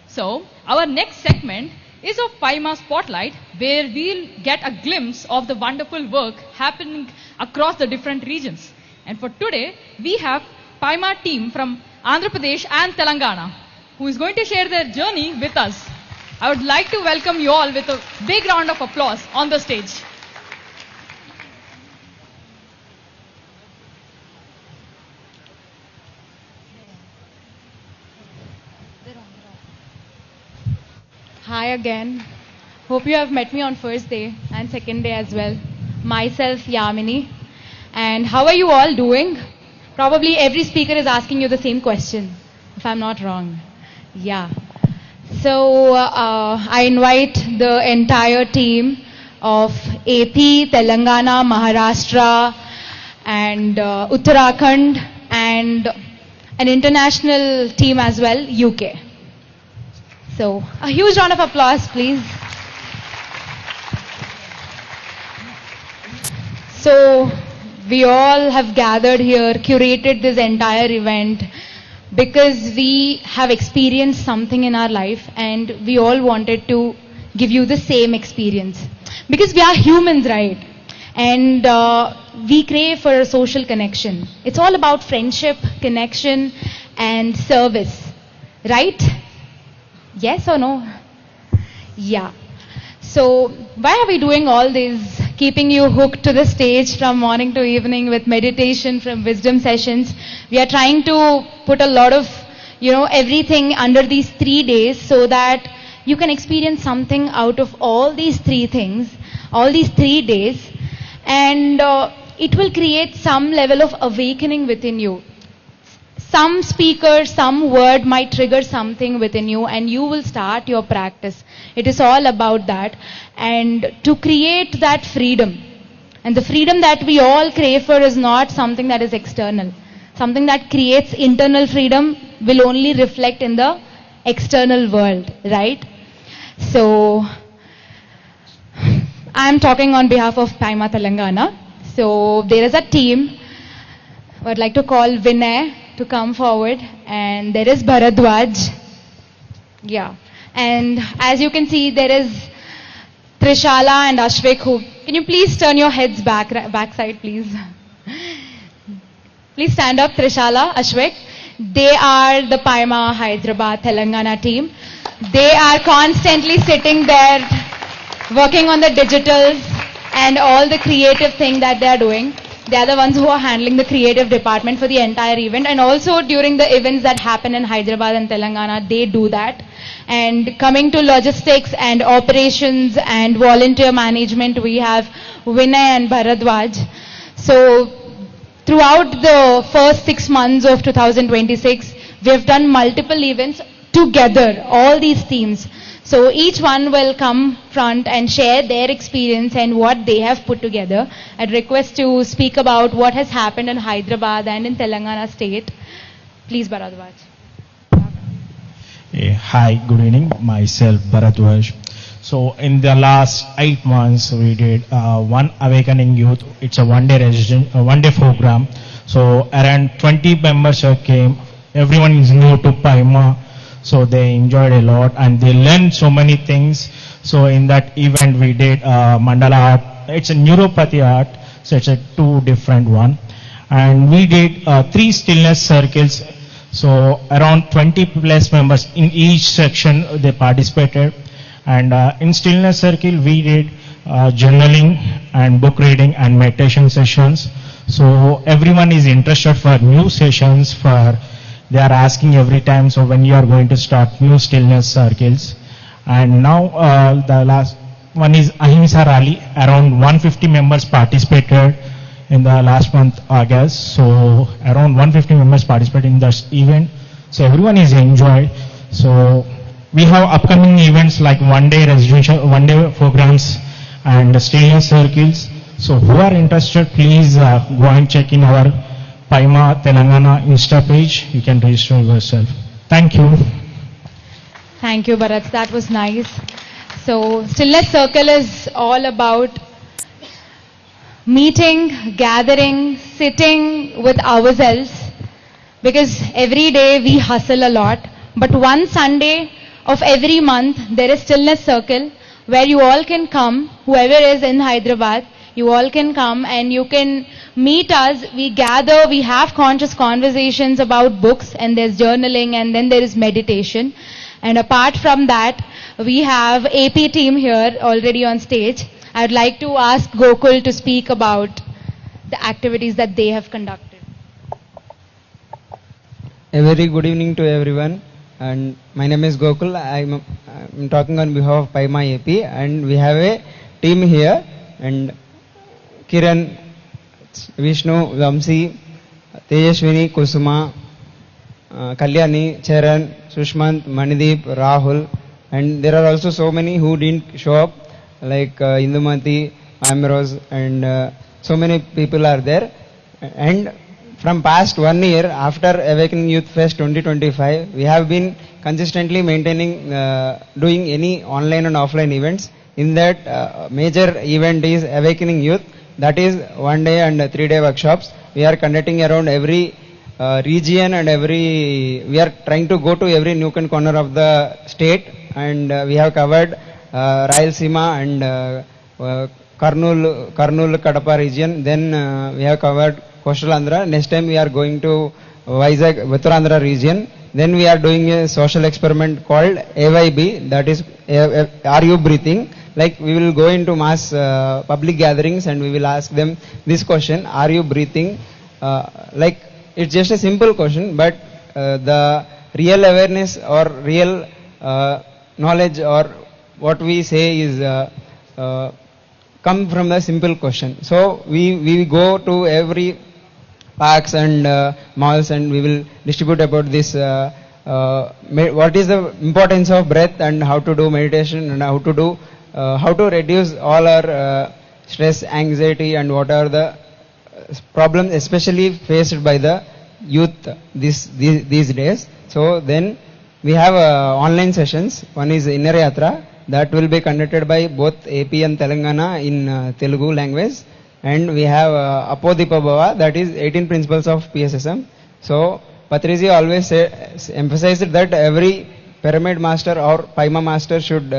A: So, our next segment is of PIMA Spotlight, where we'll get a glimpse of the wonderful work happening across the different regions. And for today, we have PIMA team from Andhra Pradesh and Telangana, who is going to share their journey with us. I would like to welcome you all with a big round of applause on the stage.
I: Hi again. Hope you have met me on first day and second day as well. Myself, Yamini. And how are you all doing? Probably every speaker is asking you the same question, if I'm not wrong. Yeah. So I invite the entire team of AP, Telangana, Maharashtra, and Uttarakhand, and an international team as well, UK. So a huge round of applause, please. So we all have gathered here, curated this entire event, because we have experienced something in our life and we all wanted to give you the same experience. Because we are humans, right? And we crave for a social connection. It's all about friendship, connection, and service. Right? Yes or no? Yeah. So why are we doing all this? Keeping you hooked to the stage from morning to evening with meditation, from wisdom sessions. We are trying to put a lot of, everything under these 3 days, so that you can experience something out of all these 3 things, all these 3 days, and it will create some level of awakening within you. Some speaker, some word might trigger something within you, and you will start your practice. It is all about that. And to create that freedom, and the freedom that we all crave for is not something that is external. Something that creates internal freedom will only reflect in the external world, right? So, I am talking on behalf of PIMA Telangana. So, there is a team. I would like to call Vinay to come forward, and there is Bharadwaj. Yeah. And as you can see, there is Trishala and Ashvik. Can you please turn your heads backside, please? Please stand up, Trishala, Ashvik. They are the PIMA Hyderabad Telangana team. They are constantly sitting there, working on the digitals and all the creative thing that they are doing. They are the ones who are handling the creative department for the entire event, and also during the events that happen in Hyderabad and Telangana, they do that. And coming to logistics and operations and volunteer management, we have Vinay and Bharadwaj. So throughout the first 6 months of 2026, we have done multiple events together, all these teams. So each one will come front and share their experience and what they have put together. I'd request to speak about what has happened in Hyderabad and in Telangana state. Please, Bharadwaj.
J: Hi, good evening. Myself, Bharadwaj. So in the last 8 months, we did one Awakening Youth. It's a one-day program. So around 20 members came. Everyone is new to Paima. So they enjoyed a lot and they learned so many things. So in that event we did mandala art. It's a neuropathy art. So it's a 2 different one. And we did 3 stillness circles. So around 20 plus members in each section they participated. And in stillness circle we did journaling and book reading and meditation sessions. So everyone is interested for new sessions for they are asking every time, so when you are going to start new stillness circles. And now the last one is Ahimsa Rally. Around 150 members participated in the last month, August. So around 150 members participated in this event. So everyone is enjoyed. So we have upcoming events like one-day programs and stillness circles. So who are interested, please go and check in our Paima Telangana Insta page. You can register yourself. Thank you.
I: Thank you, Bharat. That was nice. So, Stillness Circle is all about meeting, gathering, sitting with ourselves, because every day we hustle a lot. But one Sunday of every month, there is Stillness Circle where you all can come, whoever is in Hyderabad, you all can come and you can meet us. We gather, we have conscious conversations about books, and there's journaling, and then there is meditation. And apart from that, we have AP team here already on stage. I'd like to ask Gokul to speak about the activities that they have conducted.
K: A very good evening to everyone. And my name is Gokul. I'm talking on behalf of Paima AP, and we have a team here. And Kiran, Vishnu, Vamsi, Tejashwini, Kusuma, Kalyani, Charan, Sushmant, Manideep, Rahul, and there are also so many who didn't show up, like Indumati, Amrose, and so many people are there. And from past 1 year, after Awakening Youth Fest 2025, we have been consistently maintaining, doing any online and offline events. In that, major event is Awakening Youth. That is 1 day and 3 day workshops. We are conducting around every region and we are trying to go to every nook and corner of the state, and we have covered Rayalaseema and Karnool Kadapa region. Then we have covered Coastal Andhra. Next time we are going to Vizag, Uttaraandhra region. Then we are doing a social experiment called AYB, that is Are You Breathing? Like we will go into mass public gatherings and we will ask them this question, are you breathing? Like it's just a simple question, but the real awareness or real knowledge or what we say is come from the simple question. So we go to every parks and malls and we will distribute about this what is the importance of breath and how to do meditation and how to reduce all our stress, anxiety, and what are the problems especially faced by the youth these days. So then we have online sessions. One is Inner Yatra that will be conducted by both AP and Telangana in Telugu language, and we have Apodhipa Bhava, that is 18 principles of PSSM. So Patriji always emphasized that every pyramid master or Paima master should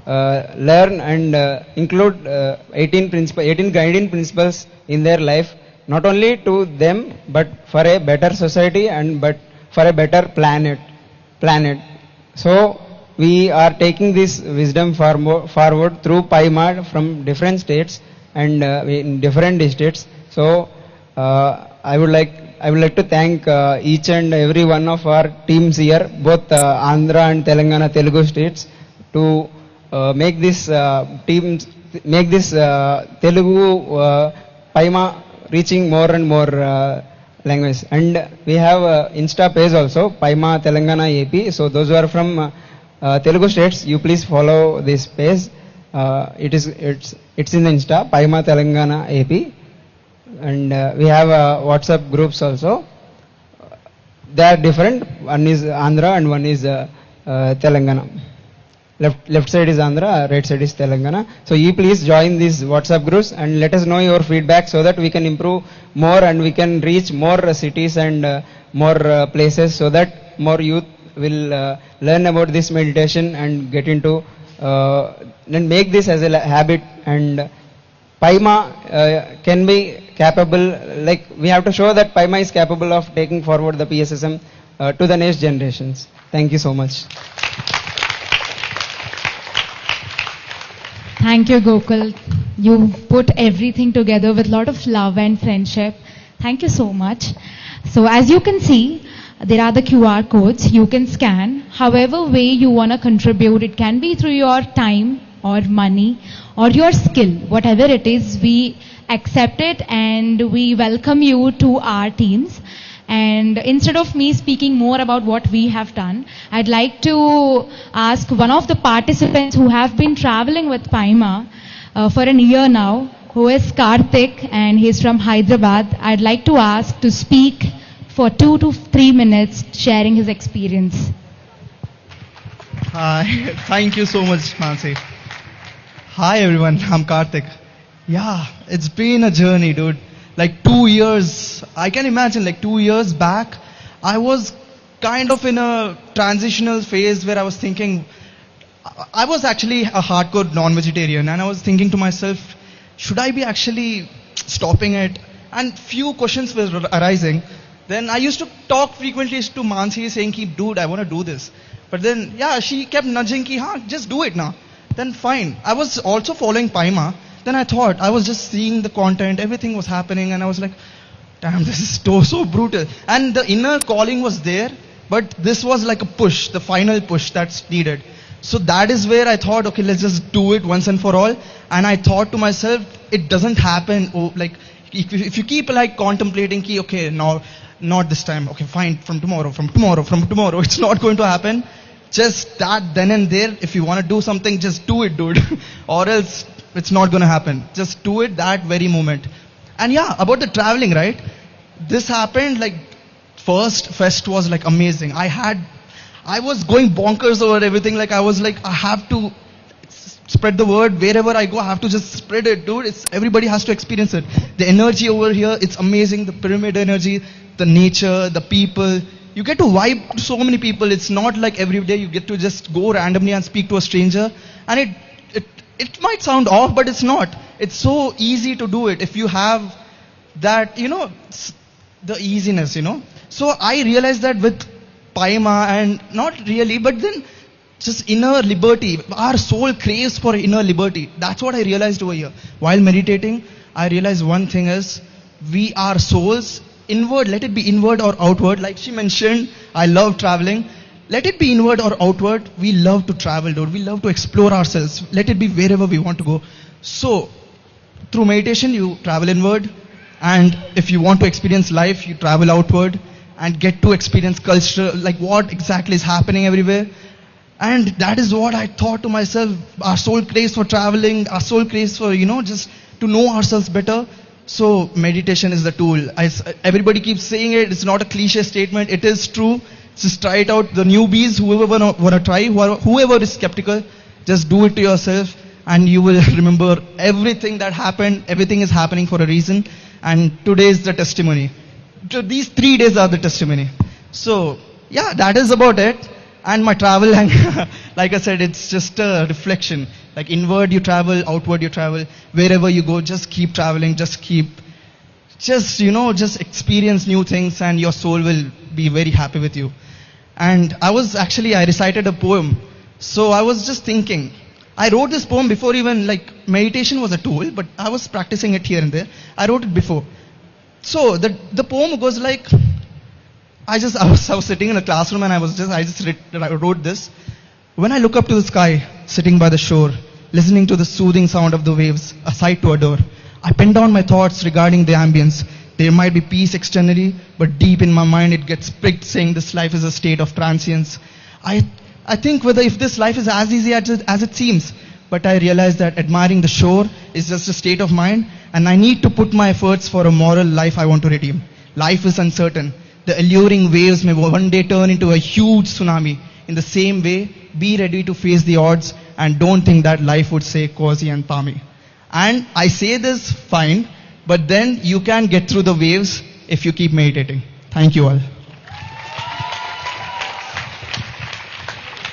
K: learn and include 18 guiding principles in their life, not only to them but for a better society and but for a better planet. So we are taking this wisdom forward through Paima from different states and in different districts. So I would like to thank each and every one of our teams here, both Andhra and Telangana Telugu states, to make this Telugu Paima reaching more and more language. And we have Insta page also, Paima Telangana AP. So those who are from Telugu states, you please follow this page. It's in Insta, Paima Telangana AP, and we have WhatsApp groups also. They are different. One is Andhra and one is Telangana. Left side is Andhra, right side is Telangana. So you please join these WhatsApp groups and let us know your feedback so that we can improve more and we can reach more cities and more places so that more youth will learn about this meditation and get into and make this as a habit. And Paima can be capable, like we have to show that Paima is capable of taking forward the PSSM to the next generations. Thank you so much.
I: Thank you, Gokul. You put everything together with a lot of love and friendship. Thank you so much. So as you can see, there are the QR codes you can scan. However way you want to contribute, it can be through your time or money or your skill. Whatever it is, we accept it and we welcome you to our teams. And instead of me speaking more about what we have done, I'd like to ask one of the participants who have been traveling with Paima for a year now, who is Karthik, and he's from Hyderabad. I'd like to ask to speak for 2 to 3 minutes, sharing his experience.
L: Hi, thank you so much, Nancy. Hi everyone, I'm Karthik. Yeah, it's been a journey, dude. Like 2 years, I can imagine, like 2 years back, I was kind of in a transitional phase where I was thinking, I was actually a hardcore non-vegetarian, and I was thinking to myself, should I be actually stopping it? And few questions were arising. Then I used to talk frequently to Mansi saying, dude, I want to do this. But then, yeah, she kept nudging, just do it now. Then fine. I was also following Paima. Then I thought, I was just seeing the content, everything was happening, and I was like, damn, this is so brutal. And the inner calling was there, but this was like a push, the final push that's needed. So that is where I thought, okay, let's just do it once and for all. And I thought to myself, it doesn't happen, like, if you keep like contemplating, okay, now, not this time, okay, fine, from tomorrow, it's not going to happen. Just start then and there. If you want to do something, just do it, dude. Or else, it's not going to happen. Just do it that very moment. And yeah, about the traveling, right? This happened like first fest was like amazing. I was going bonkers over everything. Like I was like, I have to spread the word wherever I go. I have to just spread it, dude. Everybody has to experience it. The energy over here, it's amazing. The pyramid energy, the nature, the people. You get to vibe to so many people. It's not like every day you get to just go randomly and speak to a stranger. And it might sound off, but it's not. It's so easy to do it if you have that, the easiness, So I realized that with Paima, and not really, but then just inner liberty. Our soul craves for inner liberty. That's what I realized over here. While meditating, I realized one thing is, we are souls, inward, let it be inward or outward. Like she mentioned, I love traveling. Let it be inward or outward. We love to travel, dude. We love to explore ourselves. Let it be wherever we want to go. So, through meditation, you travel inward. And if you want to experience life, you travel outward and get to experience culture, like what exactly is happening everywhere. And that is what I thought to myself. Our soul craves for traveling. Our soul craves for, just to know ourselves better. So, meditation is the tool. Everybody keeps saying it. It's not a cliche statement. It is true. Just try it out. The newbies, whoever want to try, whoever is skeptical, just do it to yourself and you will remember everything that happened. Everything is happening for a reason. And today is the testimony. These 3 days are the testimony. So, yeah, that is about it. And my travel, and like I said, it's just a reflection. Like inward you travel, outward you travel. Wherever you go, just keep traveling, just experience new things and your soul will be very happy with you. And I recited a poem. So I was just thinking, I wrote this poem before even like meditation was a tool, but I was practicing it here and there. I wrote it before. So the poem goes like, I was sitting in a classroom and I wrote this. When I look up to the sky, sitting by the shore, listening to the soothing sound of the waves, a sight to adore, I pen down my thoughts regarding the ambience. There might be peace externally, but deep in my mind it gets pricked saying this life is a state of transience. I think whether if this life is as easy as it seems, but I realize that admiring the shore is just a state of mind, and I need to put my efforts for a moral life I want to redeem. Life is uncertain. The alluring waves may one day turn into a huge tsunami. In the same way, be ready to face the odds and don't think that life would say cozy and palmy. And I say this fine, but then you can get through the waves if you keep meditating. Thank you all.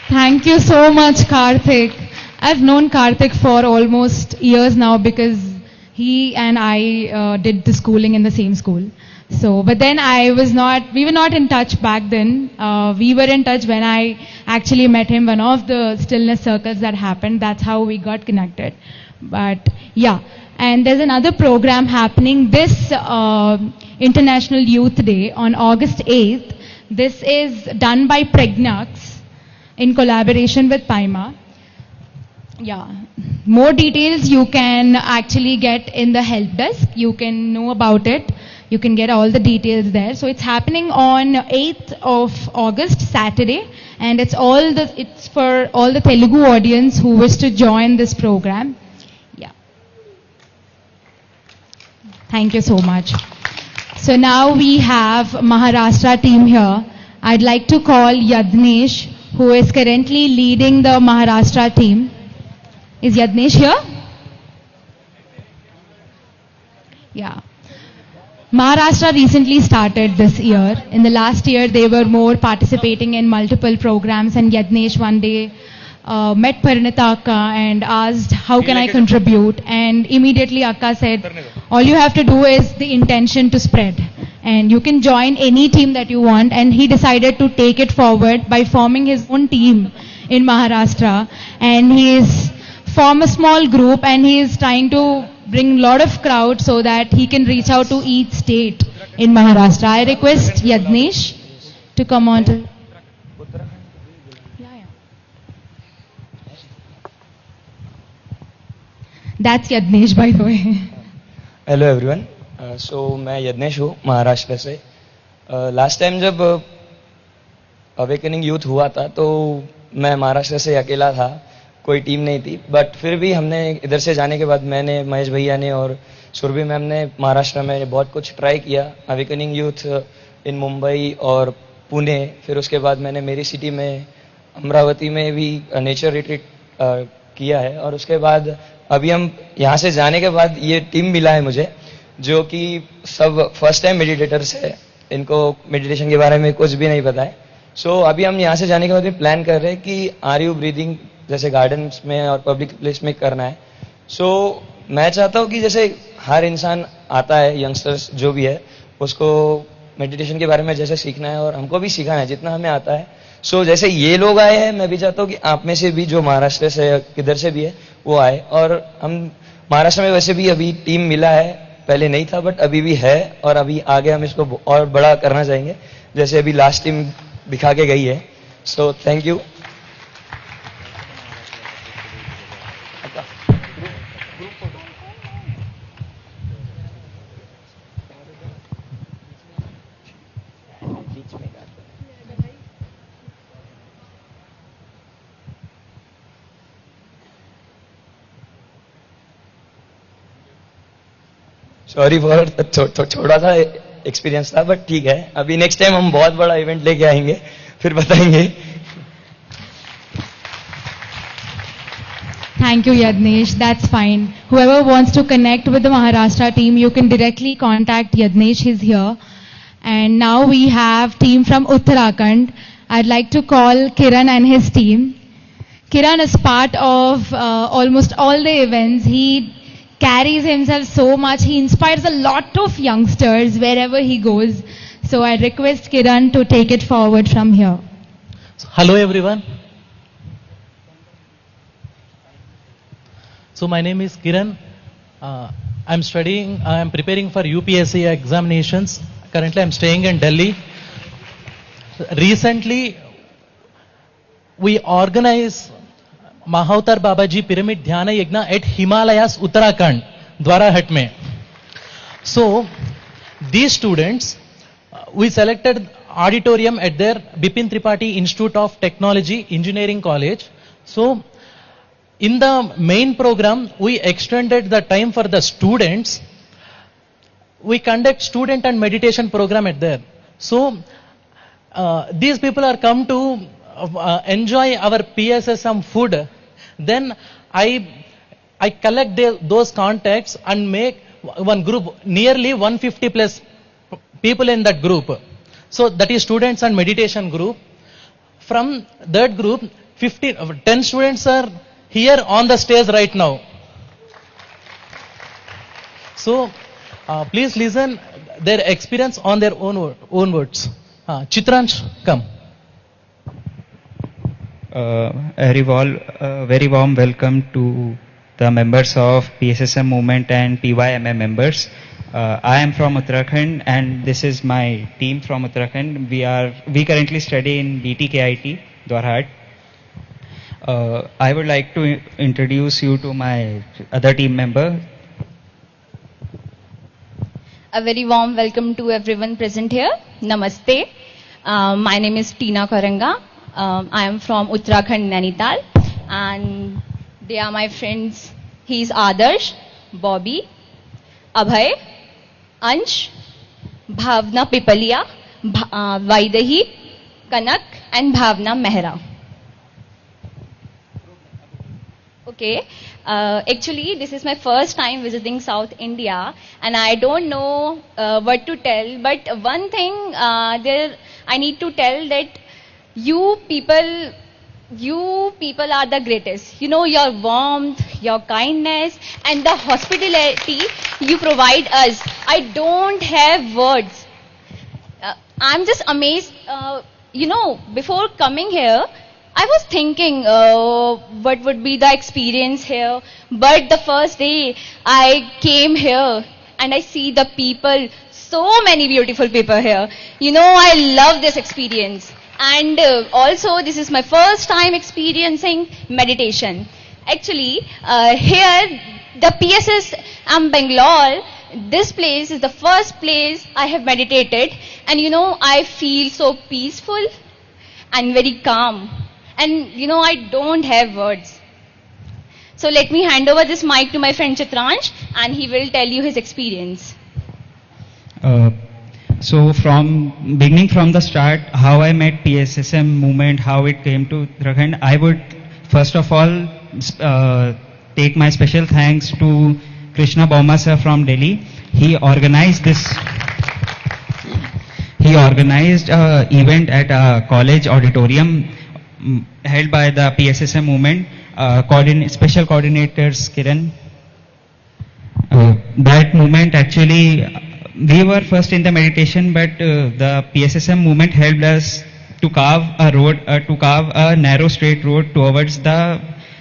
I: Thank you so much, Karthik. I've known Karthik for almost years now because he and I did the schooling in the same school. So, but then we were not in touch back then. We were in touch when I actually met him, one of the stillness circles that happened. That's how we got connected. But yeah, and there's another program happening this International Youth Day on August 8th. This is done by Pregnax in collaboration with PIMA. Yeah, more details you can actually get in the help desk. You can know about it. You can get all the details there. So it's happening on 8th of August, Saturday, and it's for all the Telugu audience who wish to join this program. Yeah. Thank you so much. So now we have Maharashtra team here. I'd like to call Yadnesh, who is currently leading the Maharashtra team. Is Yadnesh here? Yeah. Maharashtra recently started this year. In the last year, they were more participating in multiple programs, and Yadnesh one day met Parinita Akka and asked, how can I contribute? And immediately Akka said, all you have to do is the intention to spread. And you can join any team that you want. And he decided to take it forward by forming his own team in Maharashtra. And he is form a small group, and he is trying to bring a lot of crowd so that he can reach out to each state in Maharashtra. I request Yadnesh to come on to. That's Yadnesh, by the way.
M: Hello everyone. So मैं यज्ञेश हूँ महाराष्ट्र से. Last time जब awakening youth हुआ था तो मैं महाराष्ट्र से अकेला था, कोई टीम नहीं थी. बट फिर भी हमने इधर से जाने के बाद मैंने, महेश भैया ने और सुरभि मैम ने महाराष्ट्र में बहुत कुछ ट्राई किया. अवेकनिंग यूथ इन मुंबई और पुणे, फिर उसके बाद मैंने मेरी सिटी में अमरावती में भी नेचर रिट्रीट किया है. और उसके बाद अभी हम यहाँ से जाने के बाद ये टीम मिला है मुझे, जो कि सब फर्स्ट टाइम मेडिटेटर्स है. इनको मेडिटेशन के बारे में कुछ भी नहीं पता है. सो अभी हम यहाँ से जाने के बाद भी प्लान कर रहे हैं कि आर यू ब्रीदिंग जैसे गार्डन्स में और पब्लिक प्लेस में करना है. सो मैं चाहता हूँ कि जैसे हर इंसान आता है, यंगस्टर्स जो भी है, उसको मेडिटेशन के बारे में जैसे सीखना है और हमको भी सिखाना है जितना हमें आता है. सो जैसे ये लोग आए हैं, मैं भी चाहता हूँ कि आप में से भी जो महाराष्ट्र से किधर से भी है वो आए. और हम महाराष्ट्र में वैसे भी अभी टीम मिला है, पहले नहीं था बट अभी भी है, और अभी आगे हम इसको और बड़ा करना चाहेंगे जैसे अभी लास्ट टीम दिखा के गई है. So thank you. Sorry for छोटा सा एक्सपीरियंस था बट ठीक है. अभी नेक्स्ट टाइम हम बहुत बड़ा इवेंट लेके आएंगे, फिर बताएंगे.
I: Thank you, Yadnesh. That's fine. Whoever wants to connect with the Maharashtra team, you can directly contact Yadnesh. He's here. And now we have team from Uttarakhand. I'd like to call Kiran and his team. Kiran is part of almost all the events. He carries himself so much. He inspires a lot of youngsters wherever he goes. So I request Kiran to take it forward from here.
N: Hello everyone. So my name is Kiran. I'm preparing for UPSC examinations. Currently I'm staying in Delhi. Recently we organized Mahavatar Babaji Pyramid Dhyana Yagna at Himalayas, Uttarakhand, Dwarahat mein. So these students, we selected auditorium at their Bipin Tripathi Institute of Technology Engineering College. So in the main program, we extended the time for the students. We conduct student and meditation program at there. So these people are come to enjoy our PSSM food. Then I collect those contacts and make one group, nearly 150 plus people in that group. So that is students and meditation group. From that group, 10 students are here on the stage right now. So please listen their experience on their own words. Chitransh, come.
O: Very warm welcome to the members of PSSM movement and PYMM members. I am from Uttarakhand and this is my team from Uttarakhand. We currently study in BTKIT, Dwarhat. I would like to introduce you to my other team member.
P: A very warm welcome to everyone present here. Namaste. My name is Tina Karanga. I am from Uttarakhand, Nainital, and they are my friends. He's Adarsh, Bobby, Abhay, Ansh, Bhavna Pipalia, Vaidehi, Kanak, and Bhavna Mehra. Okay, actually this is my first time visiting South India and I don't know what to tell, but one thing I need to tell that you people are the greatest. You know, your warmth, your kindness and the hospitality you provide us. I don't have words. I'm just amazed. Before coming here, I was thinking what would be the experience here. But the first day I came here and I see the people, so many beautiful people here. You know, I love this experience. And also this is my first time experiencing meditation. Actually, here the PSSM Bangalore, this place is the first place I have meditated. And you know, I feel so peaceful and very calm. And you know, I don't have words. So let me hand over this mic to my friend Chitransh and he will tell you his experience.
O: So beginning from the start, how I met PSSM movement, how it came to Uttarakhand, I would first of all take my special thanks to Krishna Bauma sir from Delhi. He organized event at a college auditorium held by the PSSM movement, special coordinators Kiran. That movement actually, we were first in the meditation, but the PSSM movement helped us to carve a narrow straight road towards the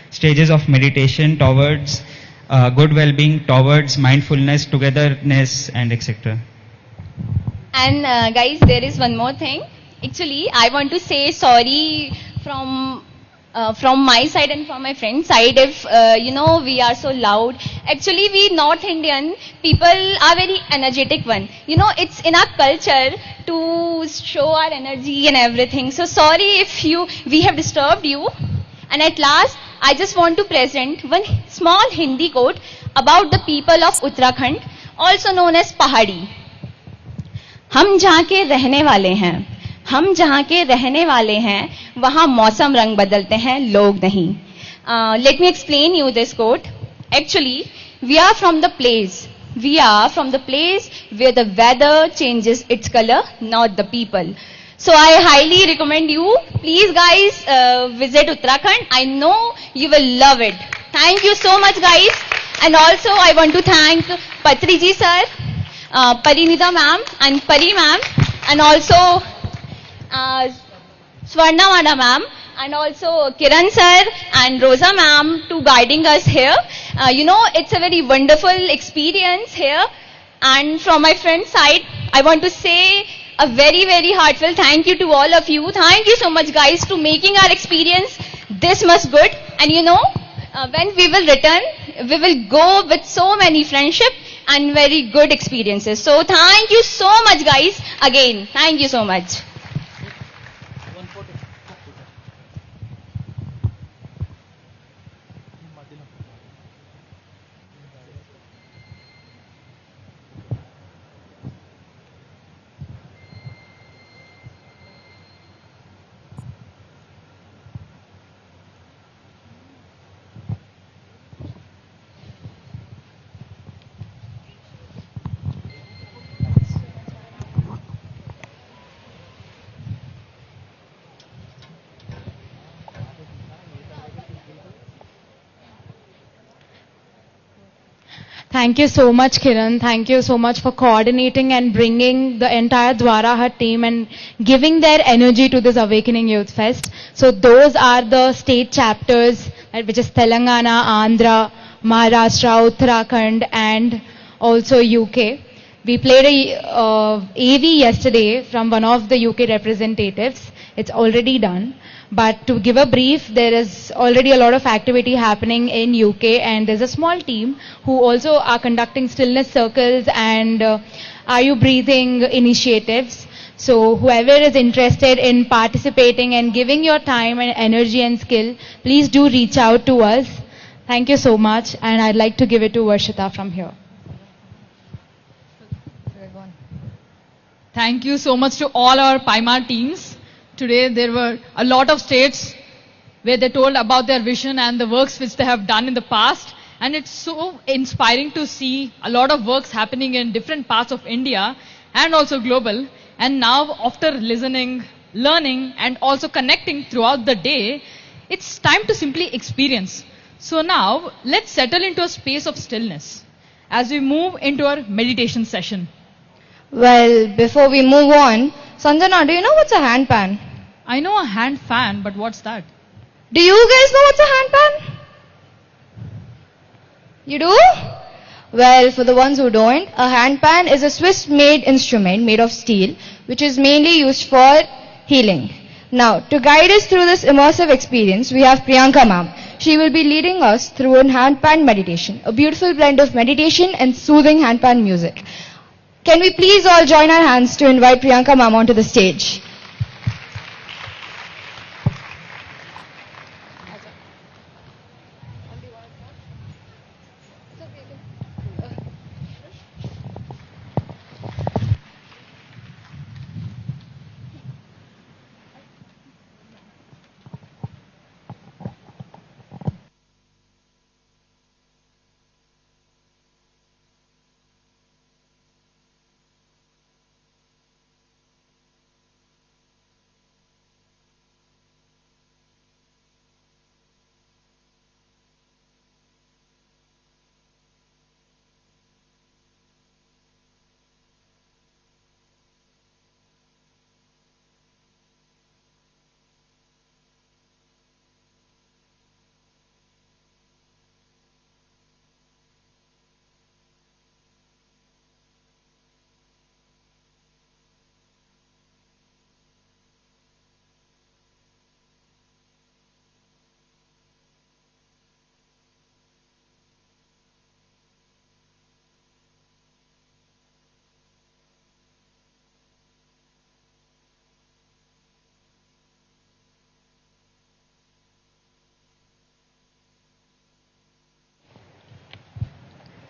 O: stages of meditation, towards good well-being, towards mindfulness, togetherness, and etc.
P: And guys, there is one more thing. Actually, I want to say sorry from my side and from my friend's side if we are so loud. Actually, we North Indian people are very energetic one. You know, it's in our culture to show our energy and everything. So sorry if we have disturbed you. And at last, I just want to present one small Hindi quote about the people of Uttarakhand, also known as Pahadi. हम जहाँ के रहने वाले हैं, वहाँ मौसम रंग बदलते हैं, लोग नहीं. Let me explain you this quote. Actually, we are from the place where the weather changes its color, not the people. So I highly recommend you, please guys, visit Uttarakhand. I know you will love it. Thank you so much guys. And also I want to thank Patriji sir, Parinita ma'am and Pari ma'am, and also Swarnavada ma'am, and also Kiran sir and Rosa ma'am to guiding us here. It's a very wonderful experience here. And from my friend's side, I want to say a very, very heartfelt thank you to all of you. Thank you so much guys to making our experience this much good. And when we will return, we will go with so many friendship and very good experiences. So thank you so much guys again. Thank you so much.
I: Thank you so much, Kiran. Thank you so much for coordinating and bringing the entire Dwarahat team and giving their energy to this Awakening Youth Fest. So those are the state chapters, which is Telangana, Andhra, Maharashtra, Uttarakhand, and also UK. We played a AV yesterday from one of the UK representatives. It's already done. But to give a brief, there is already a lot of activity happening in UK, and there's a small team who also are conducting stillness circles and Are You Breathing initiatives. So whoever is interested in participating and giving your time and energy and skill, please do reach out to us. Thank you so much, and I'd like to give it to Varshita from here.
A: Thank you so much to all our PAIMA teams. Today there were a lot of states where they told about their vision and the works which they have done in the past. And it's so inspiring to see a lot of works happening in different parts of India and also global. And now after listening, learning and also connecting throughout the day, it's time to simply experience. So now let's settle into a space of stillness as we move into our meditation session.
D: Well, before we move on, Sanjana, do you know what's a hand pan?
A: I know a hand fan, but what's that?
D: Do you guys know what's a hand pan? You do? Well, for the ones who don't, a hand pan is a Swiss-made instrument made of steel, which is mainly used for healing. Now, to guide us through this immersive experience, we have Priyanka ma'am. She will be leading us through a hand pan meditation, a beautiful blend of meditation and soothing hand pan music. Can we please all join our hands to invite Priyanka ma'am onto the stage?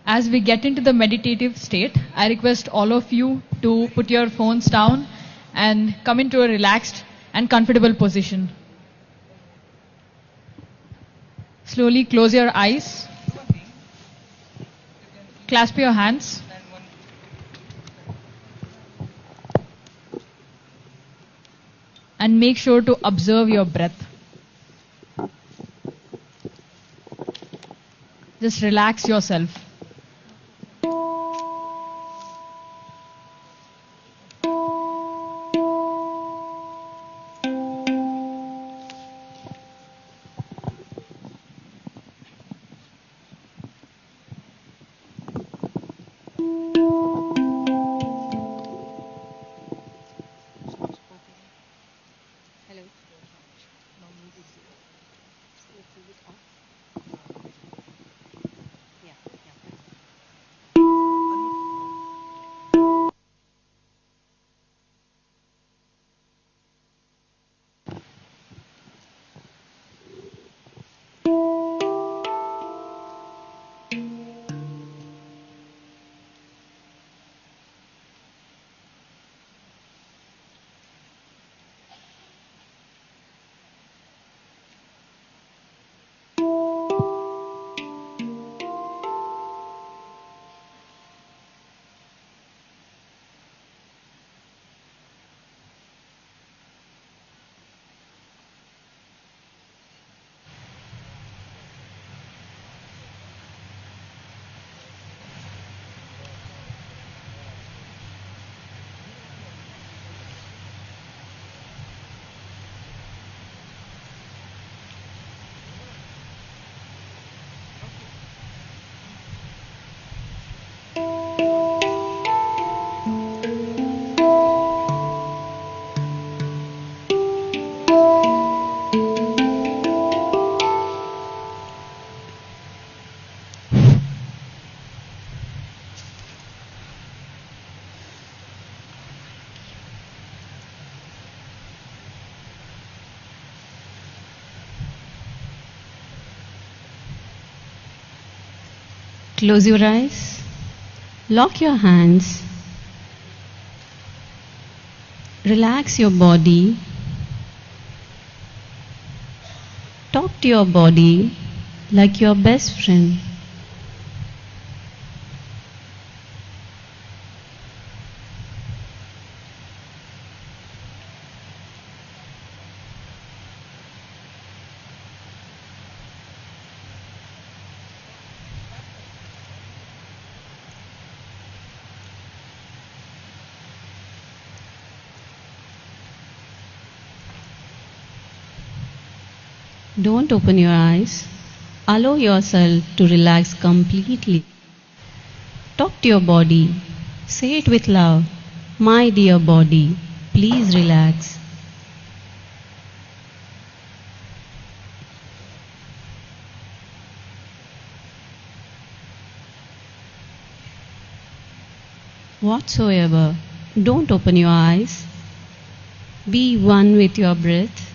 A: As we get into the meditative state, I request all of you to put your phones down and come into a relaxed and comfortable position. Slowly close your eyes. Clasp your hands. And make sure to observe your breath. Just relax yourself.
Q: Close your eyes. Lock your hands. Relax your body. Talk to your body like your best friend. Don't open your eyes. Allow yourself to relax completely. Talk to your body. Say it with love. My dear body, please relax. Whatsoever, don't open your eyes. Be one with your breath.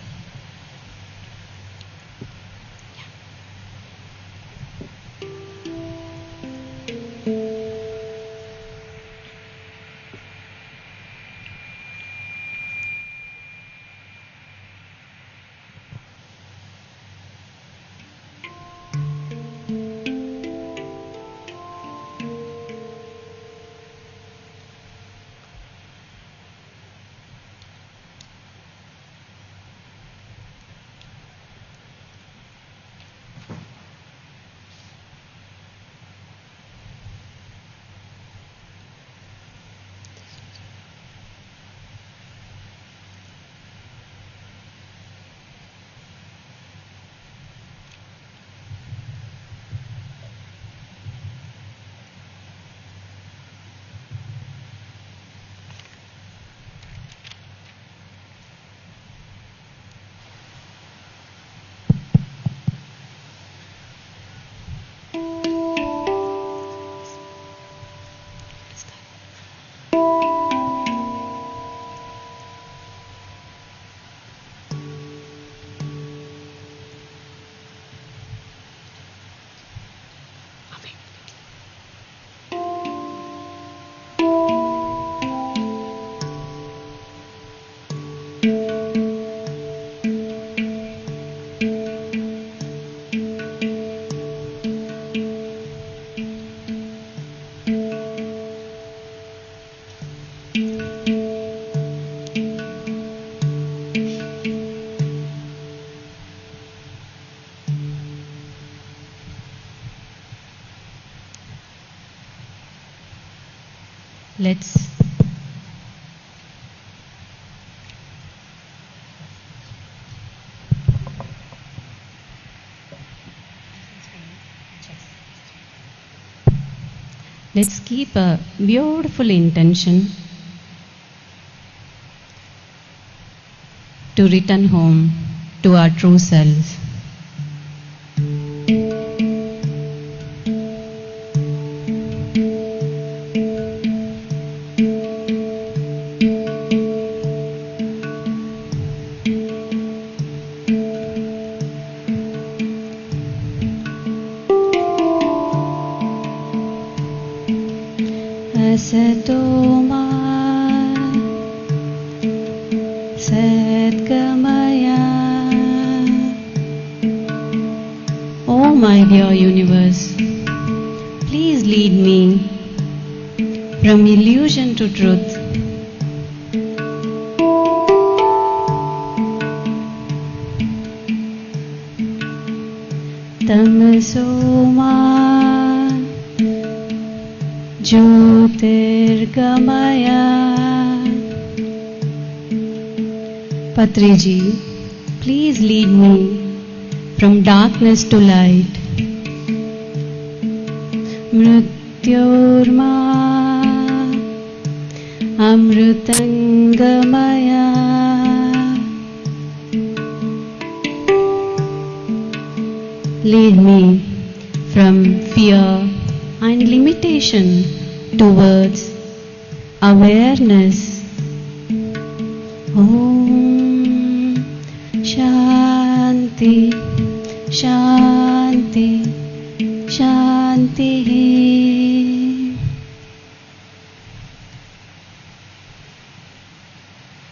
Q: Let's keep a beautiful intention to return home to our true selves. Oh my dear universe, please lead me from illusion to truth. Tamasoma Jyotirgamaya. Patriji, please lead me from darkness to light. Mrityorma Amrutangamaya. Lead me from fear and limitation towards awareness. Om Shanti Shanti Shanti.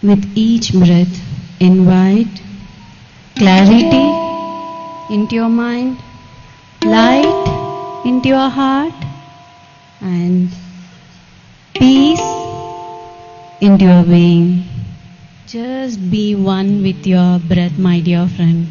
Q: With each breath, invite clarity into your mind, light into your heart, and peace into your being. Just be one with your breath, my dear friend.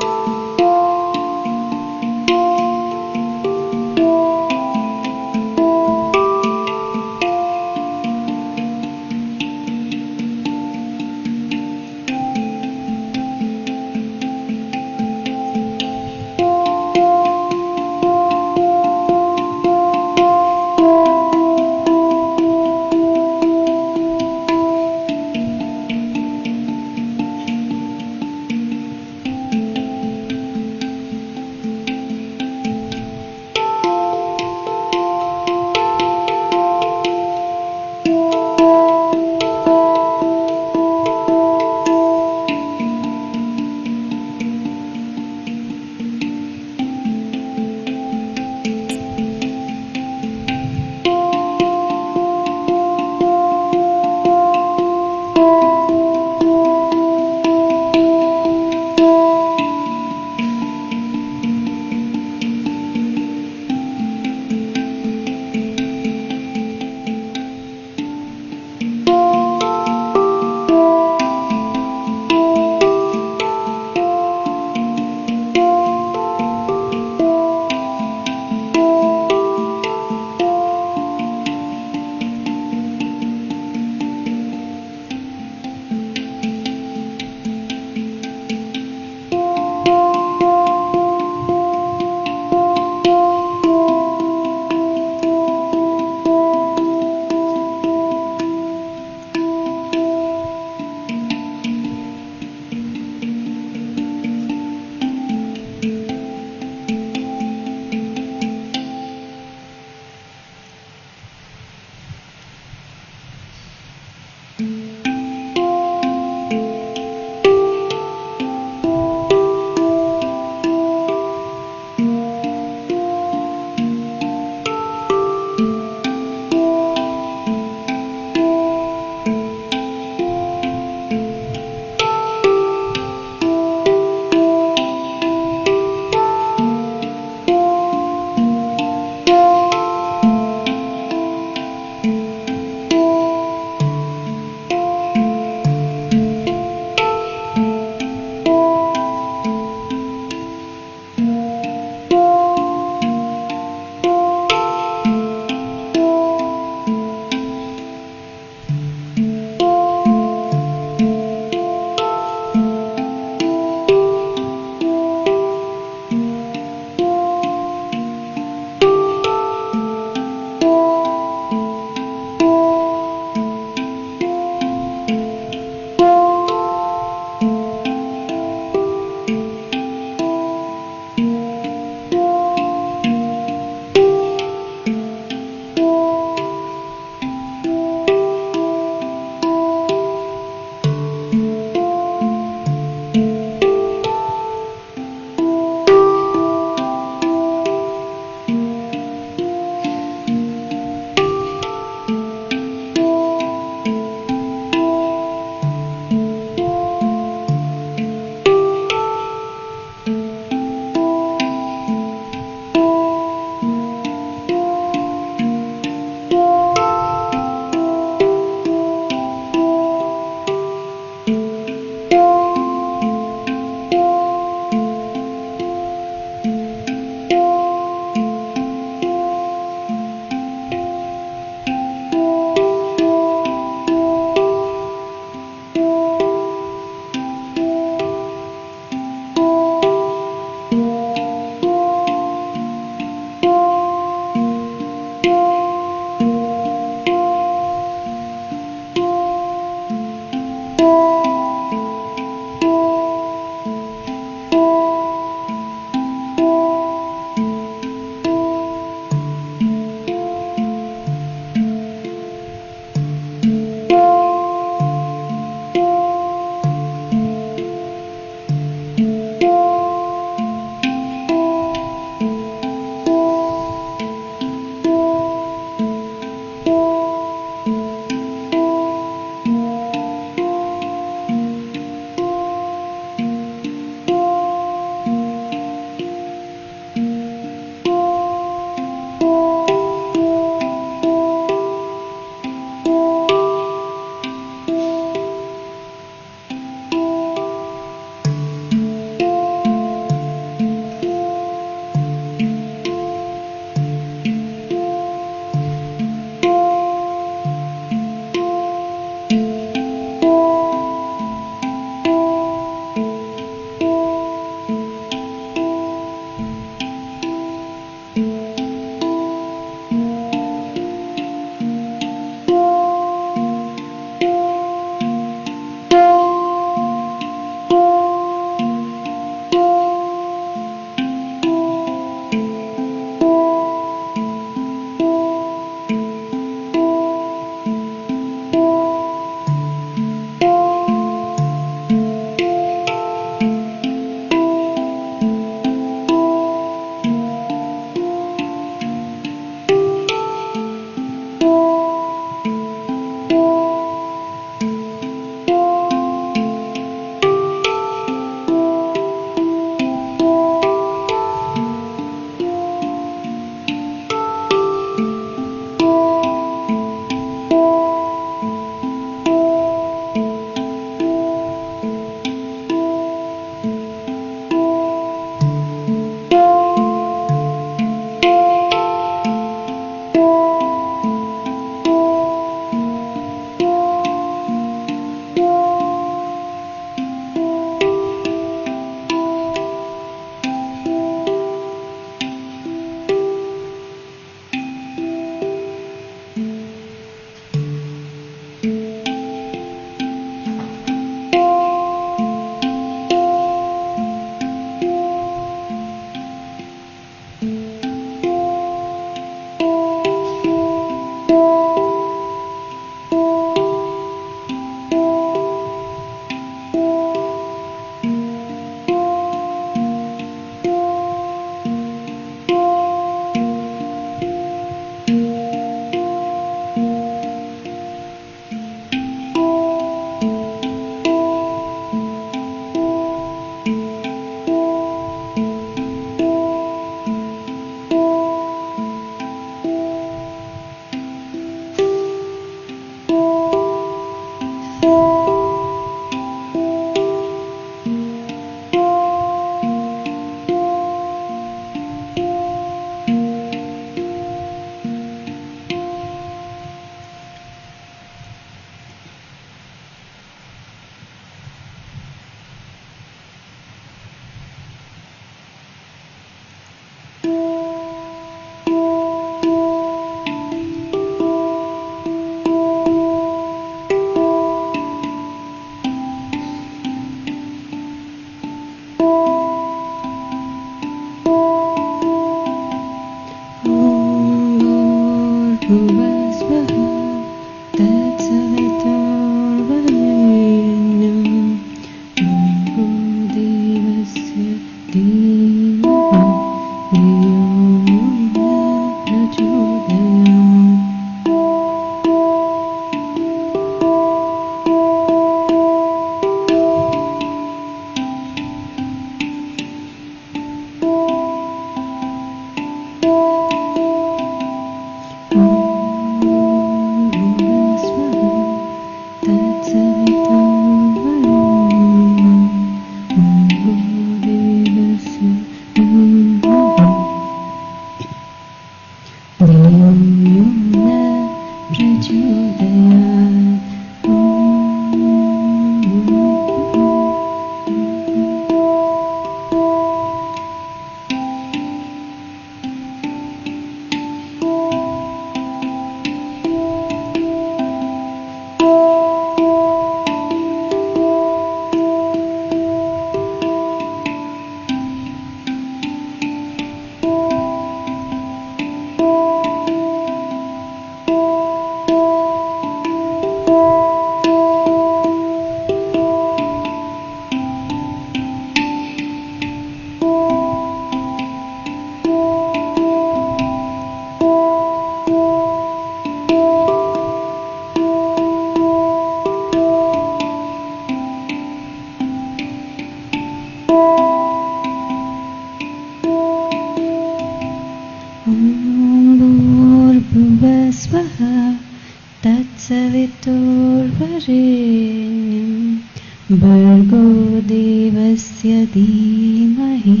Q: भर्गो देवस्य धीमहि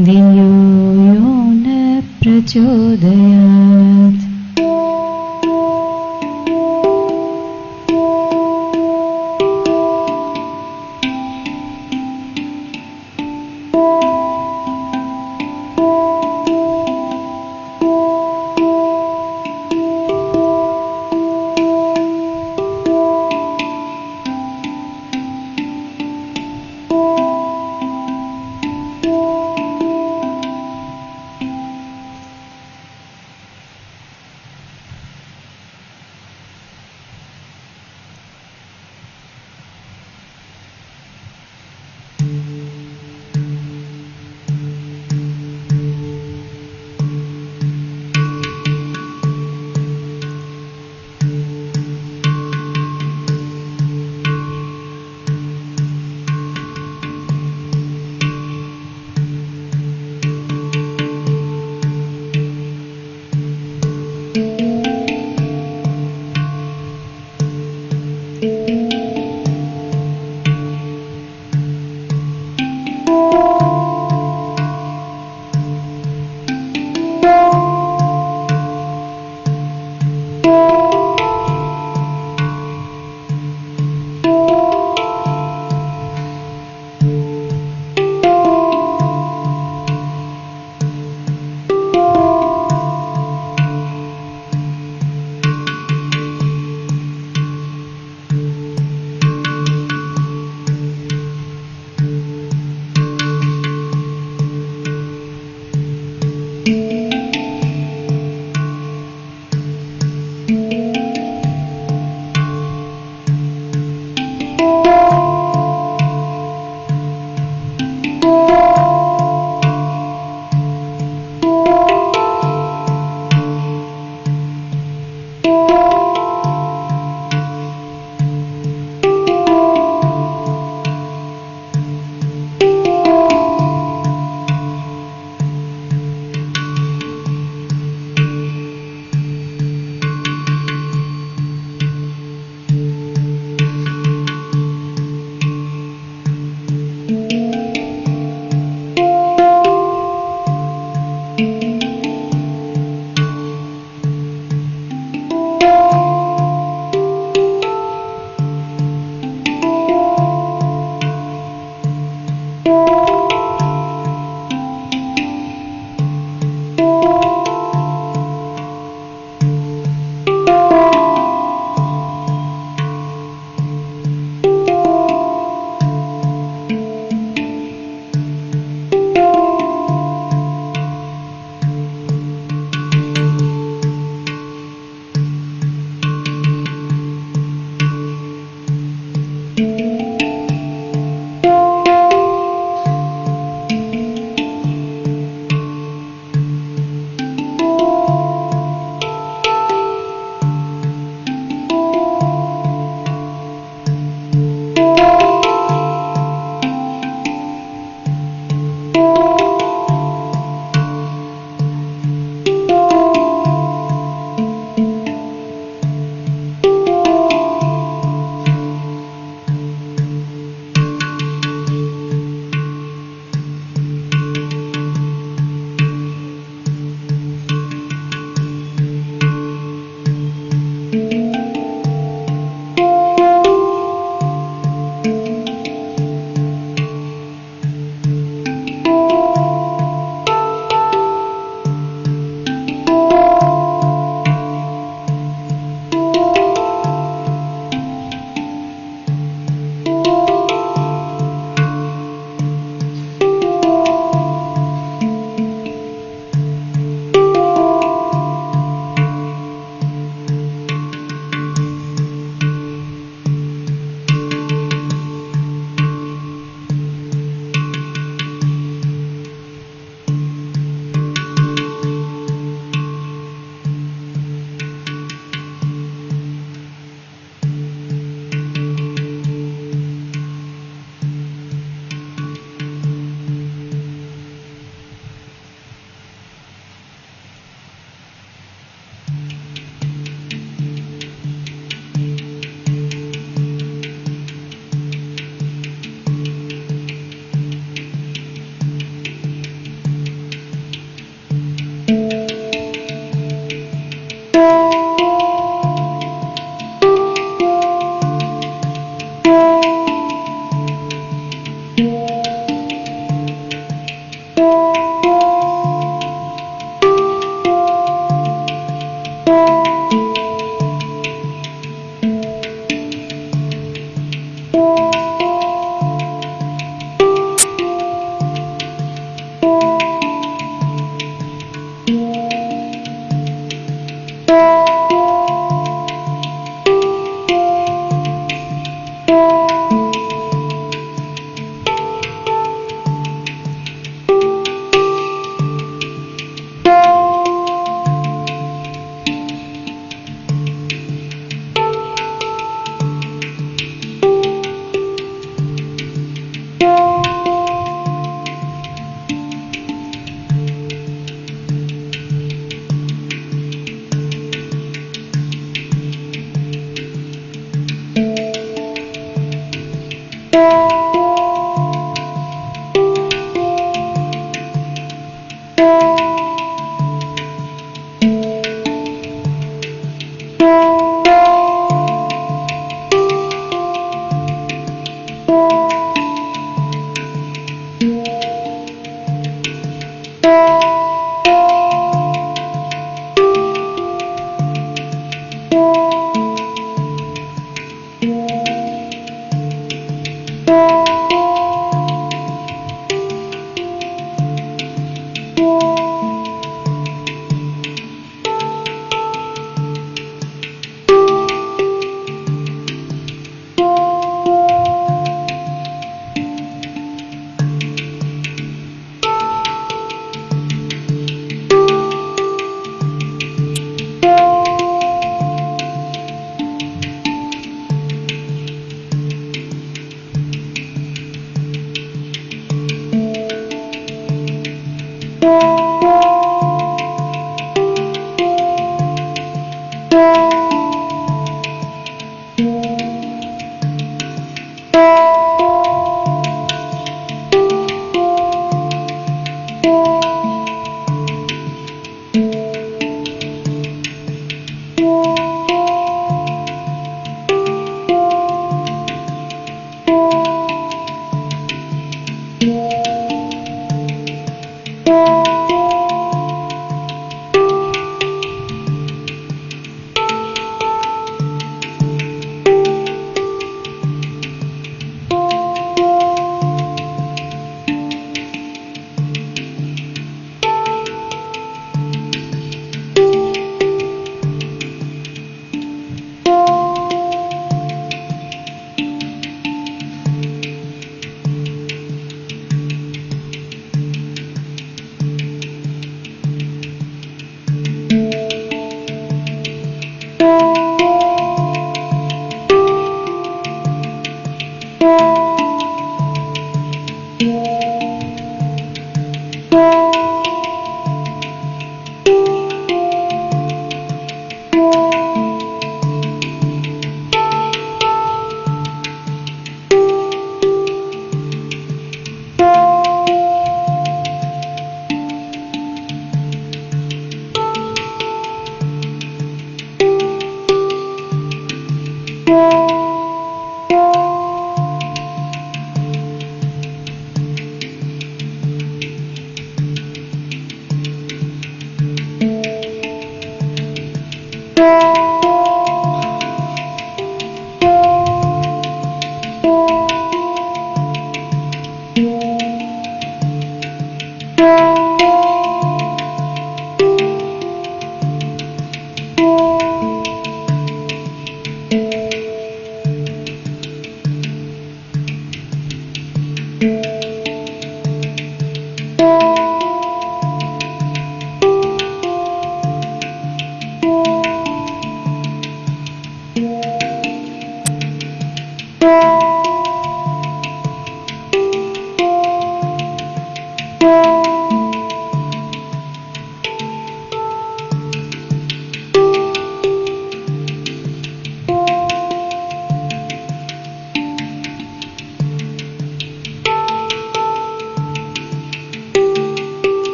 Q: धियो यो न प्रचोदयात्।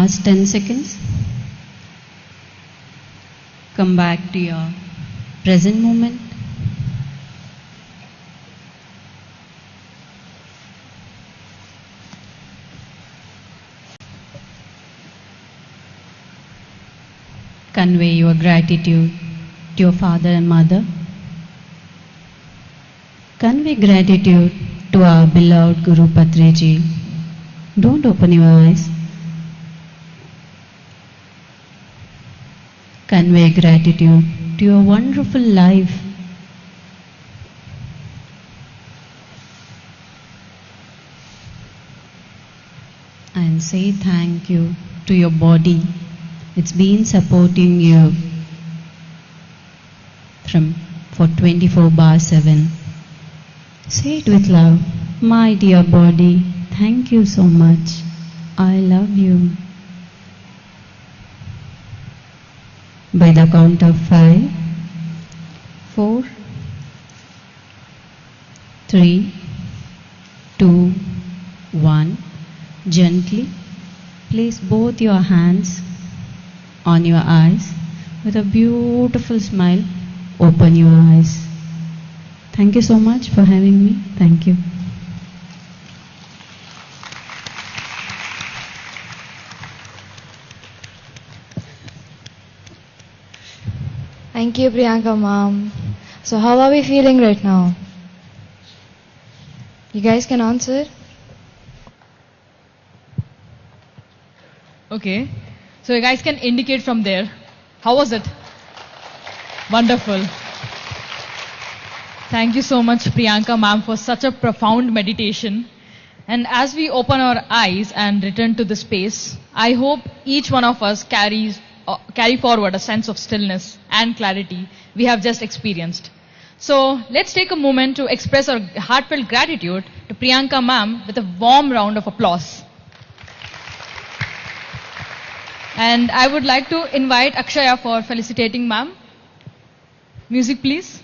Q: Last 10 seconds. Come back to your present moment. Convey your gratitude to your father and mother. Convey gratitude to our beloved Guru Patriji. Don't open your eyes. Convey gratitude to your wonderful life. And say thank you to your body. It's been supporting you for 24/7. Say it with love. My dear body, thank you so much. I love you. By the count of 5, 4, 3, 2, 1. Gently place both your hands on your eyes. With a beautiful smile, open your eyes. Thank you so much for having me. Thank you.
D: Thank you, Priyanka ma'am. So how are we feeling right now? You guys can answer?
A: Okay. So you guys can indicate from there. How was it? Wonderful. Thank you so much, Priyanka ma'am, for such a profound meditation. And as we open our eyes and return to the space, I hope each one of us carry forward a sense of stillness and clarity we have just experienced. So let's take a moment to express our heartfelt gratitude to Priyanka ma'am with a warm round of applause. And I would like to invite Akshaya for felicitating ma'am. Music, please.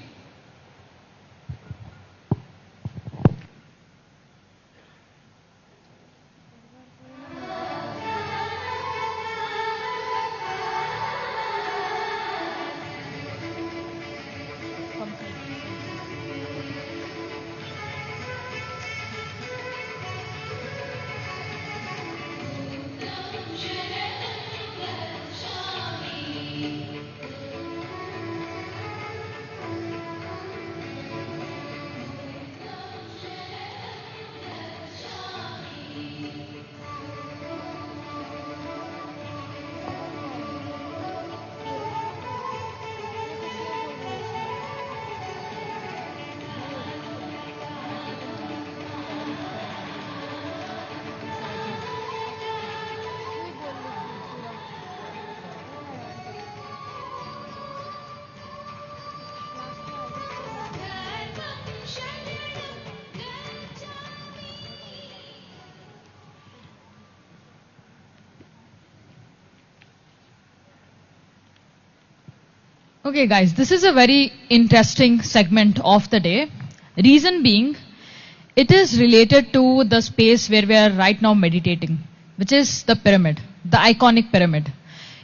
A: Okay guys, this is a very interesting segment of the day. Reason being, it is related to the space where we are right now meditating, which is the pyramid, the iconic pyramid.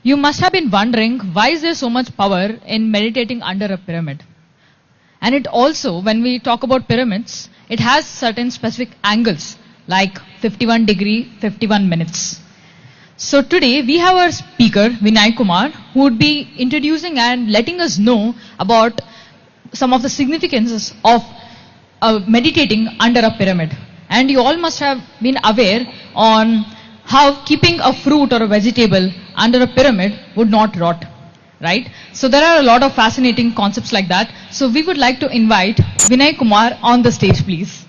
A: You must have been wondering, why is there so much power in meditating under a pyramid? And it also, when we talk about pyramids, it has certain specific angles, like 51 degree, 51 minutes. So today we have our speaker, Vinay Kumar, who would be introducing and letting us know about some of the significances of meditating under a pyramid. And you all must have been aware on how keeping a fruit or a vegetable under a pyramid would not rot, right? So there are a lot of fascinating concepts like that. So we would like to invite Vinay Kumar on the stage, please.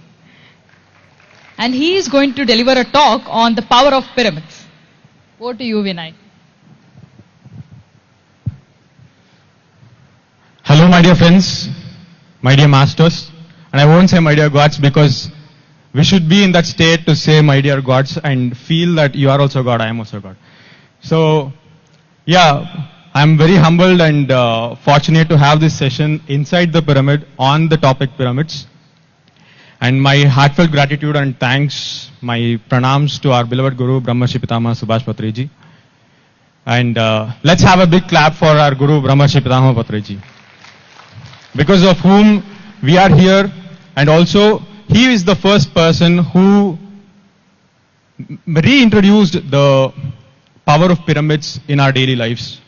A: And he is going to deliver a talk on the power of pyramids. Over to you, Vinay.
R: Hello, my dear friends, my dear masters, and I won't say my dear gods because we should be in that state to say my dear gods and feel that you are also God, I am also God. So, yeah, I'm very humbled and fortunate to have this session inside the pyramid on the topic pyramids. And my heartfelt gratitude and thanks, my pranams to our beloved Guru, Brahmarshi Pitamaha Subhash Patriji. And let's have a big clap for our Guru Brahmarshi Pitamaha Patriji, because of whom we are here, and also he is the first person who reintroduced the power of pyramids in our daily lives.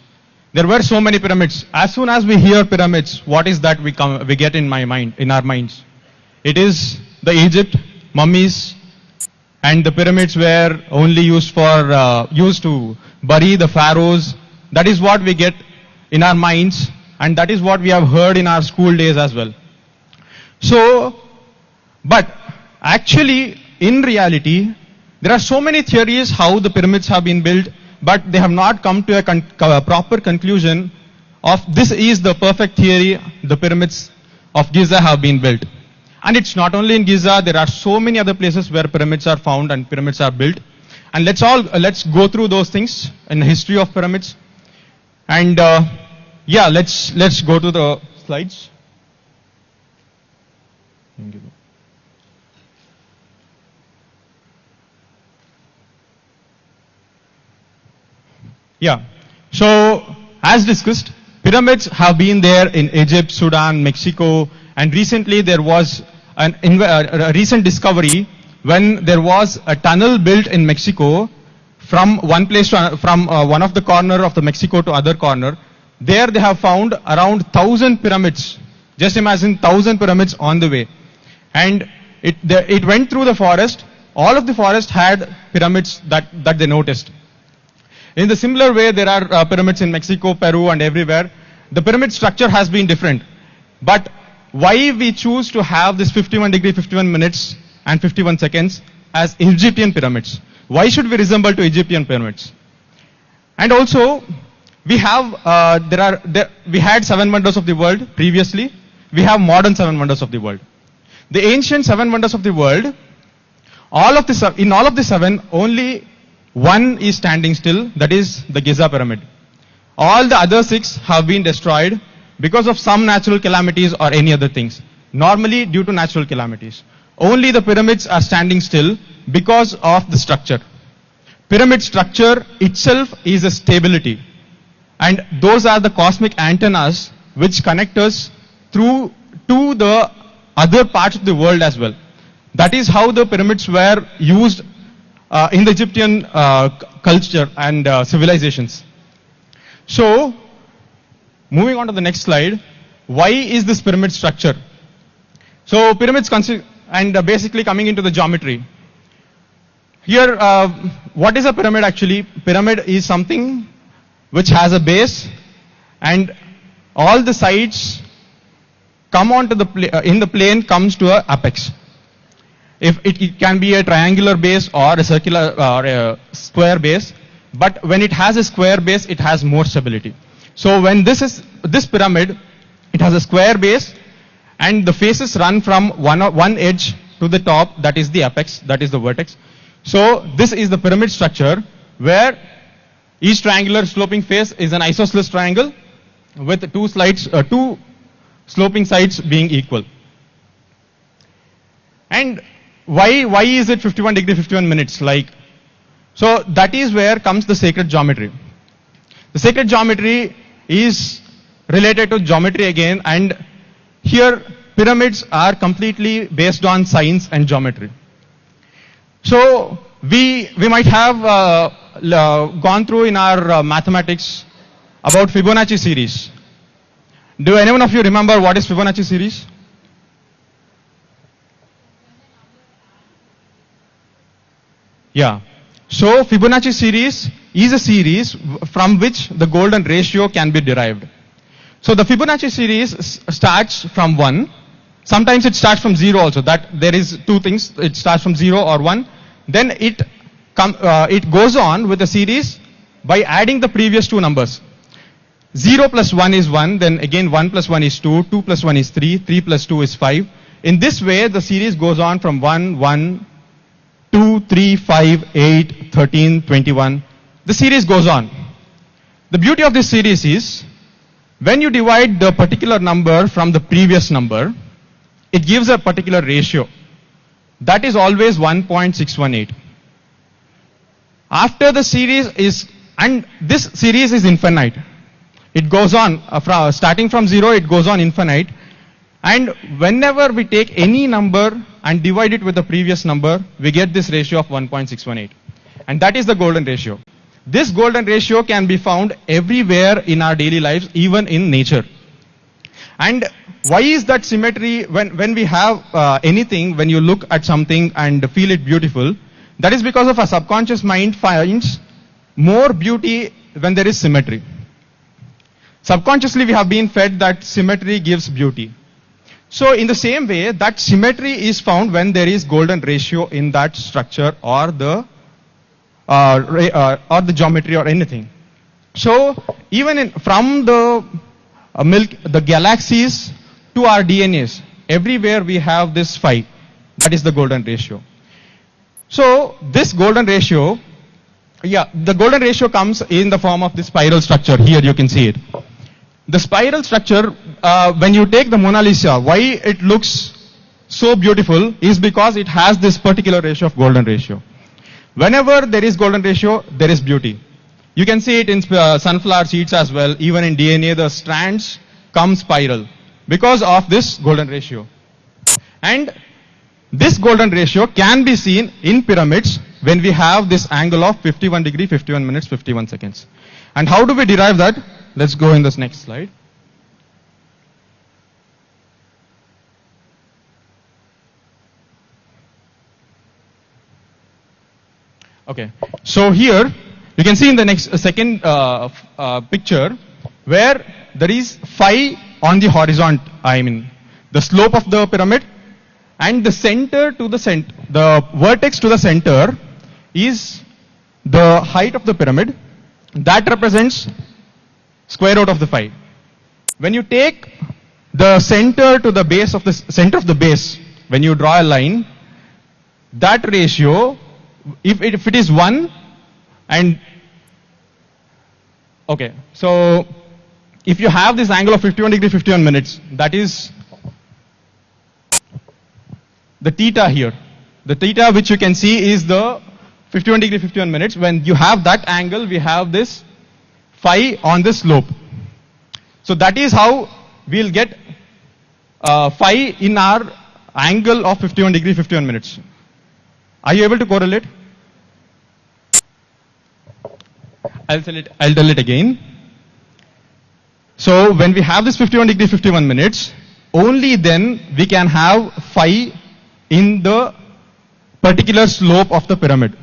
R: There were so many pyramids. As soon as we hear pyramids, what is that we get in our minds? It is the Egypt mummies, and the pyramids were only used to bury the pharaohs. That is what we get in our minds, and that is what we have heard in our school days as well. So, but actually, in reality, there are so many theories how the pyramids have been built, but they have not come to a proper conclusion of this is the perfect theory the pyramids of Giza have been built. And it's not only in Giza, there are so many other places where pyramids are found and pyramids are built. And let's go through those things in the history of pyramids. And yeah, let's go to the slides. Thank you. Yeah. So, as discussed, pyramids have been there in Egypt, Sudan, Mexico, and recently there was a recent discovery when there was a tunnel built in Mexico from one place to, from one of the corner of the Mexico to other corner. There they have found around 1,000 pyramids. Just imagine 1,000 pyramids on the way. And it went through the forest. All of the forest had pyramids that they noticed. In the similar way, there are pyramids in Mexico, Peru, and everywhere. The pyramid structure has been different. But why we choose to have this 51 degree, 51 minutes, and 51 seconds as Egyptian pyramids? Why should we resemble to Egyptian pyramids? And also, we have we had 7 wonders of the world previously. We have modern 7 wonders of the world. The ancient 7 wonders of the world, in all of the 7, only one is standing still, that is the Giza pyramid. All the other 6 have been destroyed because of some natural calamities or any other things. Normally due to natural calamities. Only the pyramids are standing still because of the structure. Pyramid structure itself is a stability. And those are the cosmic antennas which connect us through to the other parts of the world as well. That is how the pyramids were used in the Egyptian culture and civilizations. So, moving on to the next slide, why is this pyramid structure? So, pyramids and basically coming into the geometry. Here, what is a pyramid actually? Pyramid is something which has a base and all the sides come onto the in the plane comes to an apex. If it can be a triangular base or a circular or a square base, but when it has a square base, it has more stability. So when this pyramid, it has a square base and the faces run from one edge to the top, that is the apex, that is the vertex. So this is the pyramid structure where each triangular sloping face is an isosceles triangle with two sloping sides being equal. And why is it 51 degree 51 minutes? So that is where comes the sacred geometry. The sacred geometry is related to geometry again, and here pyramids are completely based on science and geometry. So we might have gone through in our mathematics about Fibonacci series. Do anyone of you remember what is Fibonacci series? Yeah. So Fibonacci series is a series from which the golden ratio can be derived. So the Fibonacci series starts from 1. Sometimes it starts from 0 also. That there is two things. It starts from 0 or 1. Then it goes on with a series by adding the previous two numbers. 0 plus 1 is 1. Then again 1 plus 1 is 2. 2 plus 1 is 3. 3 plus 2 is 5. In this way the series goes on from 1, 1, 2, 3, 5, 8, 13, 21. The series goes on. The beauty of this series is, when you divide the particular number from the previous number, it gives a particular ratio. That is always 1.618. After the series is And this series is infinite. It goes on, starting from 0, it goes on infinite. And whenever we take any number and divide it with the previous number, we get this ratio of 1.618. And that is the golden ratio. This golden ratio can be found everywhere in our daily lives, even in nature. And why is that symmetry when we have anything, when you look at something and feel it beautiful? That is because of our subconscious mind finds more beauty when there is symmetry. Subconsciously we have been fed that symmetry gives beauty. So in the same way, that symmetry is found when there is golden ratio in that structure or the geometry or anything. So even from the the galaxies to our DNAs, everywhere we have this phi. That is the golden ratio. So this golden ratio, the golden ratio comes in the form of this spiral structure. Here you can see it. The spiral structure, when you take the Mona Lisa, why it looks so beautiful is because it has this particular ratio of golden ratio. Whenever there is golden ratio, there is beauty. You can see it in sunflower seeds as well. Even in DNA, the strands come spiral because of this golden ratio. And this golden ratio can be seen in pyramids when we have this angle of 51 degree, 51 minutes, 51 seconds. And how do we derive that? Let's go in this next slide. Okay, so here you can see in the next second picture where there is phi on the horizon, I mean the slope of the pyramid, and the center to the vertex to the center is the height of the pyramid. That represents square root of the phi. When you take the center to the base of the center of the base, when you draw a line, that ratio, if it is 1, and okay, so if you have this angle of 51 degree 51 minutes, that is the theta here. The theta which you can see is the 51 degree 51 minutes. When you have that angle, we have this phi on the slope. So that is how we'll get phi in our angle of 51 degree 51 minutes. Are you able to correlate? I'll tell it again. So when we have this 51 degree 51 minutes, only then we can have phi in the particular slope of the pyramid.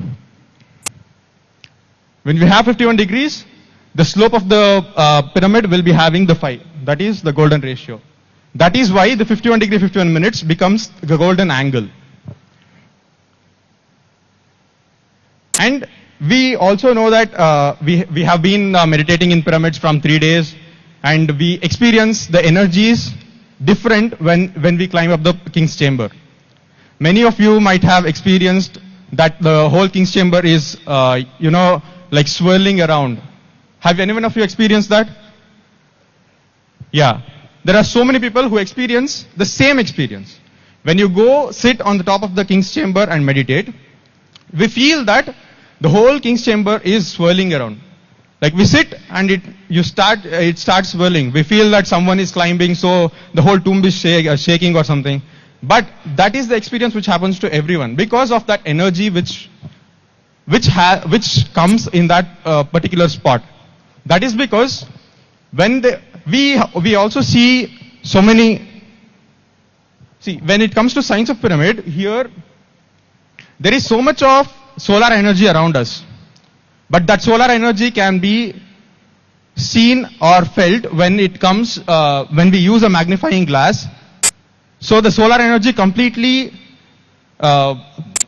R: When we have 51 degrees, the slope of the pyramid will be having the phi. That is the golden ratio. That is why the 51 degree 51 minutes becomes the golden angle. And we also know that we have been meditating in pyramids from 3 days, and we experience the energies different when we climb up the king's chamber. Many of you might have experienced that the whole king's chamber is, like swirling around. Have anyone of you experienced that? Yeah. There are so many people who experience the same experience. When you go sit on the top of the king's chamber and meditate, we feel that the whole king's chamber is swirling around. Like we sit and it starts swirling. We feel that someone is climbing, so the whole tomb is shaking or something. But that is the experience which happens to everyone because of that energy which comes in that particular spot. That is because when we also see so many. See, when it comes to science of pyramid, here there is so much of solar energy around us. But that solar energy can be seen or felt when it comes, when we use a magnifying glass. So the solar energy completely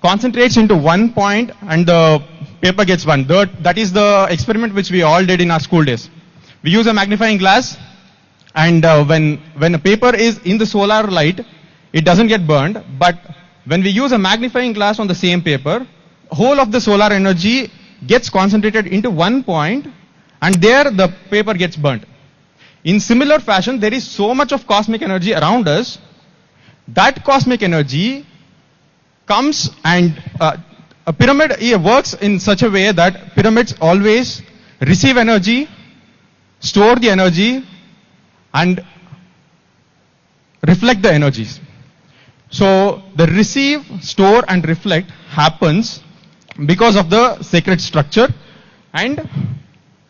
R: concentrates into one point and the paper gets burned. That is the experiment which we all did in our school days. We use a magnifying glass, and when a paper is in the solar light, it doesn't get burned. But when we use a magnifying glass on the same paper, whole of the solar energy gets concentrated into one point, and there the paper gets burnt. In similar fashion, there is so much of cosmic energy around us. That cosmic energy comes, and a pyramid works in such a way that pyramids always receive energy, store the energy, and reflect the energies. So the receive, store and reflect happens because of the sacred structure. And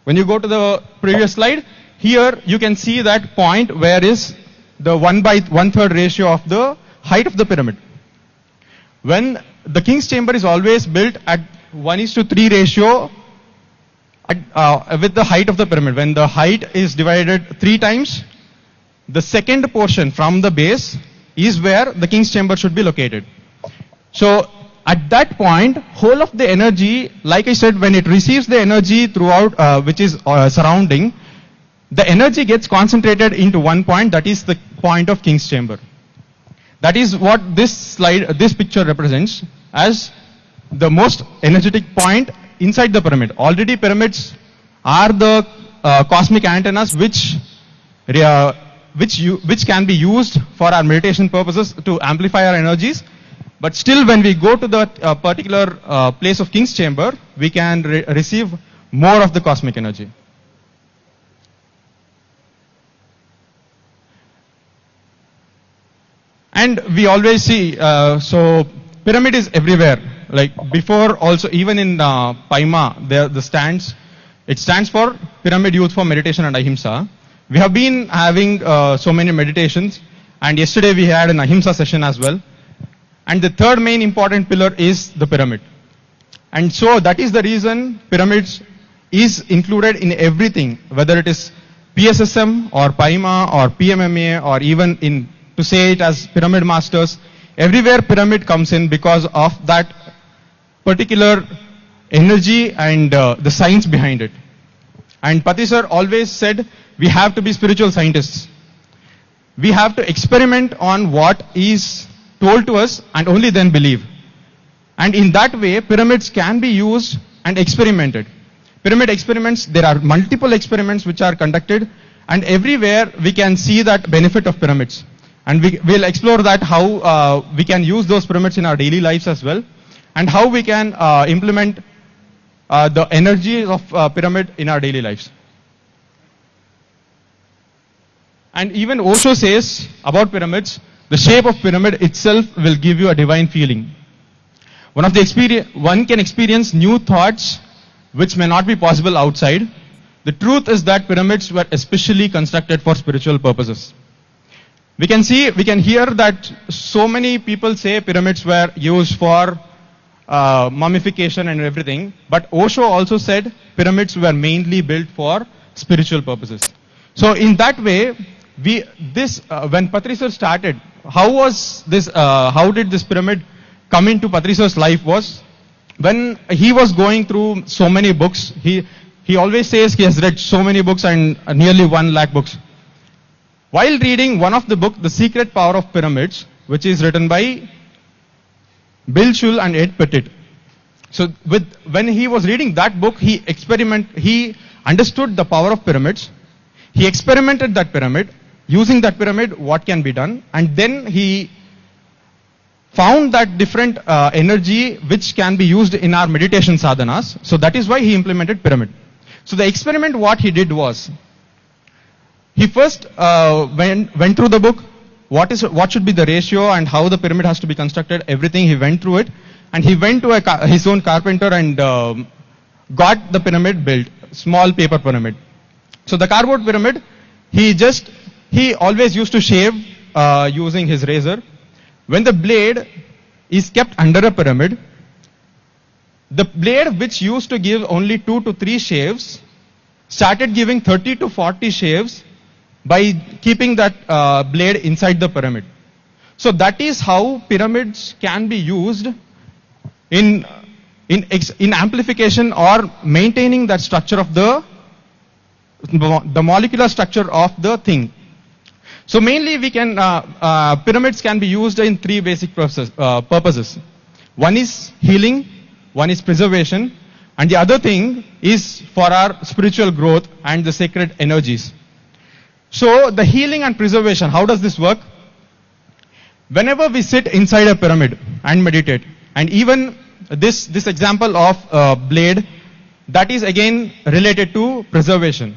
R: when you go to the previous slide, here you can see that point where is the 1/1/3 ratio of the height of the pyramid. When the king's chamber is always built at 1:3 ratio with the height of the pyramid. When the height is divided 3 times, the second portion from the base is where the king's chamber should be located. So at that point, whole of the energy, like I said, when it receives the energy throughout, which is surrounding, the energy gets concentrated into one point, that is the point of king's chamber. That is what this picture represents as the most energetic point inside the pyramid. Already pyramids are the cosmic antennas which can be used for our meditation purposes to amplify our energies. But still, when we go to the particular place of king's chamber, we can receive more of the cosmic energy. And we always see, so pyramid is everywhere. Like before also, even in Paima, the stands, it stands for Pyramid Youth for Meditation and Ahimsa. We have been having so many meditations, and yesterday we had an Ahimsa session as well. And the third main important pillar is the pyramid. And so that is the reason pyramids is included in everything, whether it is PSSM or Paima or PMMA or even in, to say it as pyramid masters, everywhere pyramid comes in because of that particular energy and the science behind it. And Pati sir always said we have to be spiritual scientists. We have to experiment on what is told to us and only then believe. And in that way, pyramids can be used and experimented. Pyramid experiments, there are multiple experiments which are conducted, and everywhere we can see that benefit of pyramids. And we will explore that how we can use those pyramids in our daily lives as well, and how we can implement the energy of pyramid in our daily lives. And even Osho says about pyramids, the shape of pyramid itself will give you a divine feeling. One can experience new thoughts which may not be possible outside. The truth is that pyramids were especially constructed for spiritual purposes. We can hear that so many people say pyramids were used for mummification and everything, but Osho also said pyramids were mainly built for spiritual purposes. So in that way, when Patri sir started, how did this pyramid come into Patri sir's life was, when he was going through so many books, he always says he has read so many books and nearly 1 lakh books. While reading one of the book, The Secret Power of Pyramids, which is written by Bill Schull and Ed Pettit. So when he was reading that book, he understood the power of pyramids. He experimented that pyramid. Using that pyramid, what can be done? And then he found that different energy which can be used in our meditation sadhanas. So that is why he implemented pyramid. So the experiment what he did was, he first went through the book, what should be the ratio and how the pyramid has to be constructed, everything he went through it, and he went to his own carpenter and got the pyramid built, small paper pyramid. So the cardboard pyramid, he always used to shave using his razor. When the blade is kept under a pyramid, the blade which used to give only 2 to 3 shaves started giving 30 to 40 shaves by keeping that blade inside the pyramid. So that is how pyramids can be used in amplification or maintaining that structure of the molecular structure of the thing. So mainly pyramids can be used in 3 basic purposes. One is healing, one is preservation, and the other thing is for our spiritual growth and the sacred energies. So the healing and preservation, how does this work? Whenever we sit inside a pyramid and meditate, and even this example of blade, that is again related to preservation.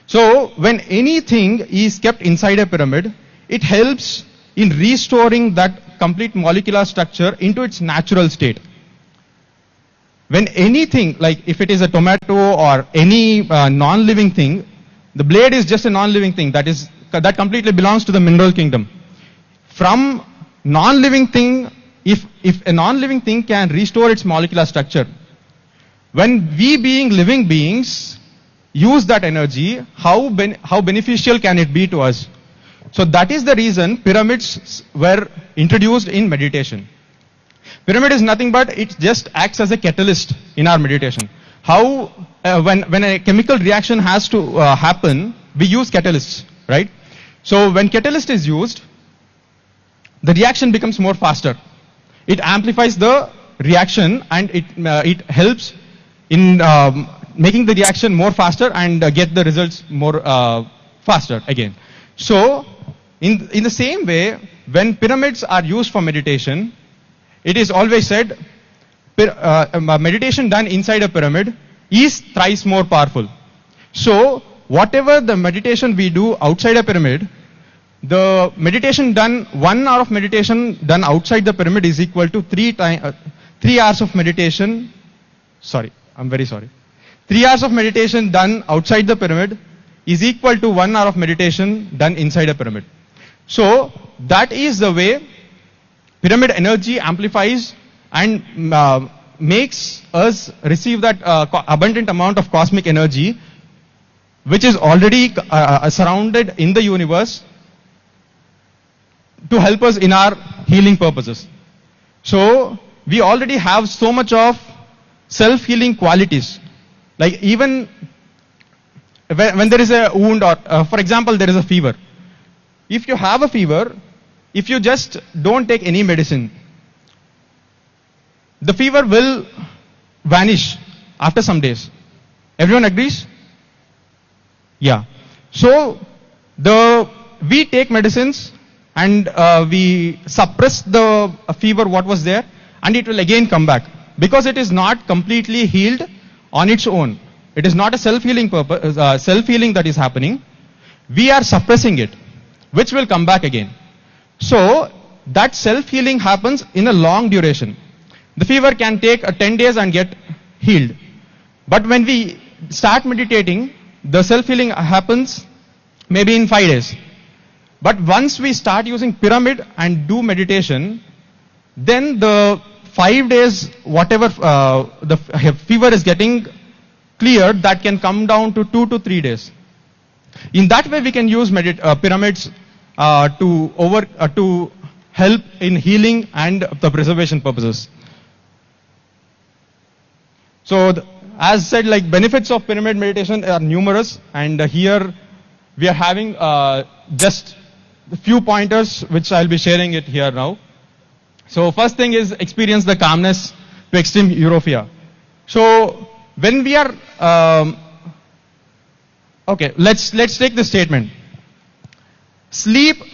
R: So when anything is kept inside a pyramid, it helps in restoring that complete molecular structure into its natural state. When anything, like if it is a tomato or any non-living thing, the blade is just a non-living thing that completely belongs to the mineral kingdom. From non-living thing, if a non-living thing can restore its molecular structure, when we being living beings use that energy, how beneficial can it be to us? So that is the reason pyramids were introduced in meditation. Pyramid is nothing but it just acts as a catalyst in our meditation. How when a chemical reaction has to happen, we use catalysts, right? So when catalyst is used, the reaction becomes more faster. It amplifies the reaction and it helps in making the reaction more faster and get the results more faster again. So in the same way, when pyramids are used for meditation, it is always said meditation done inside a pyramid is thrice more powerful. So whatever the meditation we do outside a pyramid, the meditation done, 1 hour of meditation done outside the pyramid is equal to 3 hours of meditation. Sorry, I'm very sorry. 3 hours of meditation done outside the pyramid is equal to 1 hour of meditation done inside a pyramid. So that is the way pyramid energy amplifies and makes us receive that abundant amount of cosmic energy which is already surrounded in the universe to help us in our healing purposes. So we already have so much of self-healing qualities. Like even when there is a wound or for example there is a fever. If you have a fever, if you just don't take any medicine, the fever will vanish after some days. Everyone agrees? Yeah. So we take medicines and we suppress the fever what was there and it will again come back because it is not completely healed on its own. It is not a self-healing self-healing that is happening. We are suppressing it, which will come back again. So that self-healing happens in a long duration. The fever can take 10 days and get healed. But when we start meditating, the self-healing happens maybe in 5 days. But once we start using pyramid and do meditation, then the 5 days, whatever the fever is getting cleared, that can come down to 2 to 3 days. In that way, we can use pyramids to help in healing and the preservation purposes. So, as said, like benefits of pyramid meditation are numerous, and here we are having just a few pointers which I'll be sharing it here now. So, first thing is experience the calmness to extreme euphoria. So, when we are okay, let's take this statement.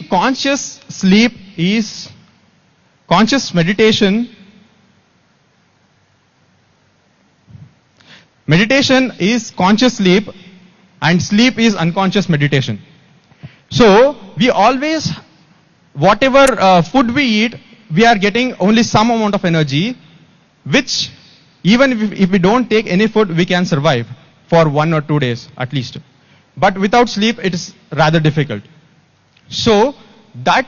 R: Conscious sleep is conscious meditation. Meditation is conscious sleep and sleep is unconscious meditation. So we always, whatever food we eat, we are getting only some amount of energy, which even if we don't take any food, we can survive for 1 or 2 days at least. But without sleep, it is rather difficult. So that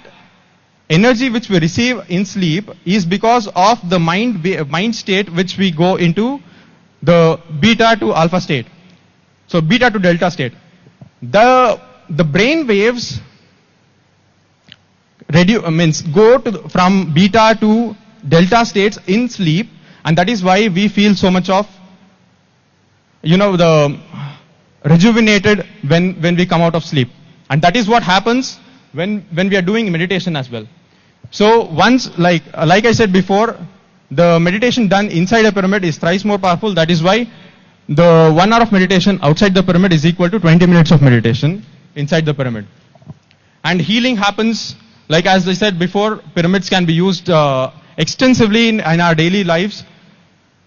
R: energy which we receive in sleep is because of the mind state which we go into the beta to alpha state. So beta to delta state. The brain waves go from beta to delta states in sleep, and that is why we feel so much of, the rejuvenated when we come out of sleep. And that is what happens when we are doing meditation as well. So once, like I said before, the meditation done inside a pyramid is thrice more powerful. That is why the 1 hour of meditation outside the pyramid is equal to 20 minutes of meditation inside the pyramid. And healing happens, like as I said before, pyramids can be used extensively in our daily lives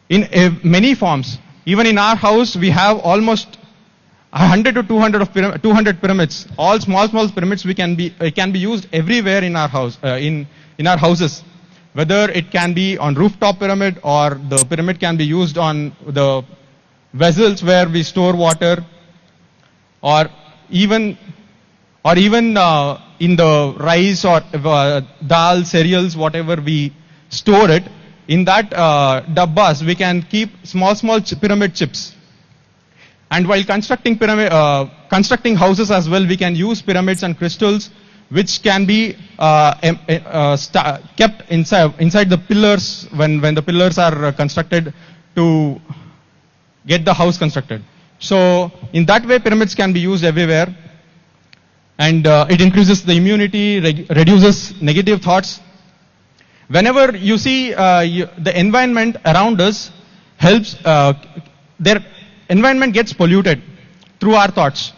R: in many forms. Even in our house, we have almost 100 to 200 pyramids. All small pyramids can be used everywhere in our house, in our houses. Whether it can be on rooftop pyramid, or the pyramid can be used on the vessels where we store water, or even in the rice or dal, cereals, whatever we store it, in that dabbas we can keep small pyramid chips. And while constructing houses as well, we can use pyramids and crystals which can be kept inside the pillars when the pillars are constructed to get the house constructed. So in that way, pyramids can be used everywhere, and it increases the immunity, reduces negative thoughts. Whenever you see the environment around us helps, their environment gets polluted through our thoughts.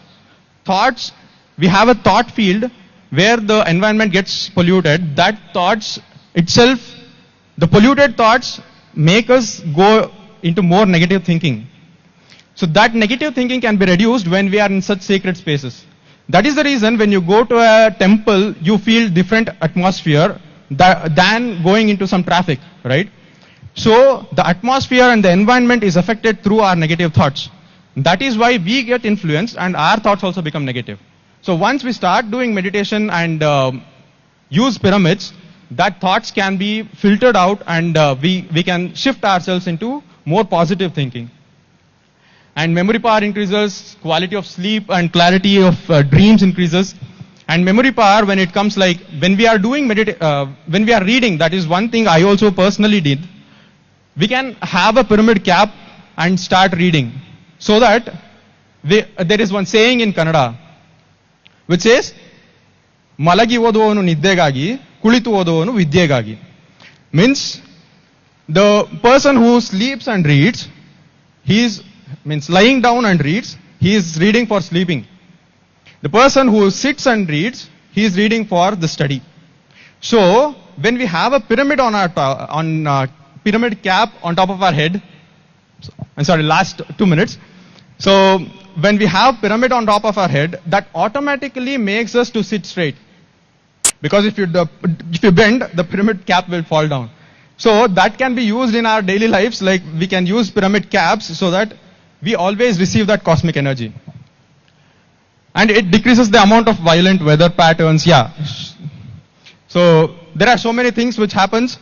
R: We have a thought field where the environment gets polluted. That thoughts itself, the polluted thoughts make us go into more negative thinking. So that negative thinking can be reduced when we are in such sacred spaces. That is the reason when you go to a temple, you feel different atmosphere than going into some traffic, right? So the atmosphere and the environment is affected through our negative thoughts. That is why we get influenced and our thoughts also become negative. So once we start doing meditation and use pyramids, that thoughts can be filtered out, and we can shift ourselves into more positive thinking. And memory power increases, quality of sleep and clarity of dreams increases. And memory power, when it comes like, when we are doing when we are reading, that is one thing I also personally did. We can have a pyramid cap and start reading. So that there is one saying in Kannada, which says, Malagi oduvanu niddegagi, kulitu oduvanu vidyegagi. Means, the person who sleeps and reads, means lying down and reads, he is reading for sleeping. The person who sits and reads, he is reading for the study. So, when we have a pyramid pyramid cap on top of our head, last 2 minutes. So, when we have pyramid on top of our head, that automatically makes us to sit straight. Because if you bend, the pyramid cap will fall down. So, that can be used in our daily lives, like we can use pyramid caps so that we always receive that cosmic energy. And it decreases the amount of violent weather patterns, So, there are so many things which happens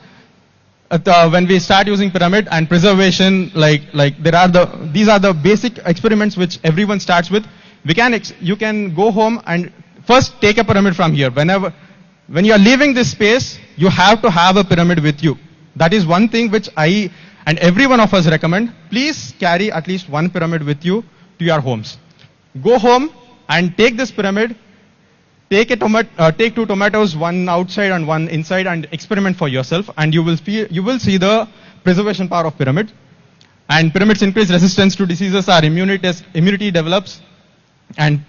R: when we start using pyramid, and preservation, these are the basic experiments which everyone starts with. You can go home and first take a pyramid from here. When you are leaving this space, you have to have a pyramid with you. That is one thing which I and every one of us recommend. Please carry at least one pyramid with you to your homes. Go home and take this pyramid. Take 2 tomatoes, one outside and one inside, and experiment for yourself, and you will see the preservation power of pyramid. And pyramids increase resistance to diseases, our immunity develops, and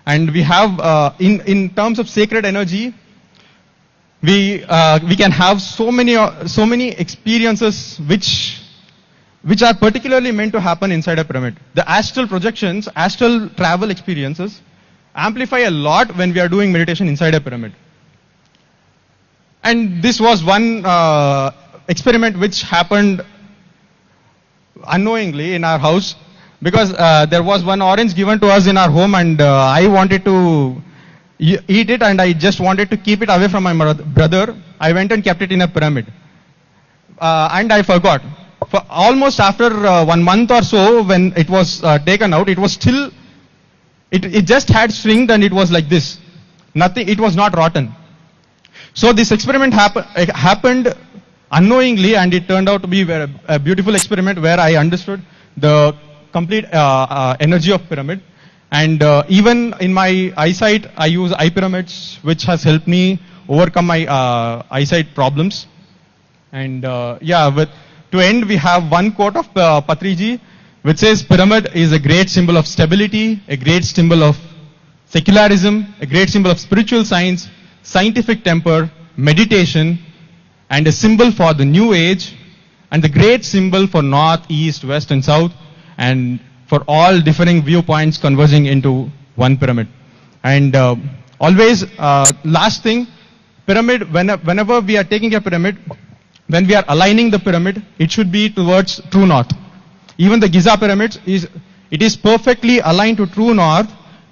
R: we have in terms of sacred energy, we can have so many experiences which are particularly meant to happen inside a pyramid. The astral projections, astral travel experiences amplify a lot when we are doing meditation inside a pyramid. And this was one experiment which happened unknowingly in our house, because there was one orange given to us in our home, and I wanted to eat it, and I just wanted to keep it away from my brother. I went and kept it in a pyramid, and I forgot. For almost after 1 month or so, when it was taken out, it was still, it just had shrinked, and it was like this. Nothing, it was not rotten. So this experiment happened unknowingly, and it turned out to be a beautiful experiment where I understood the complete energy of pyramid. And even in my eyesight, I use eye pyramids, which has helped me overcome my eyesight problems. And to end, we have one quote of Patriji, which says, pyramid is a great symbol of stability, a great symbol of secularism, a great symbol of spiritual science, scientific temper, meditation, and a symbol for the new age, and the great symbol for north, east, west, and south, and for all differing viewpoints converging into one pyramid. And always, last thing, pyramid, whenever we are taking a pyramid, when we are aligning the pyramid, it should be towards true north. Even the Giza pyramids, it is perfectly aligned to true north,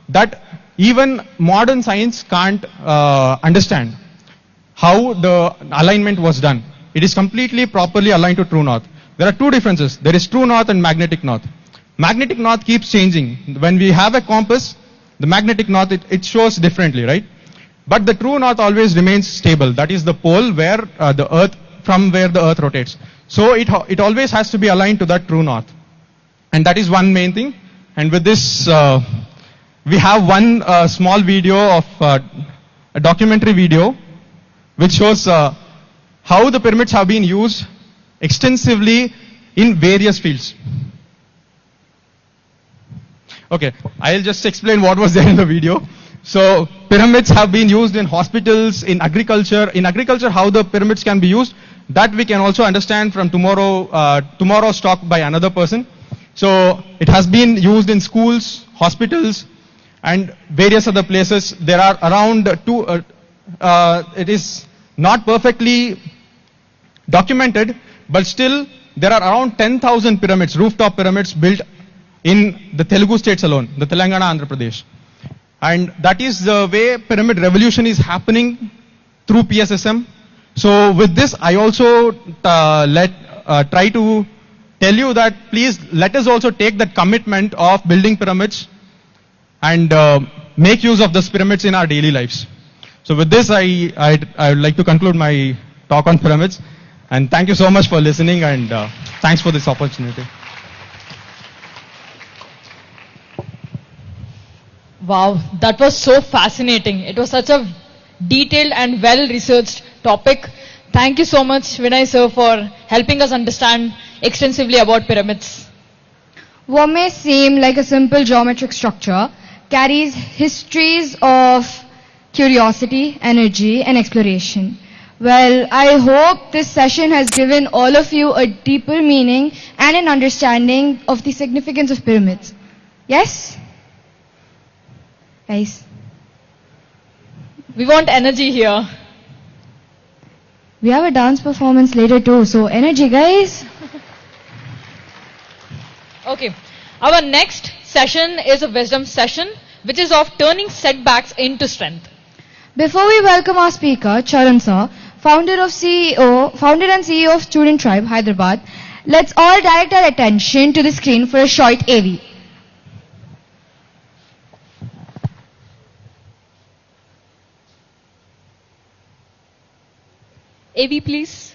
R: that even modern science can't understand how the alignment was done. It is completely properly aligned to true north. There are two differences. There is true north and magnetic north. Magnetic north keeps changing. When we have a compass, the magnetic north, it shows differently, right? But the true north always remains stable. That is the pole where the earth, from where the earth rotates. So it always has to be aligned to that true north. And that is one main thing. And with this, we have one small video of a documentary video which shows how the pyramids have been used extensively in various fields. Okay, I'll just explain what was there in the video. So pyramids have been used in hospitals, in agriculture. In agriculture, how the pyramids can be used, that we can also understand from tomorrow's talk by another person. So it has been used in schools, hospitals, and various other places. There are around it is not perfectly documented, but still there are around 10,000 pyramids, rooftop pyramids built in the Telugu states alone, the Telangana, Andhra Pradesh. And that is the way pyramid revolution is happening through PSSM. So with this, I also try to tell you that please let us also take that commitment of building pyramids and make use of those pyramids in our daily lives. So with this, I would like to conclude my talk on pyramids. And thank you so much for listening, and thanks for this opportunity.
A: Wow, that was so fascinating. It was such a detailed and well-researched topic. Thank you so much, Vinay sir, for helping us understand extensively about pyramids.
D: What may seem like a simple geometric structure carries histories of curiosity, energy, and exploration. Well, I hope this session has given all of you a deeper meaning and an understanding of the significance of pyramids. Yes? Guys?
A: We want energy here.
D: We have a dance performance later too, so energy, guys.
A: Okay. Our next session is a wisdom session, which is of turning setbacks into strength.
D: Before we welcome our speaker, Charan sir, founder and CEO of Student Tribe, Hyderabad, let's all direct our attention to the screen for a short AV.
A: AV, please.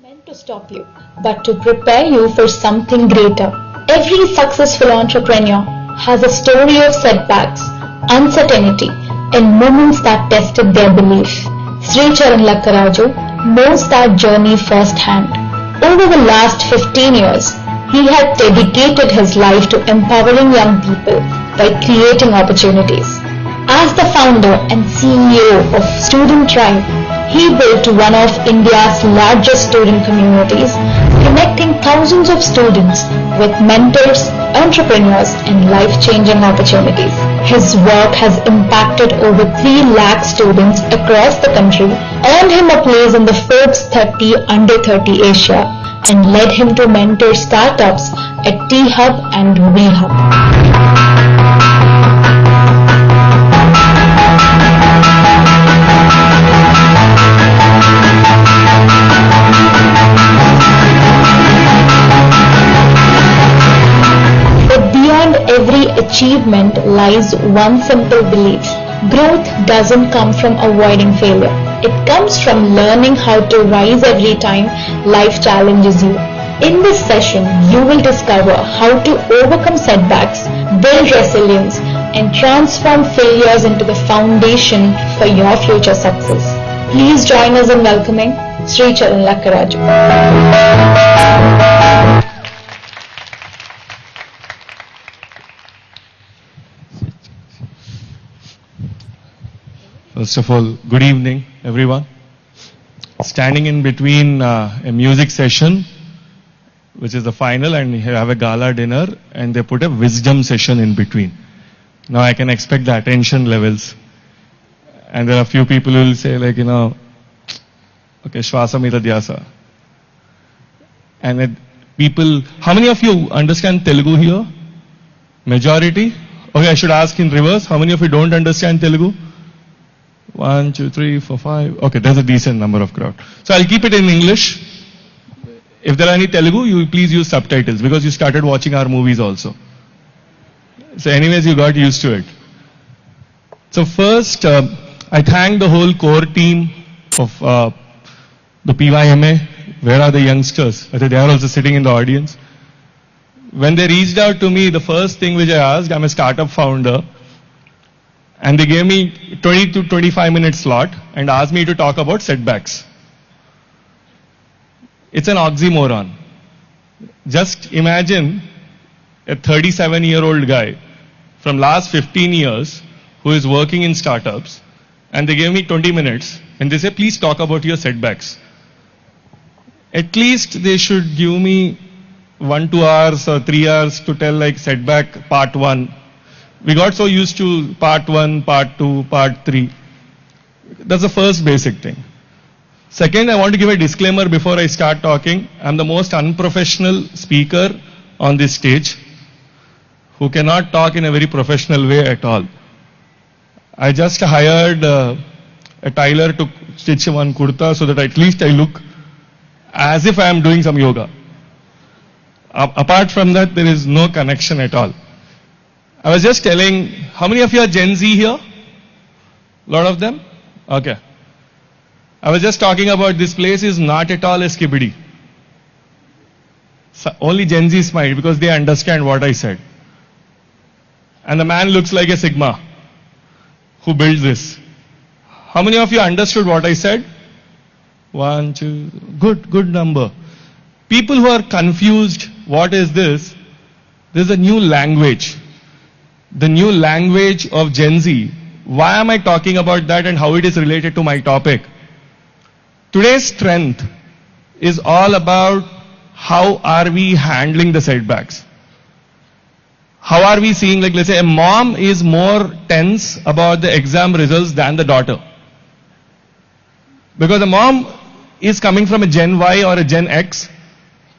S: Meant to stop you, but to prepare you for something greater. Every successful entrepreneur has a story of setbacks, uncertainty, and moments that tested their belief. Sri Charan Lakkaraju knows that journey firsthand. Over the last 15 years, he had dedicated his life to empowering young people by creating opportunities. As the founder and CEO of Student Tribe, he built one of India's largest student communities, connecting thousands of students with mentors, entrepreneurs, and life-changing opportunities. His work has impacted over 3 lakh students across the country, earned him a place in the Forbes 30 Under 30 Asia, and led him to mentor startups at T-Hub and V-Hub. Every achievement lies one simple belief. Growth doesn't come from avoiding failure. It comes from learning how to rise every time life challenges you. In this session, you will discover how to overcome setbacks, build resilience, and transform failures into the foundation for your future success. Please join us in welcoming Sri Charan Lakkaraju.
T: First of all, good evening, everyone. Standing in between a music session, which is the final, and you have a gala dinner, and they put a wisdom session in between. Now I can expect the attention levels. And there are a few people who will say, like, okay, Shvasamita Dhyasa. And people, how many of you understand Telugu here? Majority? Okay, I should ask in reverse. How many of you don't understand Telugu? 1, 2, 3, 4, 5. Okay, there's a decent number of crowd. So I'll keep it in English. If there are any Telugu, you please use subtitles because you started watching our movies also. So anyways, you got used to it. So first, I thank the whole core team of the PYMA. Where are the youngsters? I think they are also sitting in the audience. When they reached out to me, the first thing which I asked, I'm a startup founder, and they gave me 20 to 25 minute slot and asked me to talk about setbacks. It's an oxymoron. Just imagine a 37-year-old guy from last 15 years who is working in startups, and they gave me 20 minutes and they say, please talk about your setbacks. At least they should give me 1, 2 hours or 3 hours to tell like setback part 1. We got so used to part 1, part 2, part 3. That's the first basic thing. Second, I want to give a disclaimer before I start talking. I'm the most unprofessional speaker on this stage who cannot talk in a very professional way at all. I just hired a tailor to stitch one kurta so that at least I look as if I am doing some yoga. Apart from that, there is no connection at all. I was just telling, how many of you are Gen Z here? A lot of them? Okay. I was just talking about this place is not at all a skibidi. So only Gen Z smiled because they understand what I said. And the man looks like a Sigma who built this. How many of you understood what I said? 1, 2, good number. People who are confused, what is this? This is a new language. The new language of Gen Z. Why am I talking about that and how it is related to my topic? Today's strength is all about how are we handling the setbacks. How are we seeing, like let's say a mom is more tense about the exam results than the daughter. Because the mom is coming from a Gen Y or a Gen X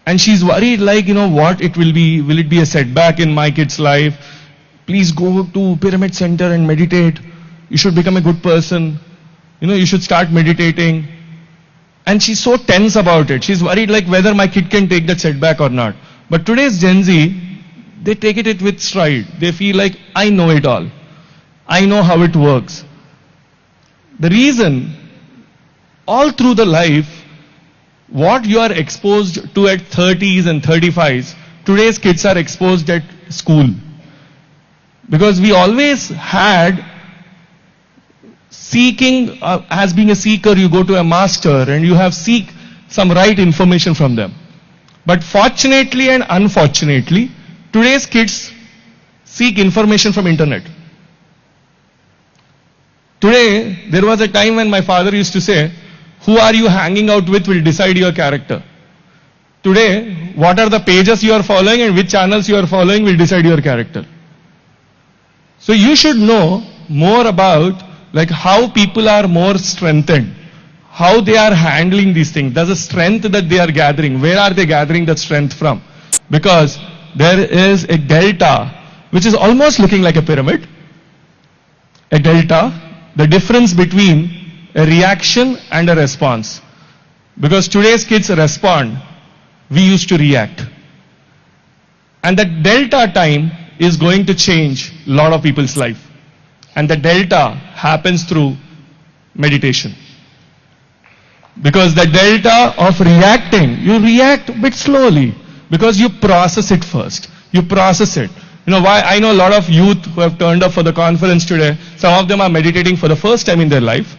T: and she's worried like, what it will be. Will it be a setback in my kid's life? Please go to Pyramid Center and meditate. You should become a good person. You should start meditating. And she's so tense about it. She's worried like whether my kid can take that setback or not. But today's Gen Z, they take it with stride. They feel like, I know it all. I know how it works. The reason, all through the life, what you are exposed to at 30s and 35s, today's kids are exposed at school. Because we always had seeking, as being a seeker, you go to a master and you have seek some right information from them. But fortunately and unfortunately, today's kids seek information from internet. Today, there was a time when my father used to say, who are you hanging out with will decide your character. Today, what are the pages you are following and which channels you are following will decide your character. So you should know more about like how people are more strengthened, how they are handling these things. There's a strength that they are gathering. Where are they gathering that strength from? Because there is a delta which is almost looking like a pyramid. A delta, the difference between a reaction and a response. Because today's kids respond, we used to react. And that delta time is going to change a lot of people's life. And the delta happens through meditation. Because the delta of reacting, you react a bit slowly. Because you process it first. You process it. Why? I know a lot of youth who have turned up for the conference today. Some of them are meditating for the first time in their life.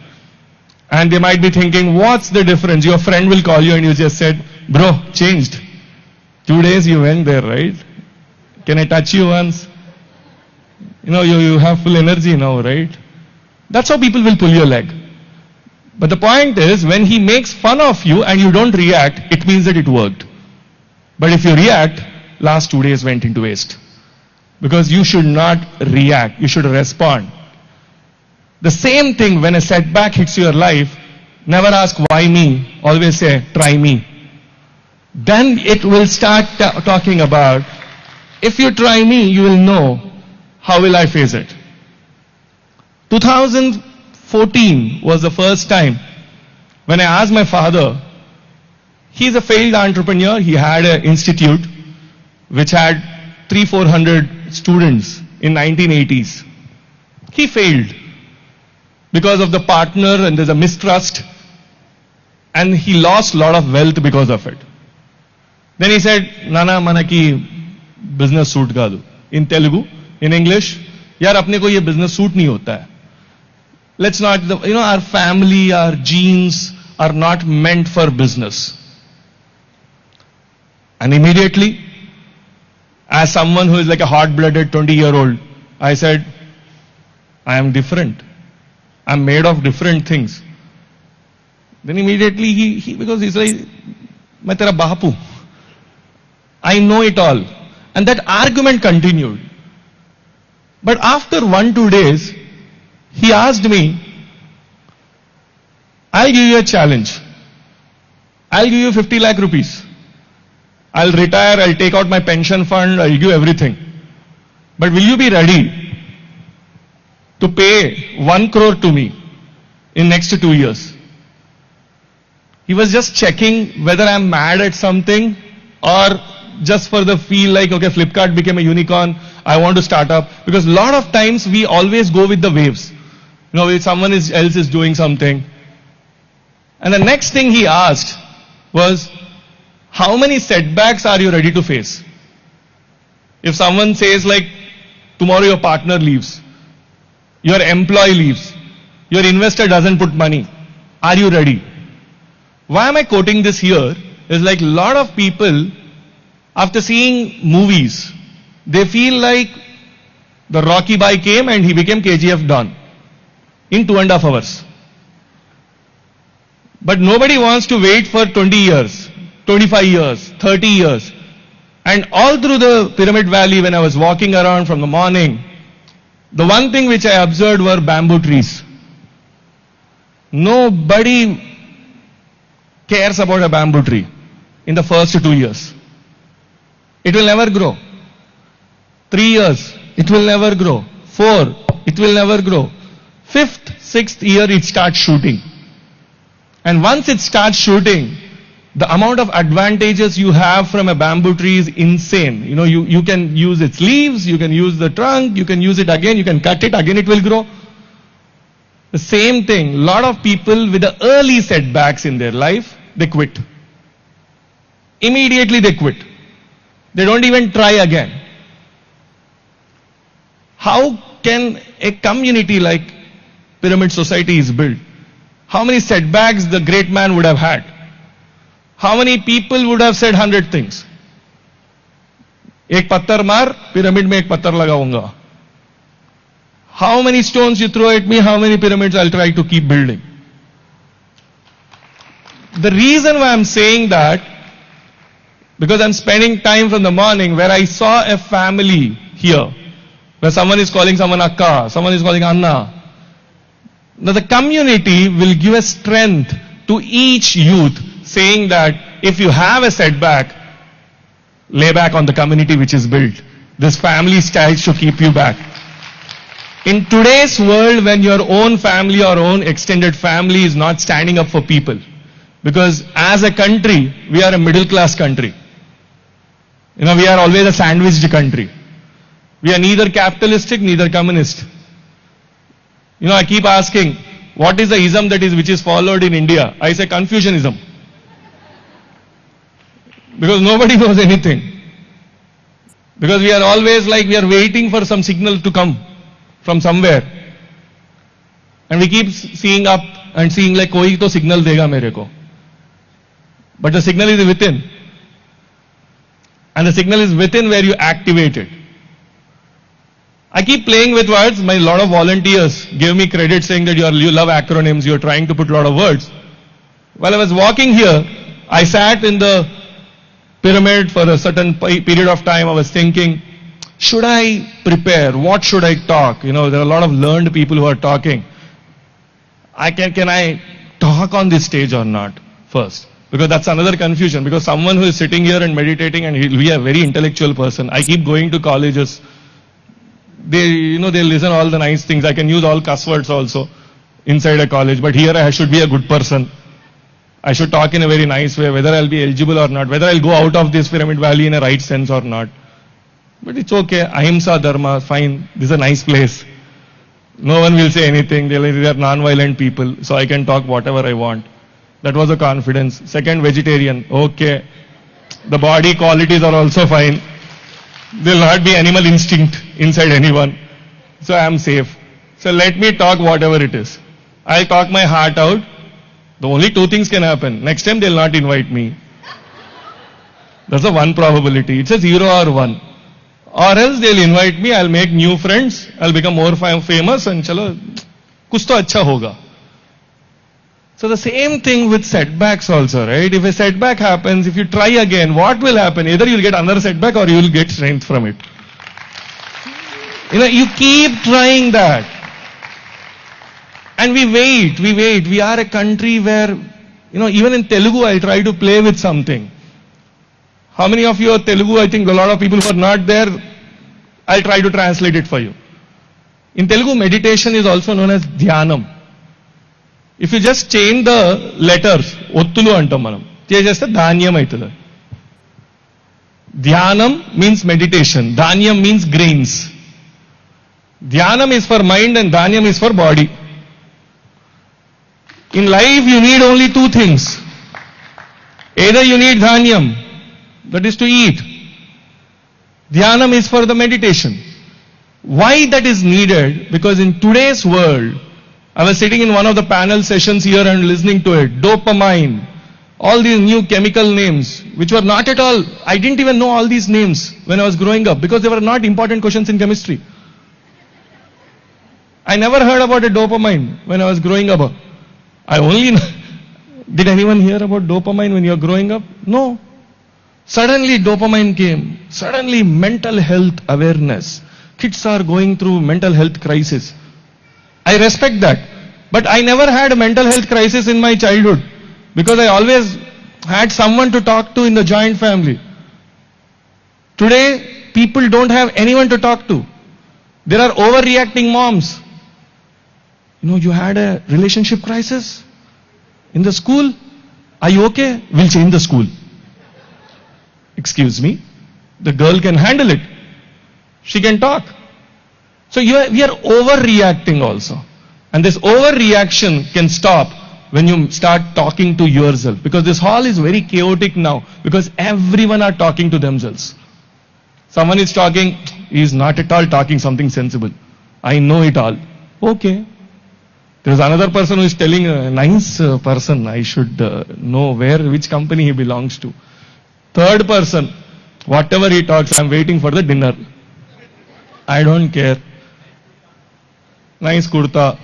T: And they might be thinking, what's the difference? Your friend will call you and you just said, bro, changed. 2 days you went there, right? Can I touch you once? You have full energy now, right? That's how people will pull your leg. But the point is, when he makes fun of you and you don't react, it means that it worked. But if you react, last 2 days went into waste. Because you should not react, you should respond. The same thing when a setback hits your life, never ask why me, always say try me. Then it will start talking about, if you try me, you will know how will I face it. 2014 was the first time when I asked my father. He's a failed entrepreneur. He had an institute which had 300-400 students in 1980s. He failed because of the partner, and there's a mistrust, and he lost a lot of wealth because of it. Then he said, Nana manaki business suit kaadu. In Telugu, in English, yaar apne ko ye business suit nahi hota hai. Let's not, our family, our genes are not meant for business. And immediately, as someone who is like a hot-blooded 20-year-old, I said, I am different. I'm made of different things. Then immediately he because he's like, मैं तेरा बापू. I know it all. And that argument continued. But after 1-2 days, he asked me, I'll give you a challenge. I'll give you 50 lakh rupees. I'll retire, I'll take out my pension fund, I'll give everything. But will you be ready to pay 1 crore to me in next 2 years? He was just checking whether I'm mad at something or just for the feel like, okay, Flipkart became a unicorn, I want to start up. Because a lot of times we always go with the waves. If someone else is doing something. And the next thing he asked was, how many setbacks are you ready to face? If someone says like, tomorrow your partner leaves, your employee leaves, your investor doesn't put money, are you ready? Why am I quoting this here? Is like a lot of people, after seeing movies, they feel like the Rocky Bhai came and he became KGF Don in 2.5 hours. But nobody wants to wait for 20 years, 25 years, 30 years. And all through the Pyramid Valley, when I was walking around from the morning, the one thing which I observed were bamboo trees. Nobody cares about a bamboo tree in the first 2 years. It will never grow. 3 years, it will never grow. 4, it will never grow. 5th, 6th year, it starts shooting. And once it starts shooting, the amount of advantages you have from a bamboo tree is insane. You can use its leaves, you can use the trunk, you can use it again, you can cut it, again it will grow. The same thing, a lot of people with the early setbacks in their life, they quit. Immediately they quit. They don't even try again. How can a community like Pyramid Society is built? How many setbacks the great man would have had? How many people would have said 100 things? Ek pattar maar, pyramid mein ek pattar lagaunga. How many stones you throw at me, how many pyramids I'll try to keep building. The reason why I'm saying that, because I'm spending time from the morning where I saw a family here, where someone is calling someone Akka, someone is calling Anna. Now the community will give a strength to each youth, saying that if you have a setback, lay back on the community which is built. This family style should keep you back. In today's world, when your own family or own extended family is not standing up for people, because as a country, we are a middle class country. We are always a sandwiched country. We are neither capitalistic, neither communist. I keep asking, what is the ism which is followed in India? I say Confucianism. Because nobody knows anything. Because we are always like we are waiting for some signal to come from somewhere. And we keep seeing up and seeing like koi to signal dega mere ko. But the signal is within. And the signal is within where you activate it. I keep playing with words. My lot of volunteers gave me credit saying that you love acronyms, you're trying to put a lot of words. While I was walking here, I sat in the pyramid for a certain period of time. I was thinking, should I prepare? What should I talk? You know, there are a lot of learned people who are talking. Can I talk on this stage or not first? Because that's another confusion. Because someone who is sitting here and meditating and he'll be a very intellectual person. I keep going to colleges. They listen all the nice things. I can use all cuss words also inside a college. But here I should be a good person. I should talk in a very nice way, whether I'll be eligible or not, whether I'll go out of this pyramid valley in a right sense or not. But it's okay. Ahimsa Dharma, fine. This is a nice place. No one will say anything. They are non-violent people. So I can talk whatever I want. That was a confidence. Second, vegetarian. Okay. The body qualities are also fine. There will not be animal instinct inside anyone. So I am safe. So let me talk whatever it is. I'll talk my heart out. The only two things can happen. Next time they'll not invite me. That's a one probability. It's a 0 or 1. Or else they'll invite me, I'll make new friends, I'll become more famous and chalo, kuch to acha hoga. So the same thing with setbacks also, right? If a setback happens, if you try again, what will happen? Either you'll get another setback or you'll get strength from it. You keep trying that. And we wait. We are a country where, even in Telugu, I try to play with something. How many of you are Telugu? I think a lot of people who are not there, I'll try to translate it for you. In Telugu, meditation is also known as Dhyanam. If you just change the letters, Ottulu antam manam, chesthe Dhanyam aitadi. Dhyanam means meditation. Dhanyam means grains. Dhyanam is for mind and Dhanyam is for body. In life, you need only two things. Either you need Dhanyam, that is to eat. Dhyanam is for the meditation. Why that is needed? Because in today's world, I was sitting in one of the panel sessions here and listening to it. Dopamine, all these new chemical names, which were not at all, I didn't even know all these names when I was growing up because they were not important questions in chemistry. I never heard about a dopamine when I was growing up. Did anyone hear about dopamine when you were growing up? No. Suddenly dopamine came. Suddenly mental health awareness. Kids are going through mental health crisis. I respect that. But I never had a mental health crisis in my childhood because I always had someone to talk to in the joint family. Today, people don't have anyone to talk to. There are overreacting moms. You had a relationship crisis in the school. Are you okay? We'll change the school. Excuse me. The girl can handle it. She can talk. So we are overreacting also. And this overreaction can stop when you start talking to yourself. Because this hall is very chaotic now. Because everyone are talking to themselves. Someone is talking, he is not at all talking something sensible. I know it all. Okay. There is another person who is telling a nice person, I should know which company he belongs to. Third person, whatever he talks, I am waiting for the dinner. I don't care. Nice kurta.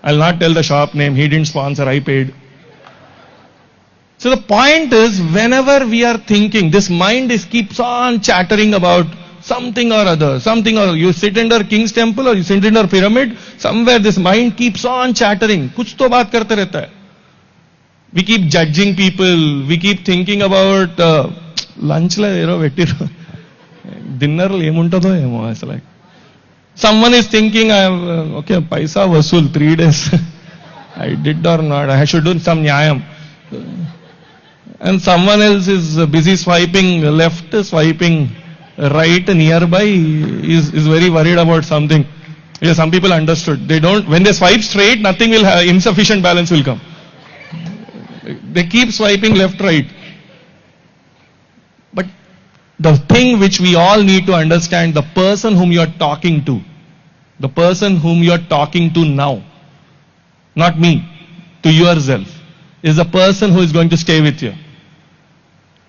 T: I'll not tell the shop name, he didn't sponsor, I paid. So the point is, whenever we are thinking, this mind keeps on chattering about something or other. You sit under King's Temple or you sit under Pyramid, somewhere this mind keeps on chattering. Kuch to baat karte rehta hai. We keep judging people. We keep thinking about lunch la dinner emuntado emo. It's like someone is thinking, okay, paisa vasool 3 days. I did or not. I should do some nyayam. And someone else is busy swiping left, swiping right nearby. Is very worried about something. Yeah, some people understood. They don't. When they swipe straight, nothing will have. Insufficient balance will come. They keep swiping left, right. But the thing which we all need to understand, the person whom you are talking to, the person whom you are talking to now, not me, to yourself, is the person who is going to stay with you.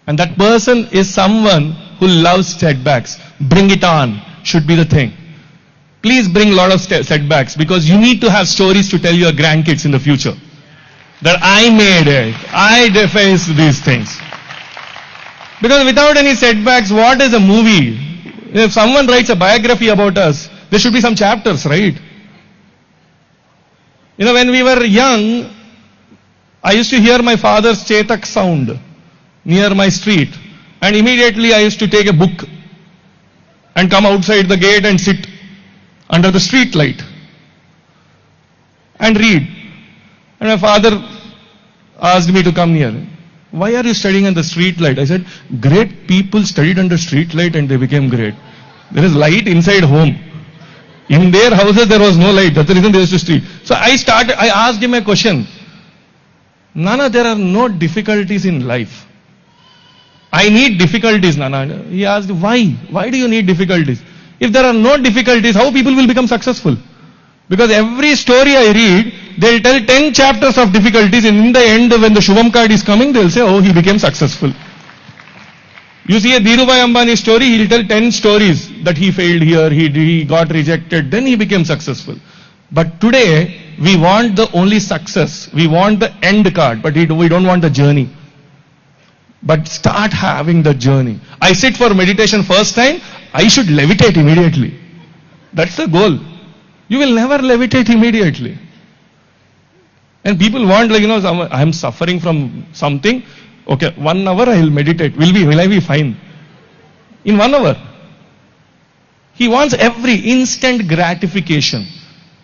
T: And that person is someone who loves setbacks. Bring it on. should be the thing. Please bring a lot of setbacks, because you need to have stories to tell your grandkids in the future. That I made it. I faced these things. Because without any setbacks, what is a movie? If someone writes a biography about us, there should be some chapters, right? You know, when we were young, I used to hear my father's Chetak sound near my street. And immediately I used to take a book and come outside the gate and sit under the street light and read. And my father asked me to come near. Why are you studying under the street light? I said, great people studied under street light and they became great. There is light inside home. In their houses there was no light. That's the reason they used to street. So I asked him a question. Nana, there are no difficulties in life. I need difficulties, Nana. He asked, why? Why do you need difficulties? If there are no difficulties, how people will become successful? Because every story I read, they'll tell 10 chapters of difficulties, and in the end, when the Shubham card is coming, they'll say, oh, he became successful. You see a Dhirubhai Ambani story, he'll tell 10 stories that he failed here, he got rejected, then he became successful. But today, we want the only success. We want the end card, but we don't want the journey. But start having the journey. I sit for meditation first time, I should levitate immediately. That's the goal. You will never levitate immediately. And people want, like, I am suffering from something. Okay, 1 hour I will meditate. Will I be fine? In 1 hour. He wants every instant gratification.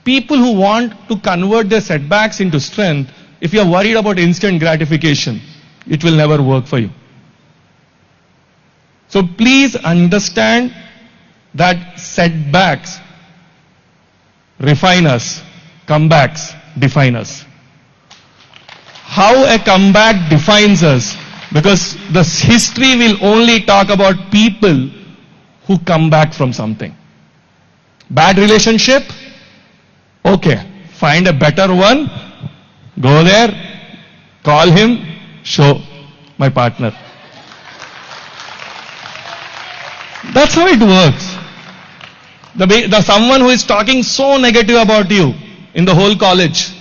T: People who want to convert their setbacks into strength, if you are worried about instant gratification, it will never work for you. So please understand that setbacks refine us, comebacks define us. How a comeback defines us? Because the history will only talk about people who come back from something. Bad relationship? Okay, find a better one, go there, call him, show my partner. That's how it works. The someone who is talking so negative about you in the whole college,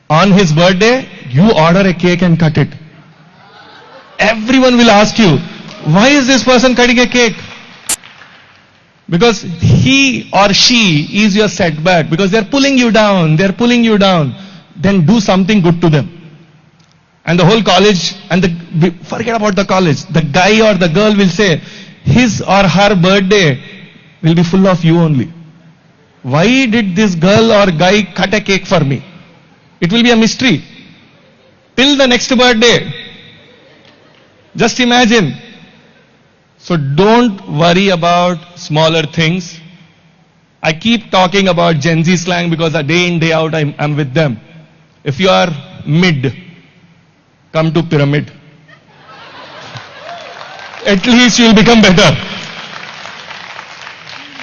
T: on his birthday, you order a cake and cut it. Everyone will ask you, why is this person cutting a cake? Because he or she is your setback, because they're pulling you down, then do something good to them. And the whole college, forget about the college, the guy or the girl will say, his or her birthday will be full of you only. Why did this girl or guy cut a cake for me? It will be a mystery. Till the next birthday. Just imagine. So don't worry about smaller things. I keep talking about Gen Z slang because day in, day out I'm with them. If you are mid, come to pyramid. At least you will become better.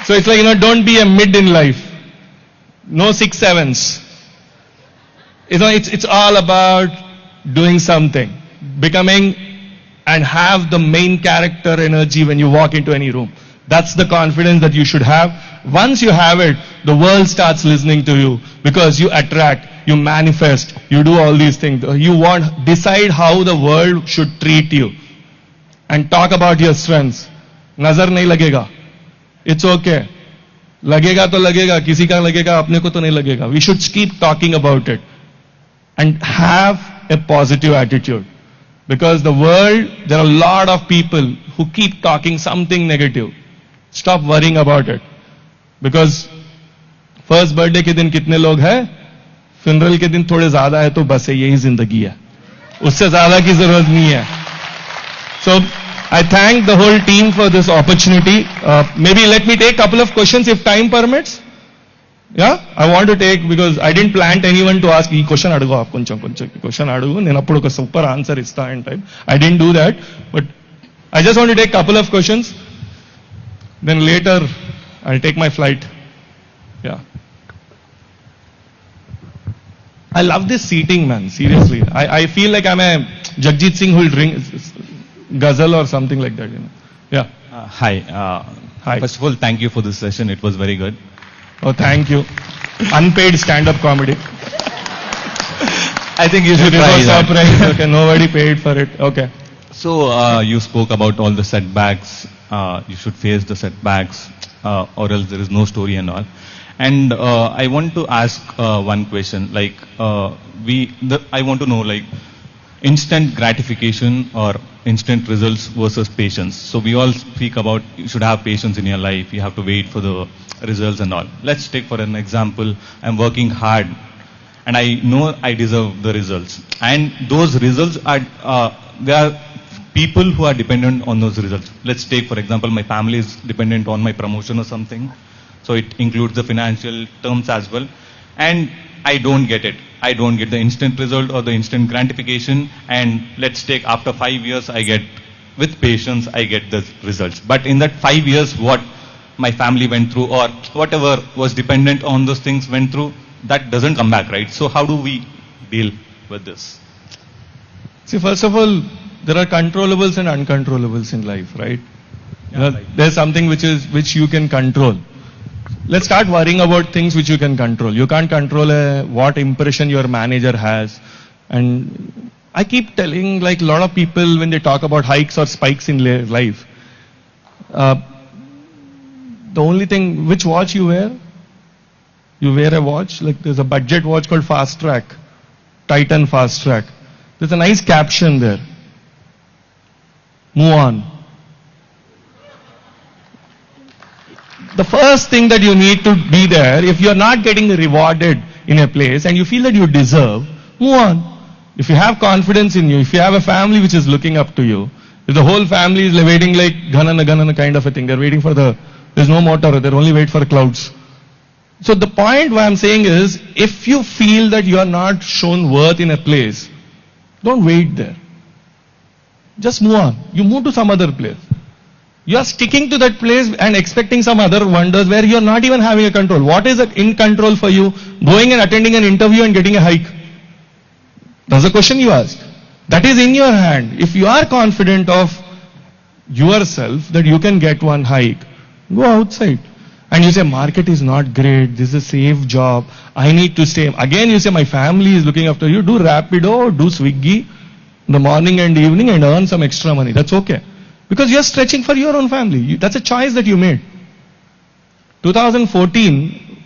T: So it's like, don't be a mid in life. No 6 7s. It's all about doing something. Becoming and have the main character energy when you walk into any room. That's the confidence that you should have. Once you have it, the world starts listening to you because you attract, you manifest, you do all these things. You decide how the world should treat you. And talk about your strengths. Nazar nahi lagega. It's okay. Lagega to lagega. Kisi ka lagega, apne ko to nahi lagega. We should keep talking about it. And have a positive attitude. Because the world, there are a lot of people who keep talking something negative. Stop worrying about it. Because first birthday के दिन कितने लोग हैं? Funeral के दिन थोड़े ज़्यादा है तो बस यही ज़िंदगी है. उससे ज़्यादा की ज़रूरत नहीं है. So I thank the whole team for this opportunity. Maybe let me take a couple of questions if time permits. Yeah, I want to take, because I didn't plan anyone to ask, ee question adugu aap koncham question adugu nenu appudu oka super answer ista in time. I didn't do that, but I just want to take a couple of questions. Then later I'll take my flight. Yeah. I love this seating, man. Seriously, I feel like I'm a Jagjit Singh who will drink ghazal or something like that. Yeah.
R: Hi.
T: Hi.
R: First of all, thank you for this session. It was very good.
T: Oh, thank you. Unpaid stand-up comedy.
R: I think you should
T: It
R: try
T: was
R: that.
T: surprise. Okay, nobody paid for it. Okay.
R: So you spoke about all the setbacks. You should face the setbacks, or else there is no story and all. And I want to ask one question. Like I want to know, like, instant gratification or instant results versus patience. So we all speak about you should have patience in your life. You have to wait for the results and all. Let's take for an example. I'm working hard, and I know I deserve the results. And those results are there are people who are dependent on those results. Let's take, for example, my family is dependent on my promotion or something. So it includes the financial terms as well. And I don't get it. I don't get the instant result or the instant gratification. And let's take after 5 years, I get, with patience, I get the results. But in that 5 years, what my family went through or whatever was dependent on those things went through, that doesn't come back, right? So how do we deal with this?
T: See, first of all, there are controllables and uncontrollables in life, right?
R: Yeah,
T: there's something which you can control. Let's start worrying about things which you can control. You can't control what impression your manager has. And I keep telling, like, a lot of people when they talk about hikes or spikes in life, the only thing, which watch you wear? You wear a watch, like there's a budget watch called Fast Track, Titan Fast Track. There's a nice caption there. Move on. The first thing that you need to be there, if you're not getting rewarded in a place and you feel that you deserve, move on. If you have confidence in you, if you have a family which is looking up to you, if the whole family is waiting like Ganana kind of a thing, they're waiting for there's no motor, they're only waiting for clouds. So the point what I'm saying is, if you feel that you are not shown worth in a place, don't wait there. Just move on. You move to some other place. You are sticking to that place and expecting some other wonders where you are not even having a control. What is in control for you? Going and attending an interview and getting a hike. That's the question you asked. That is in your hand. If you are confident of yourself that you can get one hike, go outside. And you say, market is not great, this is a safe job, I need to stay. Again you say, my family is looking after you, do Rapido, do Swiggy in the morning and evening and earn some extra money. That's okay. Because you are stretching for your own family. That's a choice that you made. 2014,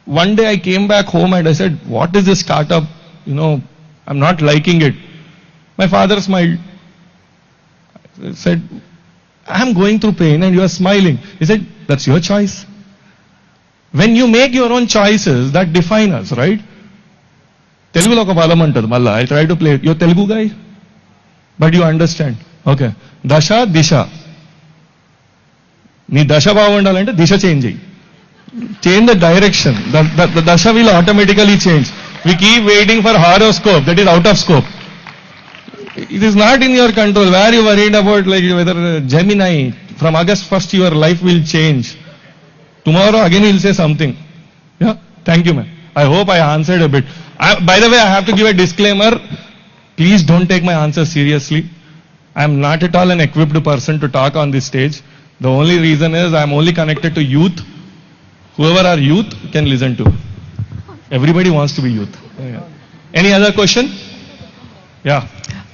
T: one day I came back home and I said, what is this startup? I'm not liking it. My father smiled. I said, I'm going through pain and you are smiling. He said, that's your choice. When you make your own choices, that define us, right? Telugu lo oka palam antadu malla. I try to play it. You're Telugu guy? But you understand. Okay. Dasha, Disha. Nee dasha baagundalante disha change cheyi. Change the direction. The dasha will automatically change. We keep waiting for horoscope. That is out of scope. It is not in your control. Where you worried about, like, whether Gemini, from August 1st your life will change. Tomorrow again he'll say something. Yeah. Thank you, man. I hope I answered a bit. By the way, I have to give a disclaimer. Please don't take my answer seriously. I am not at all an equipped person to talk on this stage. The only reason is I am only connected to youth. Whoever are youth can listen to. Everybody wants to be youth. Yeah. Any other question? Yeah.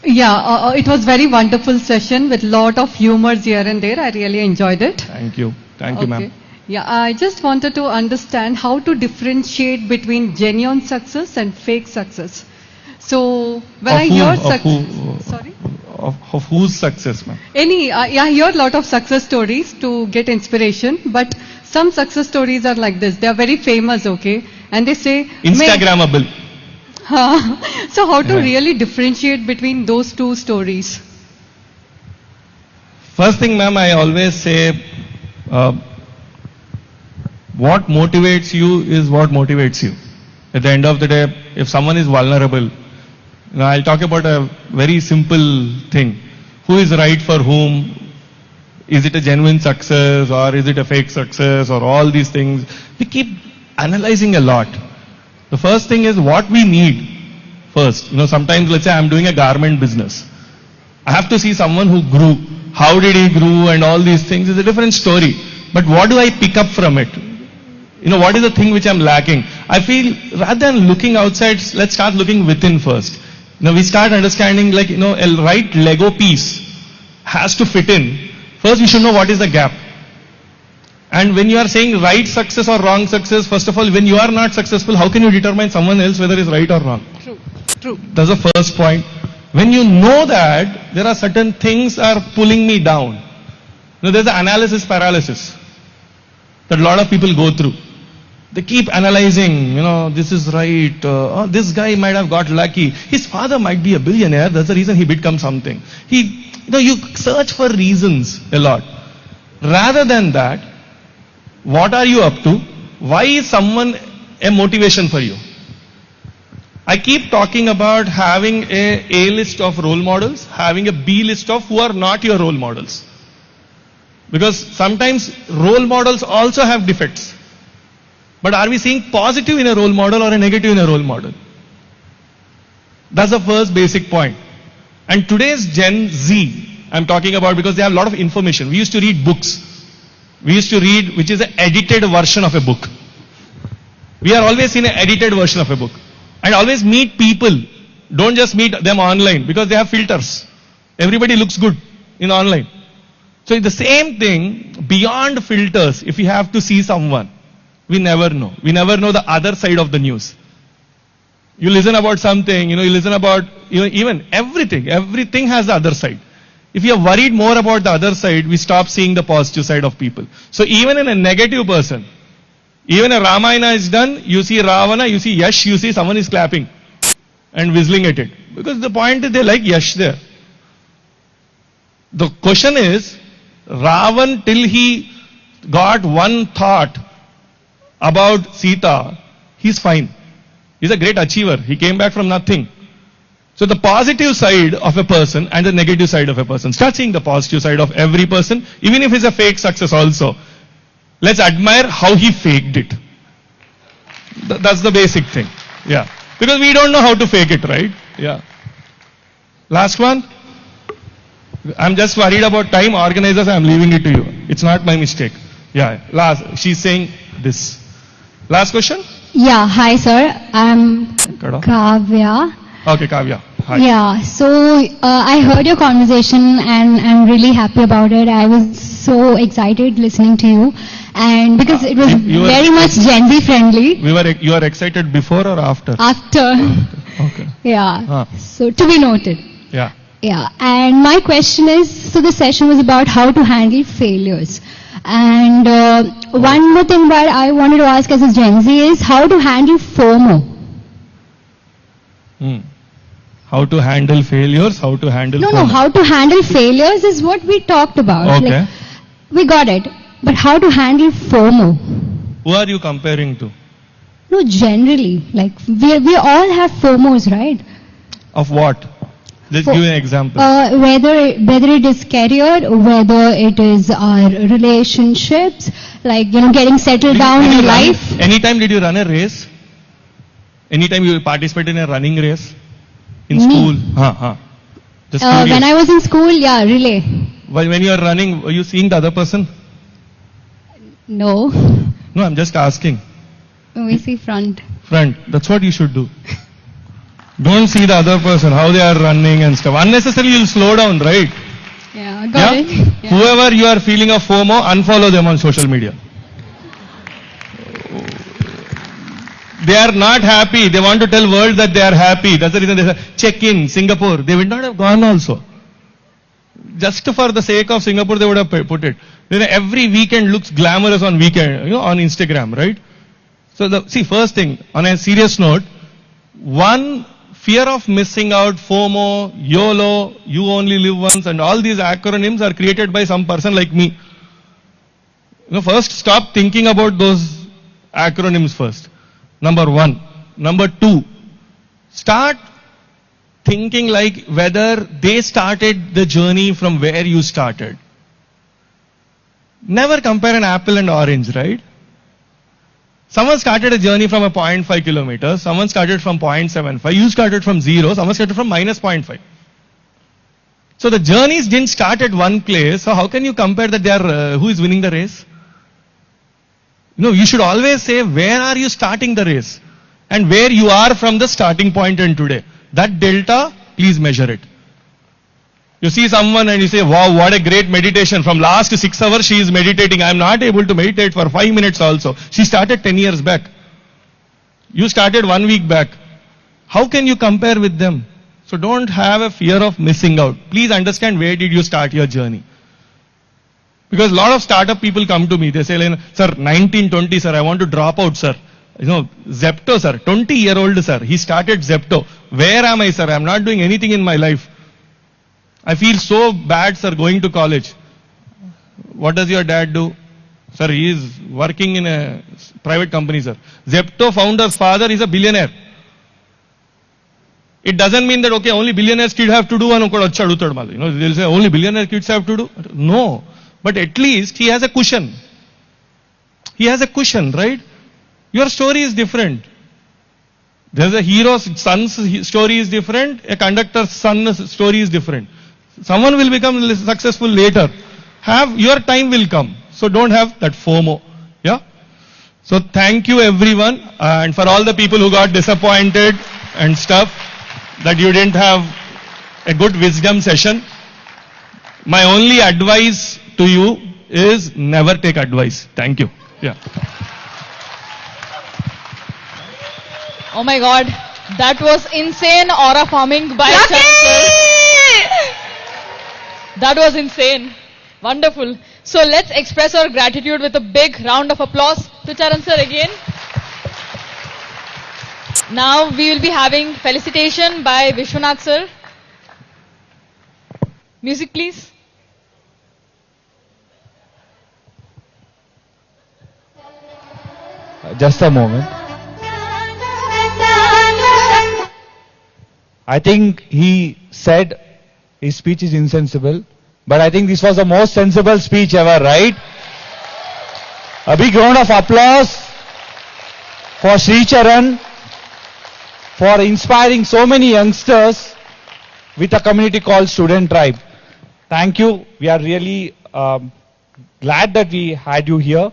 U: Yeah, it was very wonderful session with lot of humors here and there. I really enjoyed it.
T: Thank you. Thank you, ma'am.
U: Yeah, I just wanted to understand how to differentiate between genuine success and fake success. So when I hear success, sorry,
T: of whose success, ma'am?
U: I hear a lot of success stories to get inspiration, but some success stories are like this. They are very famous, okay, and they say
T: Instagrammable.
U: So how to really differentiate between those two stories?
T: First thing, ma'am, I always say, what motivates you is what motivates you. At the end of the day, if someone is vulnerable, I'll talk about a very simple thing. Who is right for whom? Is it a genuine success or is it a fake success or all these things? We keep analyzing a lot. The first thing is what we need first. Sometimes let's say I'm doing a garment business. I have to see someone who grew how did he grow and all these things is a different story. But what do I pick up from it? What is the thing which I'm lacking? I feel rather than looking outside, let's start looking within first. We start understanding like, a right Lego piece has to fit in. First we should know what is the gap. And when you are saying right success or wrong success, first of all, when you are not successful, how can you determine someone else whether it's right or wrong?
U: True.
T: That's the first point. When you know that there are certain things are pulling me down. There's an analysis paralysis that a lot of people go through. They keep analyzing, this is right, this guy might have got lucky. His father might be a billionaire, that's the reason he become something. You search for reasons a lot. Rather than that, what are you up to? Why is someone a motivation for you? I keep talking about having a list of role models, having a B list of who are not your role models. Because sometimes role models also have defects. But are we seeing positive in a role model or a negative in a role model? That's the first basic point. And today's Gen Z, I'm talking about because they have a lot of information. We used to read books. We used to read, which is an edited version of a book. We are always in an edited version of a book. And always meet people. Don't just meet them online because they have filters. Everybody looks good in online. So it's the same thing, beyond filters, if you have to see someone. We never know. We never know the other side of the news. You listen about something, you listen about, even everything. Everything has the other side. If you are worried more about the other side, we stop seeing the positive side of people. So even in a negative person, even a Ramayana is done, you see Ravana, you see Yash, you see someone is clapping and whistling at it. Because the point is they like Yash there. The question is, Ravan till he got one thought about Sita, he's fine. He's a great achiever. He came back from nothing. So the positive side of a person and the negative side of a person. Start seeing the positive side of every person, even if it's a fake success also. Let's admire how he faked it. That's the basic thing. Yeah. Because we don't know how to fake it, right? Yeah. Last one. I'm just worried about time. Organizers, I'm leaving it to you. It's not my mistake. Yeah. Last. She's saying this. Last question?
C: Yeah, hi sir. I'm Kavya.
T: Okay, Kavya. Hi.
C: Yeah, so I heard your conversation and I'm really happy about it. I was so excited listening to you, and because it was very much Gen Z friendly.
T: You are excited before or after?
C: After.
T: Okay.
C: Yeah. So to be noted.
T: Yeah.
C: Yeah, and my question is, so the session was about how to handle failures. And one more thing that I wanted to ask as a Gen Z is how to handle FOMO.
T: How to handle failures, how to handle
C: No, how to handle failures is what we talked about.
T: Okay.
C: Like, we got it. But how to handle FOMO?
T: Who are you comparing to?
C: No, generally. Like, we all have FOMOs, right?
T: Of what? Let's give an example.
C: Whether it is career, whether it is our relationships, like, getting settled down in life.
T: Anytime did you run a race? Anytime you participate in a running race? In
C: Me?
T: school? Just curious.
C: When I was in school, yeah, relay.
T: When you are running, were you seeing the other person?
C: No.
T: No, I'm just asking.
C: We see front.
T: Front. That's what you should do. Don't see the other person, how they are running and stuff. Unnecessarily you'll slow down, right?
C: Yeah, got it. Yeah.
T: Whoever you are feeling a FOMO, unfollow them on social media. They are not happy. They want to tell world that they are happy. That's the reason they say, check in Singapore. They would not have gone also. Just for the sake of Singapore, they would have put it. Then every weekend looks glamorous on weekend, on Instagram, right? So see, first thing, on a serious note, one, fear of missing out, FOMO, YOLO, you only live once, and all these acronyms are created by some person like me. First stop thinking about those acronyms first. Number one. Number two, start thinking like whether they started the journey from where you started. Never compare an apple and orange, right? Someone started a journey from a 0.5 kilometers, someone started from 0.75, you started from 0, someone started from minus 0.5. So the journeys didn't start at one place. So how can you compare that they are, who is winning the race? No, you should always say, where are you starting the race? And where you are from the starting point and today. That delta, please measure it. You see someone and you say, wow, what a great meditation. From last 6 hours she is meditating. I am not able to meditate for 5 minutes also. She started 10 years back. You started 1 week back. How can you compare with them? So don't have a fear of missing out. Please understand where did you start your journey. Because a lot of startup people come to me. They say, sir, 1920, sir, I want to drop out, sir. You know, Zepto, sir, 20-year-old, sir. He started Zepto. Where am I, sir? I am not doing anything in my life. I feel so bad, sir, going to college. What does your dad do? Sir, he is working in a private company, sir. Zepto founder's father is a billionaire. It doesn't mean that, okay, only billionaires kids have to do, and you know, they'll say only billionaire kids have to do. No. But at least he has a cushion. He has a cushion, right? Your story is different. There's a hero's son's story is different. A conductor's son's story is different. Someone will become successful later. Your time will come. So don't have that FOMO. Yeah? So thank you everyone. And for all the people who got disappointed and stuff, that you didn't have a good wisdom session. My only advice to you is never take advice. Thank you. Yeah.
A: Oh my God, that was insane aura forming by Charan sir. That was insane. Wonderful. So let's express our gratitude with a big round of applause to Charan sir again. Now we will be having felicitation by Vishwanath sir. Music please.
B: Just a moment. I think he said his speech is insensible, but I think this was the most sensible speech ever, right? A big round of applause for Sri Charan for inspiring so many youngsters with a community called Student Tribe. Thank you. We are really glad that we had you here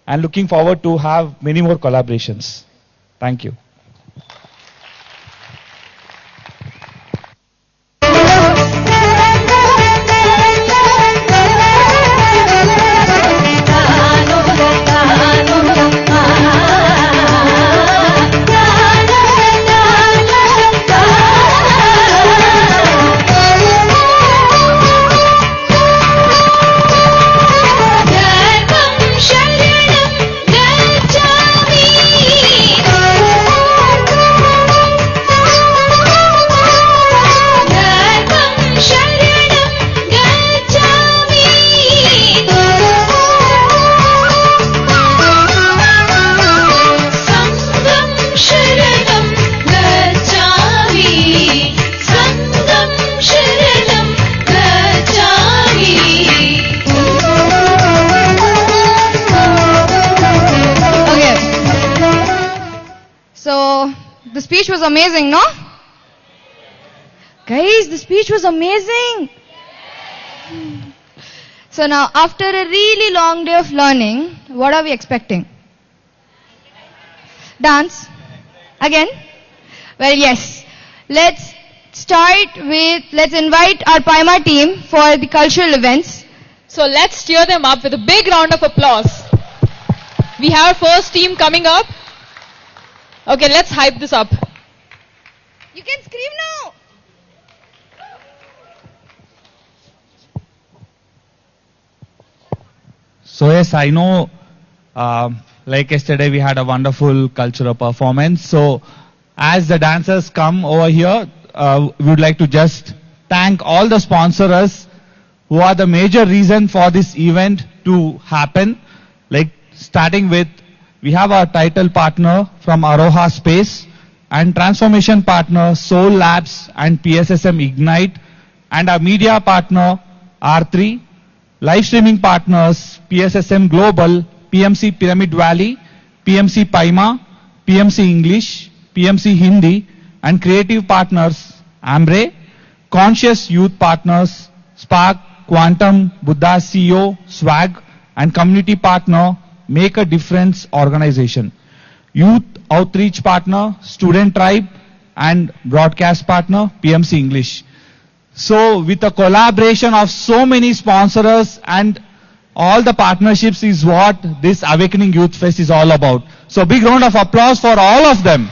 B: and looking forward to have many more collaborations. Thank you.
D: The speech was amazing, no? Guys, the speech was amazing. So now, after a really long day of learning, what are we expecting? Dance? Again? Well, yes. Let's invite our Paima team for the cultural events.
A: So let's cheer them up with a big round of applause. We have our first team coming up. Okay, let's hype this up.
D: You can scream now.
B: So yes, I know, like yesterday we had a wonderful cultural performance. So as the dancers come over here, we would like to just thank all the sponsors who are the major reason for this event to happen. Like starting with, we have our title partner from Aroha Space and transformation partner Soul Labs and PSSM Ignite, and our media partner R3, live streaming partners PSSM Global, PMC Pyramid Valley, PMC Paima, PMC English, PMC Hindi, and creative partners Ambre, conscious youth partners Spark, Quantum, Buddha CEO, Swag, and community partner, Make a Difference organization. Youth outreach partner, Student Tribe, and broadcast partner, PMC English. So with a collaboration of so many sponsors and all the partnerships is what this Awakening Youth Fest is all about. So big round of applause for all of them.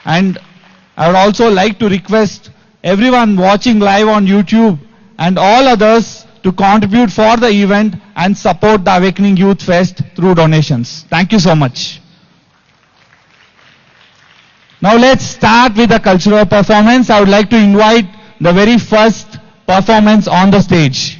B: And I would also like to request everyone watching live on YouTube and all others to contribute for the event and support the Awakening Youth Fest through donations. Thank you so much. Now let's start with the cultural performance. I would like to invite the very first performance on the stage.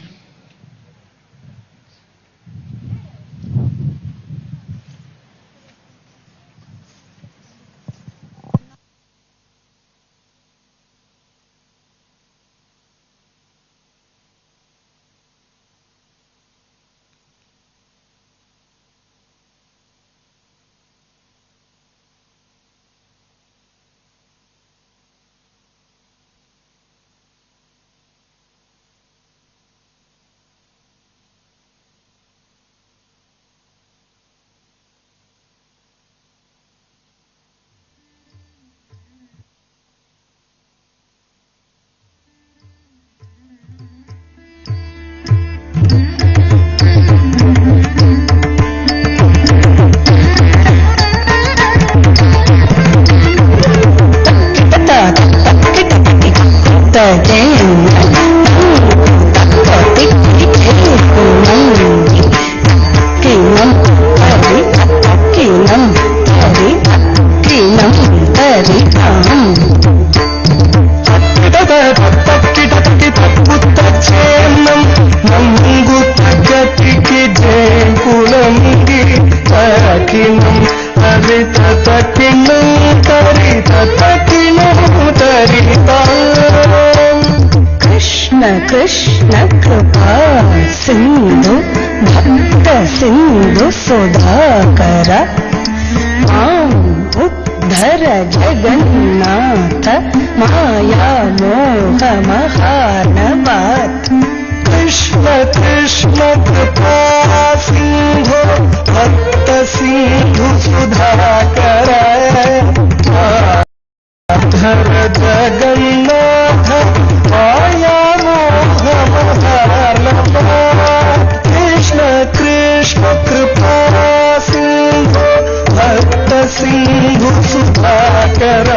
E: Krishna कृपा सिंधु भक्त सिंधु सुधाकर उद्धर जगन्नाथ माया मोह महानवात कृष्ण कृष्ण कृपा सिंधु भक्त सिंधु सुधाकर उद्धर जगन्नाथ माया कृष्ण कृष्ण कृपा सिंधु भक्त सिंधु सुधाकर